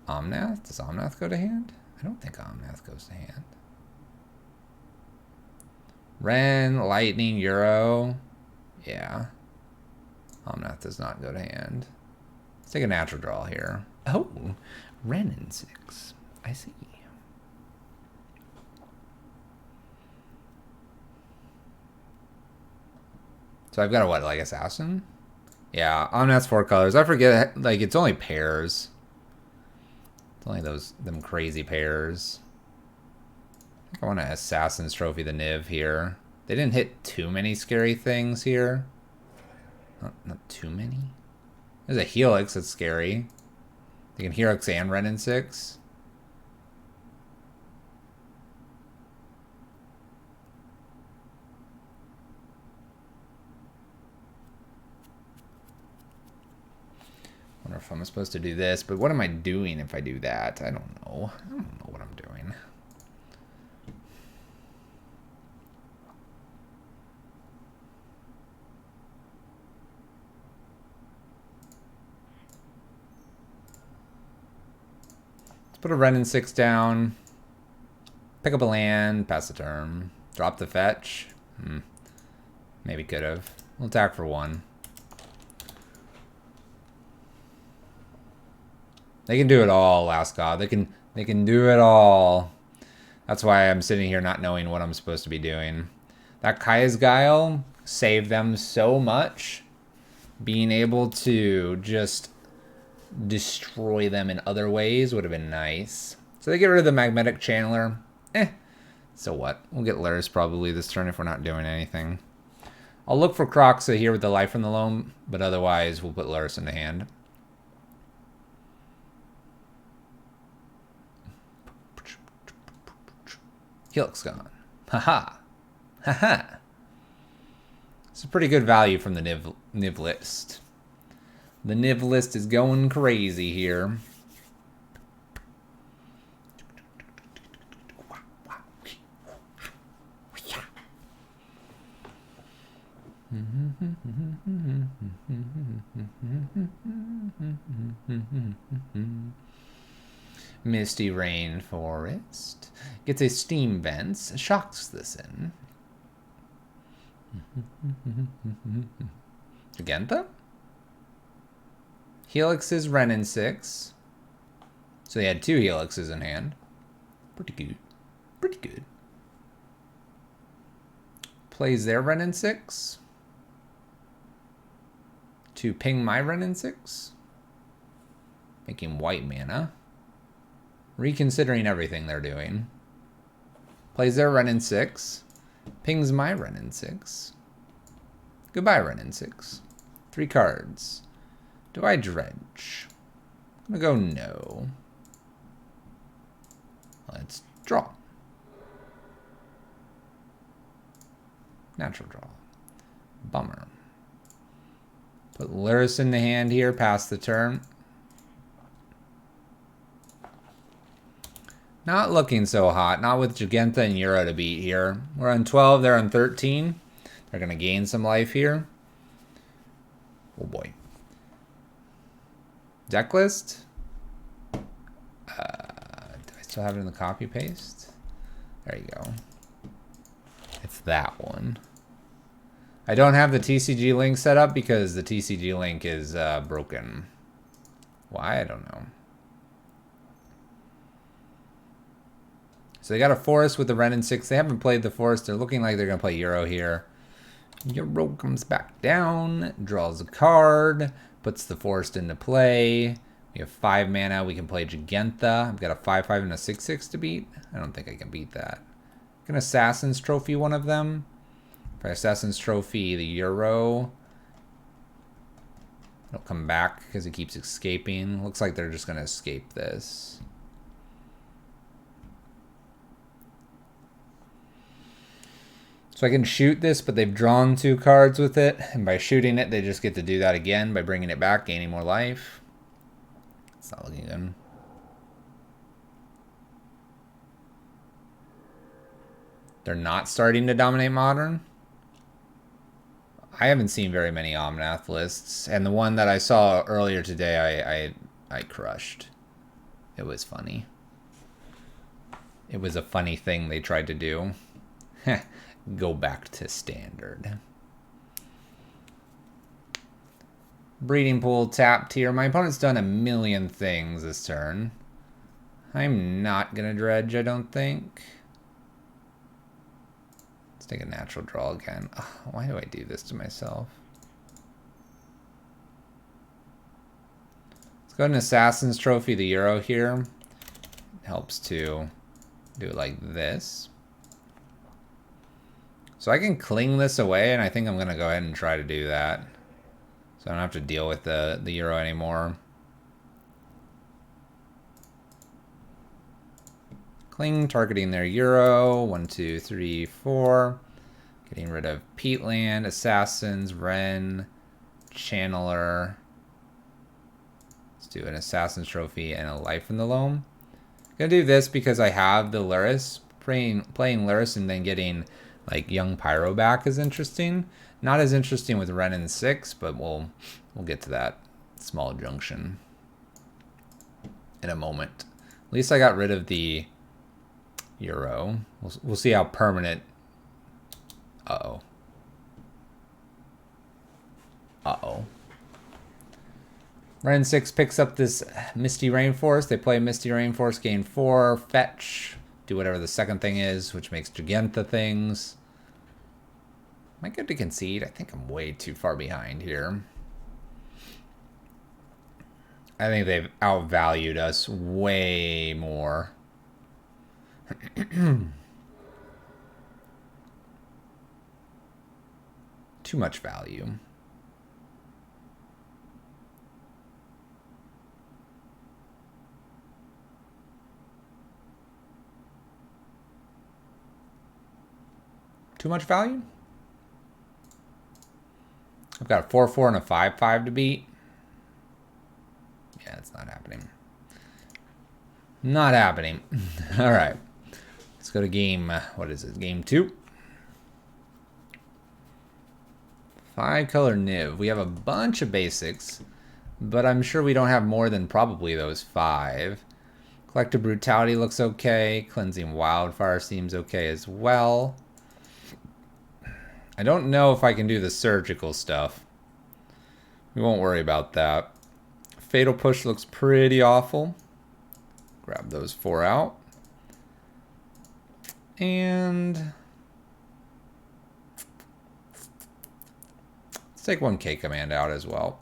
Omnath? Does Omnath go to hand? I don't think Omnath goes to hand. Ren, Lightning, Euro. Yeah. Omnath does not go to hand. Let's take a natural draw here. Oh, Ren in 6. I see. So I've got a what, like Assassin? Yeah, Omnath's 4 colors. I forget, like, it's only pairs. It's only them crazy pairs. I think I want to Assassin's Trophy the Niv here. They didn't hit too many scary things here. Not too many. There's a Helix that's scary. They can Helix and Ren in 6. Wonder if I'm supposed to do this, but what am I doing if I do that? I don't know. I don't know what I'm doing. Let's put a Ren in 6 down. Pick up a land, pass the turn. Drop the fetch. Maybe could have. We'll attack for 1. They can do it all, Last God. They can do it all. That's why I'm sitting here not knowing what I'm supposed to be doing. That Kaya's Guile saved them so much. Being able to just destroy them in other ways would have been nice. So they get rid of the Magnetic Channeler. So what? We'll get Lurrus probably this turn if we're not doing anything. I'll look for Kroxa here with the Life from the Loam, but otherwise we'll put Lurrus in the hand. Helix gone. Haha. Haha. It's a pretty good value from the Niv list. The Niv list is going crazy here. Misty Rain Forest. Gets a Steam Vents. Shocks this in. Agenta? Helixes, Renin 6. So they had 2 Helixes in hand. Pretty good. Pretty good. Plays their Renin 6. To ping my Renin 6. Making white mana. Reconsidering everything they're doing. Plays their Renin 6. Pings my Renin 6. Goodbye, Renin 6. 3 cards. Do I dredge? I'm gonna go no. Let's draw. Natural draw. Bummer. Put Lurrus in the hand here, pass the turn. Not looking so hot. Not with Giganta and Euro to beat here. We're on 12, they're on 13. They're going to gain some life here. Oh boy. Deck list. Do I still have it in the copy paste? There you go. It's that one. I don't have the TCG link set up because the TCG link is broken. Why? I don't know. So they got a Forest with the Renin 6. They haven't played the Forest. They're looking like they're going to play Euro here. Euro comes back down, draws a card, puts the Forest into play. We have 5 mana. We can play Giganta. I've got a 5/5 and a 6/6 to beat. I don't think I can beat that. I'm going to Assassin's Trophy one of them. If I Assassin's Trophy the Euro, it'll come back because it keeps escaping. Looks like they're just going to escape this. So I can shoot this, but they've drawn 2 cards with it. And by shooting it, they just get to do that again by bringing it back, gaining more life. It's not looking good. They're not starting to dominate Modern. I haven't seen very many Omnath lists. And the one that I saw earlier today, I crushed. It was funny. It was a funny thing they tried to do. Go back to standard. Breeding Pool tapped here. My opponent's done a million things this turn. I'm not going to dredge, I don't think. Let's take a natural draw again. Ugh, why do I do this to myself? Let's go to an Assassin's Trophy the Euro here. It helps to do it like this. So I can cling this away, and I think I'm going to go ahead and try to do that. So I don't have to deal with the Euro anymore. Cling, targeting their Euro. 1, 2, 3, 4. Getting rid of Peatland, Assassins, Wren, Channeler. Let's do an Assassin's Trophy and a Life in the Loam. I'm going to do this because I have the Lurrus. Playing Lurrus and then getting like young Pyro back is interesting. Not as interesting with Renin 6, but we'll get to that small junction in a moment. At least I got rid of the Euro. We'll see how permanent. Uh-oh. Uh-oh. Renin 6 picks up this Misty Rainforest. They play Misty Rainforest, gain 4, fetch. Do whatever the second thing is, which makes Giganta things. Am I good to concede? I think I'm way too far behind here. I think they've outvalued us way more. Too much value. Too much value? I've got a 4/4 and a 5/5 to beat. Yeah, it's not happening. Not happening. All right. Let's go to game, what is it? Game 2. 5-color Niv. We have a bunch of basics, but I'm sure we don't have more than probably those 5. Collective Brutality looks okay. Cleansing Wildfire seems okay as well. I don't know if I can do the surgical stuff. We won't worry about that. Fatal Push looks pretty awful. Grab those 4 out. And let's take 1 K command out as well.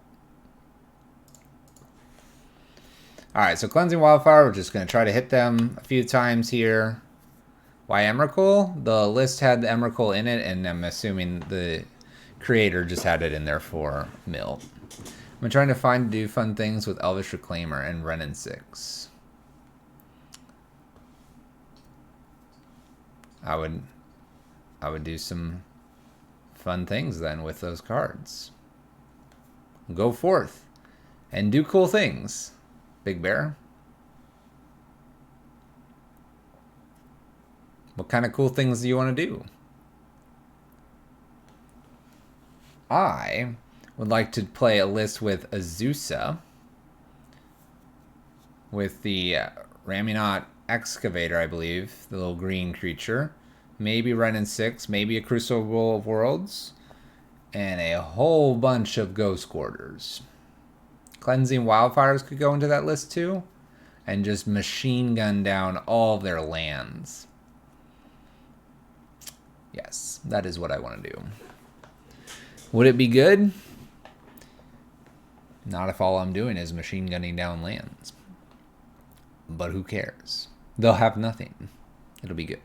Alright, so Cleansing Wildfire, we're just going to try to hit them a few times here. Why Emrakul? The list had the Emrakul in it, and I'm assuming the creator just had it in there for mill. I'm trying to do fun things with Elvish Reclaimer and Renin 6. I would do some fun things then with those cards. Go forth and do cool things, Big Bear. What kind of cool things do you want to do? I would like to play a list with Azusa, with the Raminot Excavator, I believe, the little green creature. Maybe Renin 6, maybe a Crucible of Worlds, and a whole bunch of Ghost Quarters. Cleansing Wildfires could go into that list too, and just machine gun down all of their lands. Yes, that is what I want to do. Would it be good? Not if all I'm doing is machine gunning down lands. But who cares? They'll have nothing. It'll be good.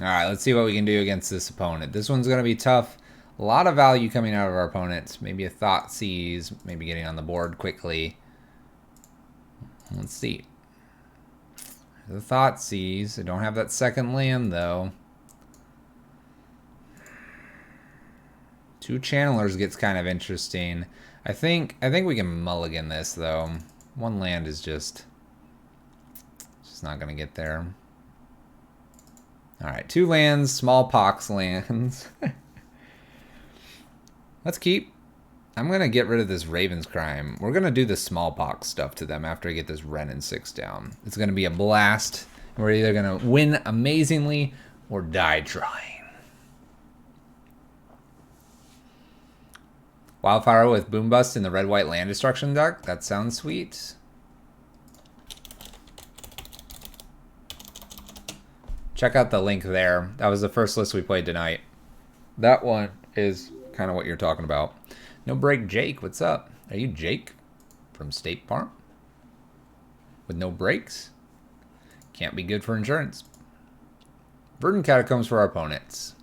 Alright, let's see what we can do against this opponent. This one's going to be tough. A lot of value coming out of our opponents. Maybe a Thoughtseize. Maybe getting on the board quickly. Let's see. The Thoughtseize. I don't have that second land, though. 2 Channelers gets kind of interesting. I think we can mulligan this, though. 1 land is just not going to get there. Alright, 2 lands, Smallpox lands. Let's keep. I'm going to get rid of this Raven's Crime. We're going to do the Smallpox stuff to them after I get this Renin 6 down. It's going to be a blast. We're either going to win amazingly or die trying. Wildfire with Boombust in the red-white land destruction deck. That sounds sweet. Check out the link there. That was the first list we played tonight. That one is kind of what you're talking about. No Break Jake, what's up? Are you Jake from State Farm? With no brakes? Can't be good for insurance. Verdant Catacombs for our opponents.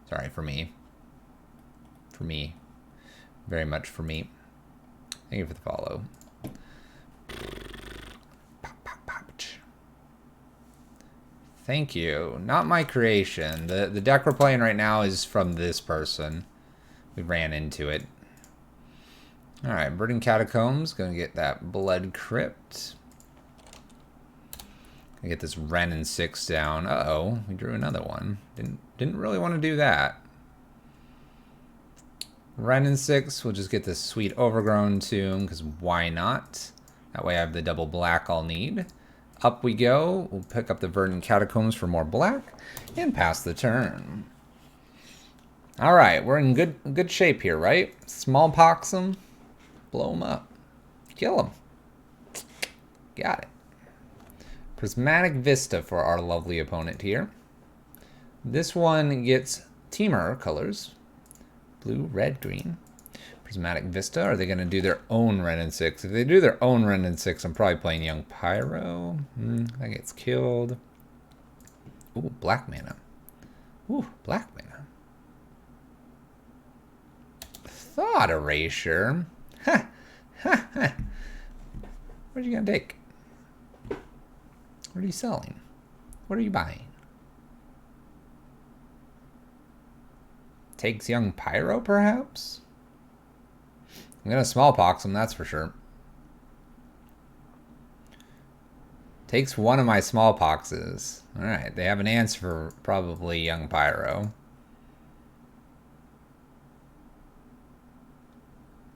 Sorry, for me. For me. Very much for me. Thank you for the follow. Thank you. Not my creation. The deck we're playing right now is from this person. We ran into it. Alright, Verdant Catacombs. Gonna get that Blood Crypt. Gonna get this Renin 6 down. Uh-oh, we drew another one. Didn't really want to do that. Renin 6, we'll just get this sweet Overgrown Tomb, because why not? That way I have the double black I'll need. Up we go. We'll pick up the Verdant Catacombs for more black and pass the turn. All right, we're in good shape here, right? Smallpox them, blow them up, kill them. Got it. Prismatic Vista for our lovely opponent here. This one gets Teamer colors, blue, red, green. Prismatic Vista, are they going to do their own Renin 6? If they do their own Renin 6, I'm probably playing Young Pyro. That gets killed. Ooh, black mana. Ooh, black mana. Thought Erasure. Ha! Ha! Ha! What are you going to take? What are you selling? What are you buying? Takes Young Pyro, perhaps? I'm going to Smallpox them, that's for sure. Takes one of my Smallpoxes. Alright, they have an answer for probably Young Pyro.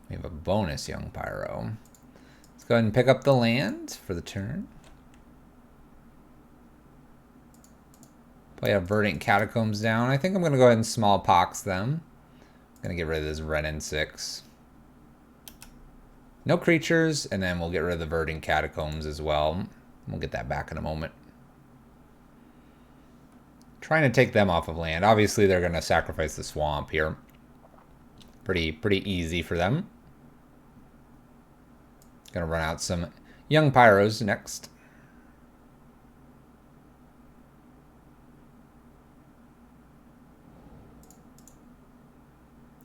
We have a bonus Young Pyro. Let's go ahead and pick up the land for the turn. Play a Verdant Catacombs down. I think I'm going to go ahead and Smallpox them. I'm going to get rid of this Renin 6. No creatures, and then we'll get rid of the Verdant Catacombs as well. We'll get that back in a moment. Trying to take them off of land. Obviously, they're going to sacrifice the swamp here. Pretty easy for them. Going to run out some young Pyros next.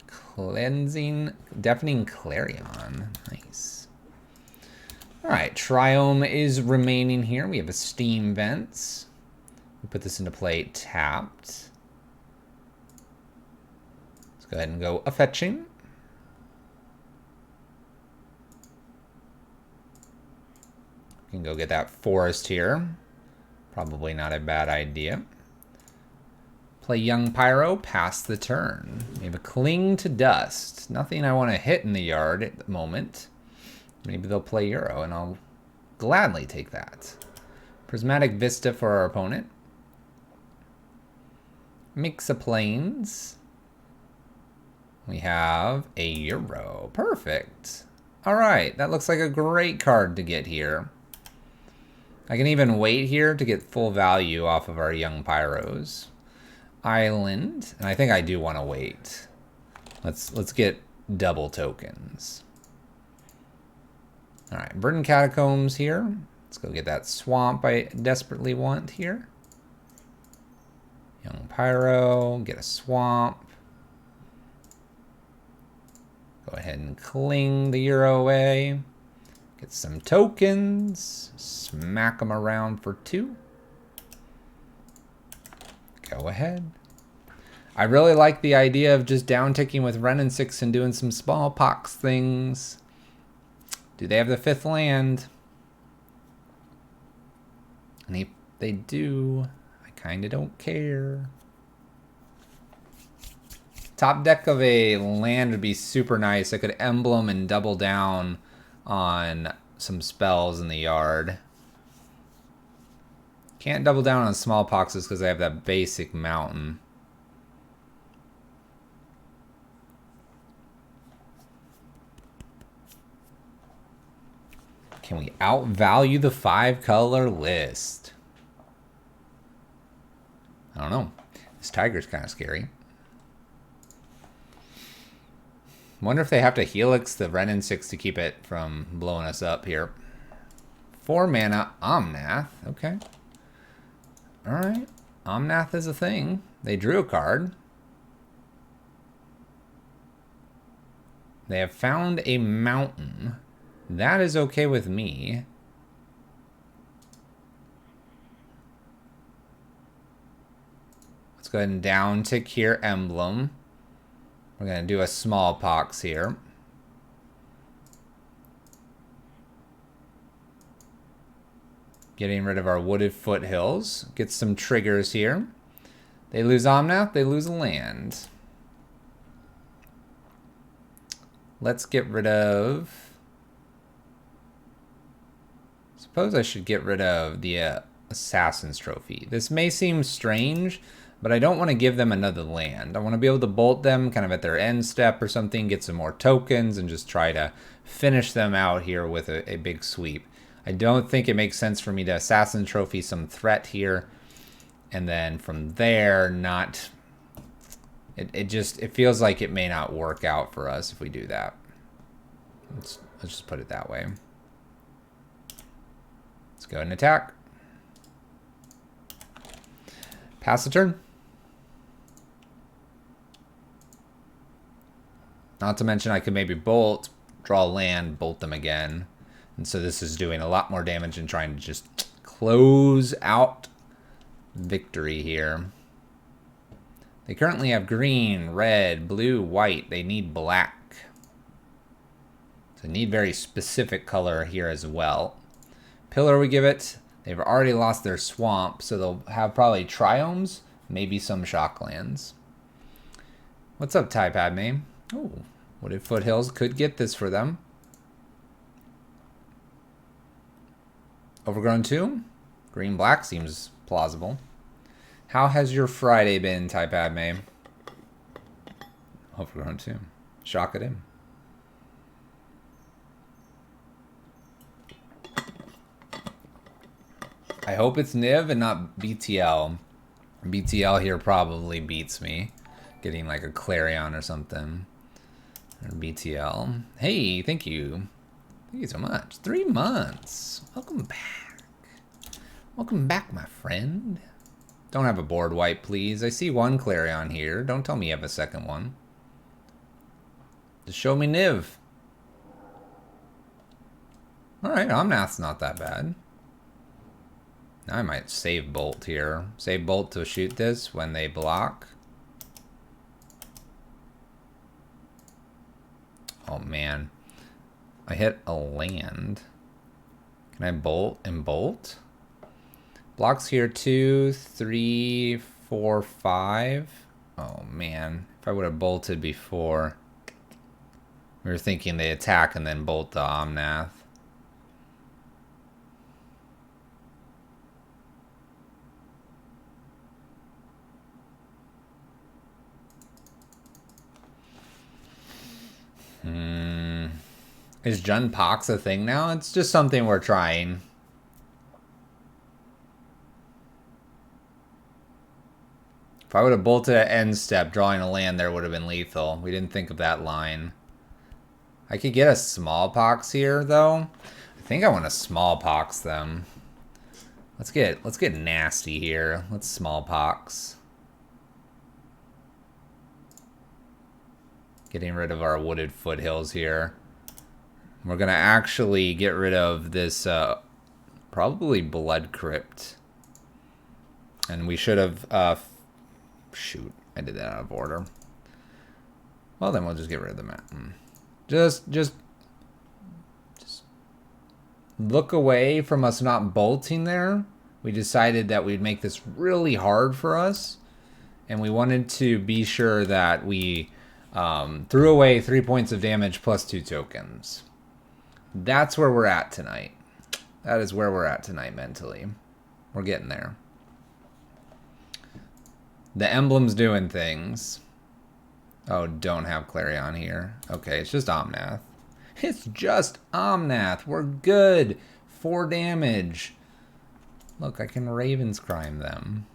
Cleansing, Deafening Clarion. Nice. Alright, Triome is remaining here. We have a Steam Vents. We put this into play tapped. Let's go ahead and go a fetching. We can go get that forest here. Probably not a bad idea. Play Young Pyro, pass the turn. We have a Cling to Dust. Nothing I want to hit in the yard at the moment. Maybe they'll play Euro, and I'll gladly take that. Prismatic Vista for our opponent. Mix of Plains. We have a Euro. Perfect. All right, that looks like a great card to get here. I can even wait here to get full value off of our Young Pyros. Island, and I think I do want to wait. Let's get double tokens. All right, Verdant Catacombs here. Let's go get that swamp I desperately want here. Young Pyro, get a swamp. Go ahead and cling the Euro away. Get some tokens. Smack them around for 2. Go ahead. I really like the idea of just down-ticking with Renin 6 and doing some Smallpox things. Do they have the 5th land? And if they do, I kind of don't care. Top deck of a land would be super nice. I could emblem and double down on some spells in the yard. Can't double down on Smallpoxes because I have that basic mountain. Can we outvalue the 5-color list? I don't know. This tiger's kind of scary. Wonder if they have to Helix the Renin 6 to keep it from blowing us up here. 4 mana Omnath. Okay. Alright. Omnath is a thing. They drew a card. They have found a mountain. That is okay with me. Let's go ahead and down tick here, emblem. We're going to do a Smallpox here. Getting rid of our Wooded Foothills. Get some triggers here. They lose Omnath, they lose a land. Let's get rid of... Suppose I should get rid of the Assassin's Trophy. This may seem strange, but I don't want to give them another land. I want to be able to bolt them kind of at their end step or something, get some more tokens, and just try to finish them out here with a big sweep. I don't think it makes sense for me to Assassin Trophy some threat here, and then from there, not... It feels like it may not work out for us if we do that. Let's just put it that way. Let's go ahead and attack. Pass the turn. Not to mention I could maybe bolt, draw land, bolt them again. And so this is doing a lot more damage and trying to just close out victory here. They currently have green, red, blue, white. They need black. So they need very specific color here as well. Pillar we give it. They've already lost their swamp, so they'll have probably triomes, maybe some shocklands. What's up, Ty Padme? Oh, Wooded Foothills could get this for them. Overgrown Tomb. Green-black seems plausible. How has your Friday been, Ty Padme? Overgrown too. Shock at him. I hope it's Niv and not BTL. BTL here probably beats me. Getting like a Clarion or something. Or BTL. Hey, thank you. Thank you so much. 3 months. Welcome back. Welcome back, my friend. Don't have a board wipe, please. I see 1 Clarion here. Don't tell me you have a second one. Just show me Niv. Alright, Omnath's not that bad. Now I might save Bolt here. Save Bolt to shoot this when they block. Oh man. I hit a land. Can I bolt and bolt? Blocks here 2, 3, 4, 5. Oh man. If I would have bolted before. We were thinking they attack and then bolt the Omnath. Is Smallpox a thing now? It's just something we're trying. If I would have bolted at end step, drawing a land there would have been lethal. We didn't think of that line. I could get a Smallpox here, though. I think I want to Smallpox them. Let's get nasty here. Let's Smallpox. Getting rid of our wooded foothills here. We're going to actually get rid of this, probably Blood Crypt. And we should have, shoot, I did that out of order. Well, then we'll just get rid of the map. Just look away from us not bolting there. We decided that we'd make this really hard for us. And we wanted to be sure that we threw away 3 points of damage plus 2 tokens. That's where we're at tonight. That is where we're at tonight mentally. We're getting there. The emblem's doing things. Oh, don't have Clarion here. Okay, it's just Omnath. It's just Omnath. We're good. 4 damage. Look, I can Raven's Crime them.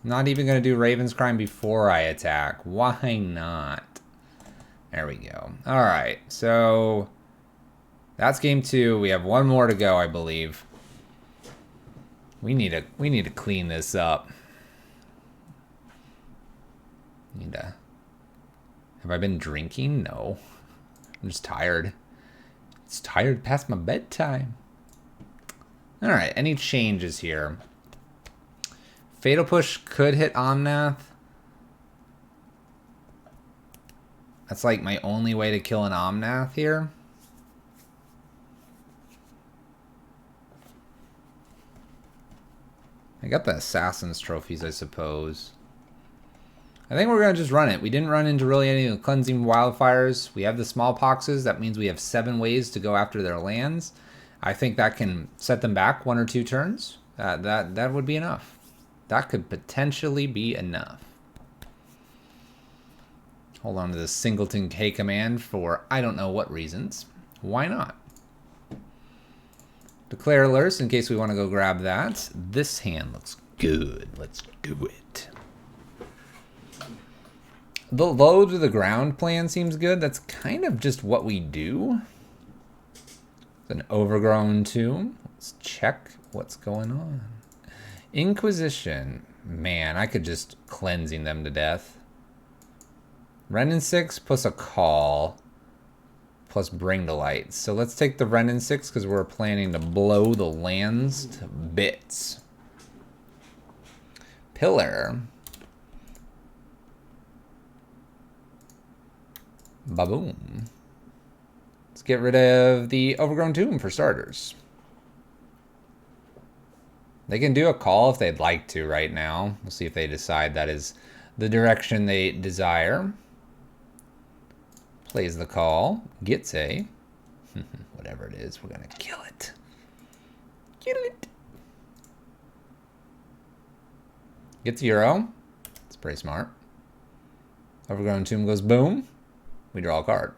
Not even going to do Raven's Crime before I attack. Why not? There we go. All right, so that's game 2. We have 1 more to go, I believe. We need to clean this up. Have I been drinking? No. I'm just tired. It's tired past my bedtime. All right, any changes here? Fatal Push could hit Omnath. That's like my only way to kill an Omnath here. I got the Assassin's trophies, I suppose. I think we're going to just run it. We didn't run into really any of the Cleansing Wildfires. We have the Smallpoxes. That means we have 7 ways to go after their lands. I think that can set them back 1 or 2 turns. That would be enough. That could potentially be enough. Hold on to the Singleton K command for I don't know what reasons. Why not? Declare Lurrus in case we want to go grab that. This hand looks good. Let's do it. The low to the ground plan seems good. That's kind of just what we do. It's an overgrown tomb. Let's check what's going on. Inquisition. Man, I could just cleansing them to death. Renin 6 plus a call plus Bring to Light. So let's take the Renin 6 because we're planning to blow the lands to bits. Pillar. Baboom. Let's get rid of the Overgrown Tomb for starters. They can do a call if they'd like to right now. We'll see if they decide that is the direction they desire. Plays the call. Gets a. Whatever it is, we're going to kill it. Kill it. Gets Euro. It's pretty smart. Overgrown Tomb goes boom. We draw a card.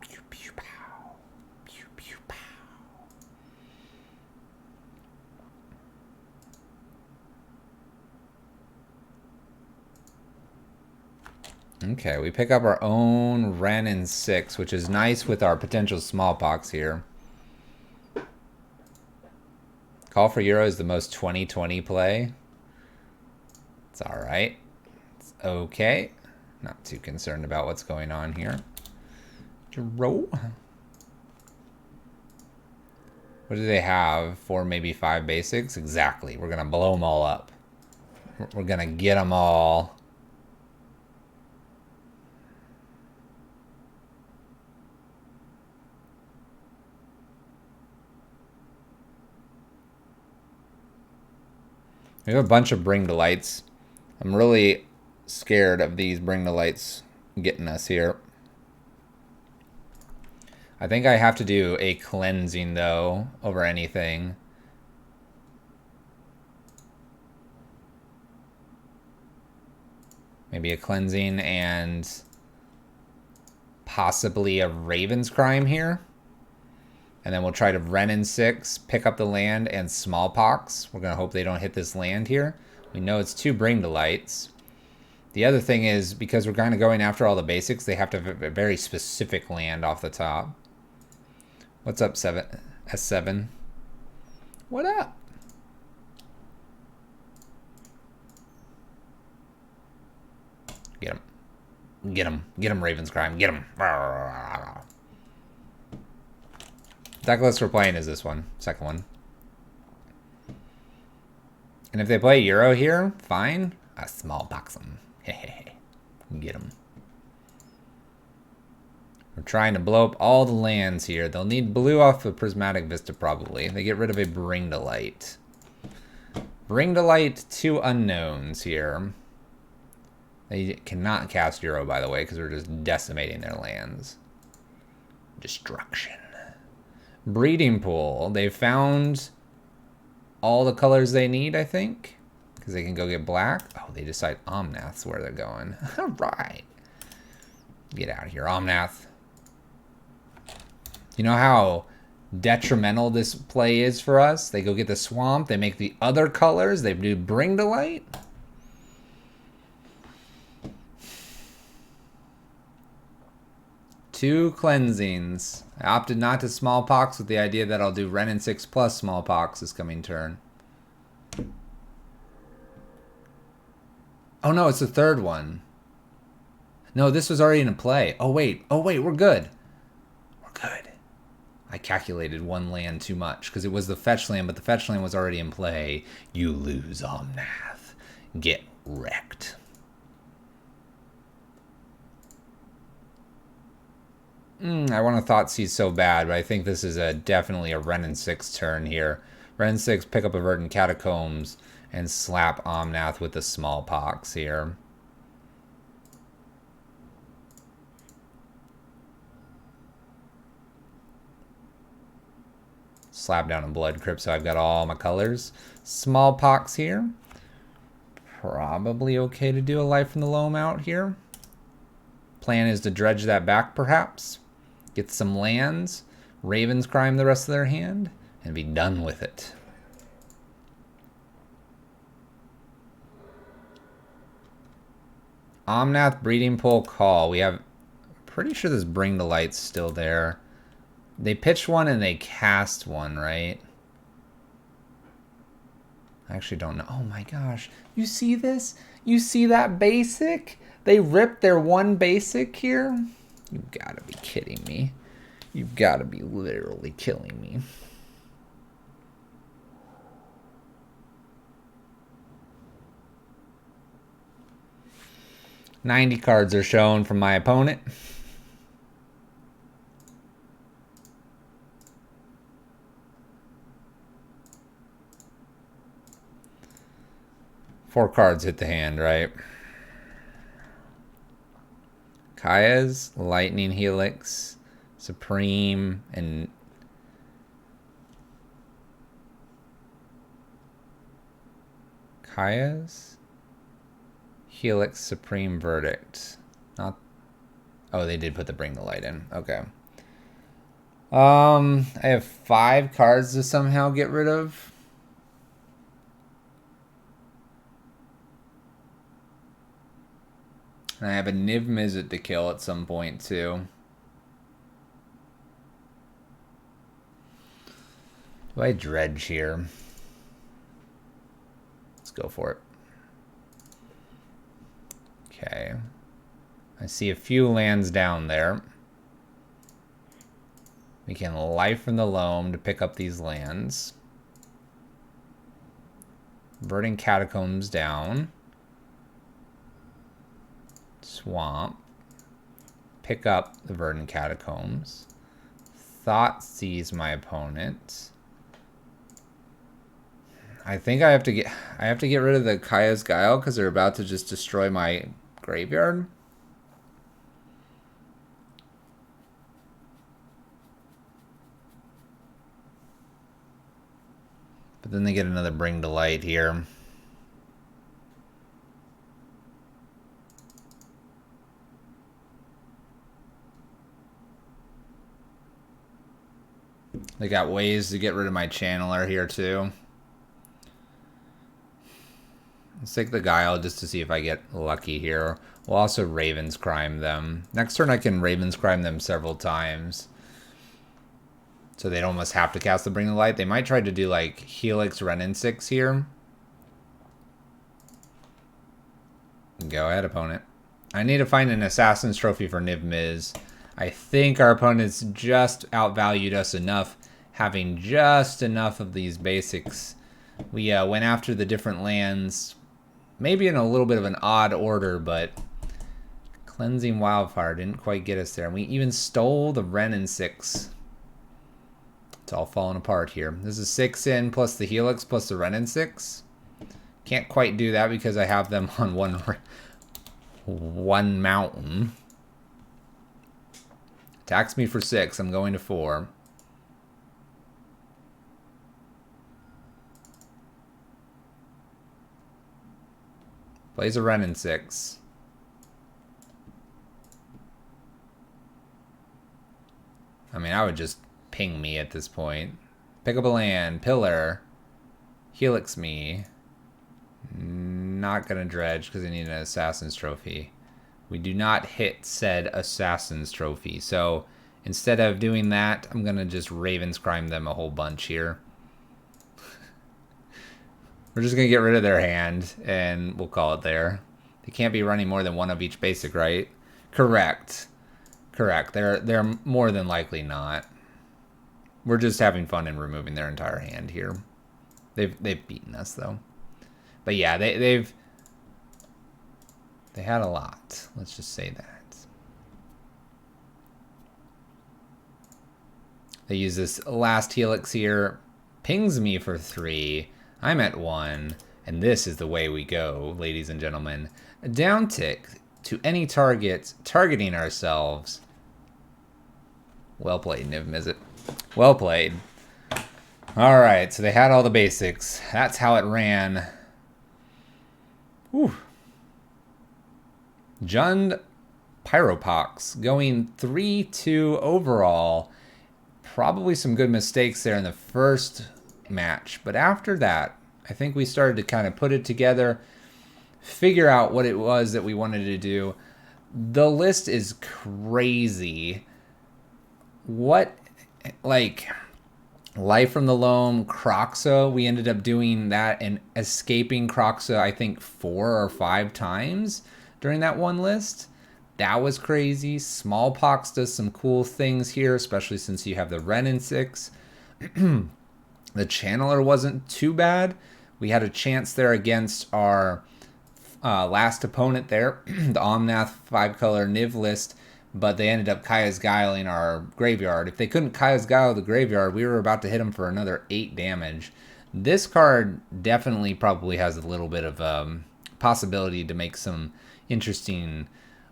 Pew, pew, pow. Pew, pew, pow. Okay, we pick up our own Ren and 6, which is nice with our potential Smallpox here. Call for Euro is the most 2020 play. It's alright. It's okay. Not too concerned about what's going on here. What do they have? 4, maybe 5 basics? Exactly. We're going to blow them all up. We're going to get them all. We have a bunch of Bring to Lights. I'm really scared of these Bring to Lights getting us here. I think I have to do a cleansing, though, over anything. Maybe a cleansing and possibly a Raven's Crime here. And then we'll try to Ren in 6, pick up the land, and Smallpox. We're going to hope they don't hit this land here. We know it's 2 Bring to Lights. The other thing is, because we're kind of going after all the basics, they have to have a very specific land off the top. What's up, S7? What up? Get him. Get him. Get him, Raven's Crime. Get him. Deck list we're playing is this one. Second one. And if they play Euro here, fine. I Smallpox them. Hey. Get them. We're trying to blow up all the lands here. They'll need blue off of Prismatic Vista probably. They get rid of a Bring to Light. Bring to Light 2 unknowns here. They cannot cast Euro, by the way, because we're just decimating their lands. Destruction. Breeding Pool. They found all the colors they need, I think. Because they can go get black. Oh, they decide Omnath's where they're going. All right. Get out of here, Omnath. You know how detrimental this play is for us? They go get the swamp. They make the other colors. They do Bring to Light. Two cleansings. I opted not to Smallpox with the idea that I'll do Ren and 6 plus Smallpox this coming turn. Oh no, it's the third one. No, this was already in play. Oh wait, we're good. We're good. I calculated one land too much because it was the fetch land, but the fetch land was already in play. You lose, Omnath. Get wrecked. I want to Thoughtseize so bad, but I think this is definitely a Ren and 6 turn here. Ren and 6, pick up a Verdant Catacombs, and slap Omnath with the Smallpox here. Slap down a Blood Crypt, so I've got all my colors. Smallpox here. Probably okay to do a Life from the Loam out here. Plan is to dredge that back, perhaps. Get some lands. Raven's Crime the rest of their hand. And be done with it. Omnath, Breeding Pool, call. We have... Pretty sure this Bring to Light's still there. They pitched one and they cast one, right? I actually don't know. Oh my gosh. You see this? You see that basic? They ripped their one basic here? You've got to be kidding me. You've got to be literally killing me. $90 cards are shown from my opponent. Four cards hit the hand, right? Kaya's, Lightning Helix, Supreme, and... Kaya's Helix Supreme Verdict. Not. Oh, they did put the Bring the Light in. Okay. I have 5 cards to somehow get rid of. And I have a Niv Mizzet to kill at some point too. Do I dredge here? Let's go for it. Okay. I see a few lands down there. We can Life from the Loam to pick up these lands. Verdant Catacombs down. Swamp. Pick up the Verdant Catacombs. Thought Seize my opponent. I think I have to get rid of the Kaya's Guile because they're about to just destroy my graveyard. But then they get another Bring to Light here. They got ways to get rid of my Channeler here too. Let's take the Guile just to see if I get lucky here. We'll also Raven's Crime them. Next turn I can Raven's Crime them several times. So they'd almost have to cast the Bring the Light. They might try to do like Helix Renin 6 here. Go ahead, opponent. I need to find an Assassin's Trophy for Niv Miz. I think our opponents just outvalued us enough, having just enough of these basics. We went after the different lands, maybe in a little bit of an odd order, but Cleansing Wildfire didn't quite get us there. And we even stole the Renin 6. It's all falling apart here. This is 6 in plus the Helix plus the Renin 6. Can't quite do that because I have them on one mountain. Attacks me for 6. I'm going to 4. Plays a Renin 6. I mean, I would just ping me at this point. Pick up a land. Pillar. Helix me. Not gonna dredge because I need an Assassin's Trophy. We do not hit said Assassin's Trophy. So instead of doing that, I'm gonna just Raven's Crime them a whole bunch here. We're just gonna get rid of their hand and we'll call it there. They can't be running more than one of each basic, right? Correct. Correct. They're more than likely not. We're just having fun and removing their entire hand here. They've beaten us though. But yeah, they had a lot. Let's just say that. They use this last Helix here, pings me for 3. I'm at 1, and this is the way we go, ladies and gentlemen. A down tick to any target targeting ourselves. Well played, Niv Mizzet. Well played. All right, so they had all the basics. That's how it ran. Whew. Jund Pyropox going 3-2 overall. Probably some good mistakes there in the first match. But after that, I think we started to kind of put it together, figure out what it was that we wanted to do. The list is crazy. What, like, Life from the Loam, Kroxa, we ended up doing that and escaping Kroxa, I think 4 or 5 times during that one list. That was crazy. Smallpox does some cool things here, especially since you have the Renin 6. The Channeler wasn't too bad. We had a chance there against our last opponent there, the Omnath 5-color Niv list, but they ended up Kaya's Guiling our graveyard. If they couldn't Kaya's Guile the graveyard, we were about to hit them for another 8 damage. This card definitely probably has a little bit of possibility to make some interesting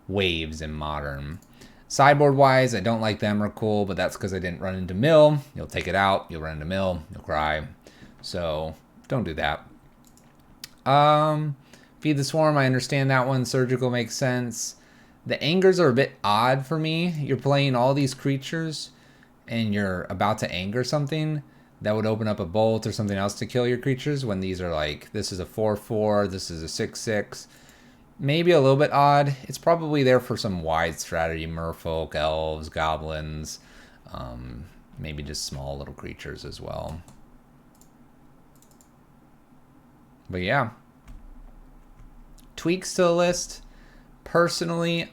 waves in Modern. Sideboard-wise, I don't like the Emrakul, but that's because I didn't run into Mill. You'll take it out, you'll run into Mill, you'll cry. So don't do that. Feed the Swarm, I understand that one. Surgical makes sense. The angers are a bit odd for me. You're playing all these creatures and you're about to anger something that would open up a bolt or something else to kill your creatures when these are like, this is a 4/4, this is a 6/6. Maybe a little bit odd. It's probably there for some wide strategy. Merfolk, elves, goblins, maybe just small little creatures as well. But yeah. Tweaks to the list. Personally,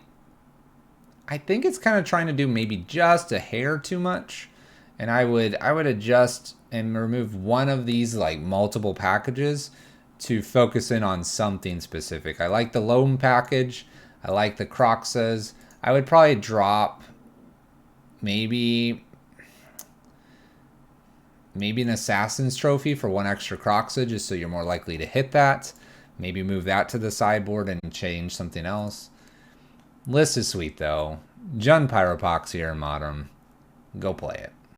I think it's kind of trying to do maybe just a hair too much. And I would adjust and remove one of these like multiple packages to focus in on something specific. I like the Loam package. I like the Kroxas. I would probably drop maybe an Assassin's Trophy for one extra Kroxa just so you're more likely to hit that. Maybe move that to the sideboard and change something else. List is sweet though. Jund Pyropox here in Modern. Go play it.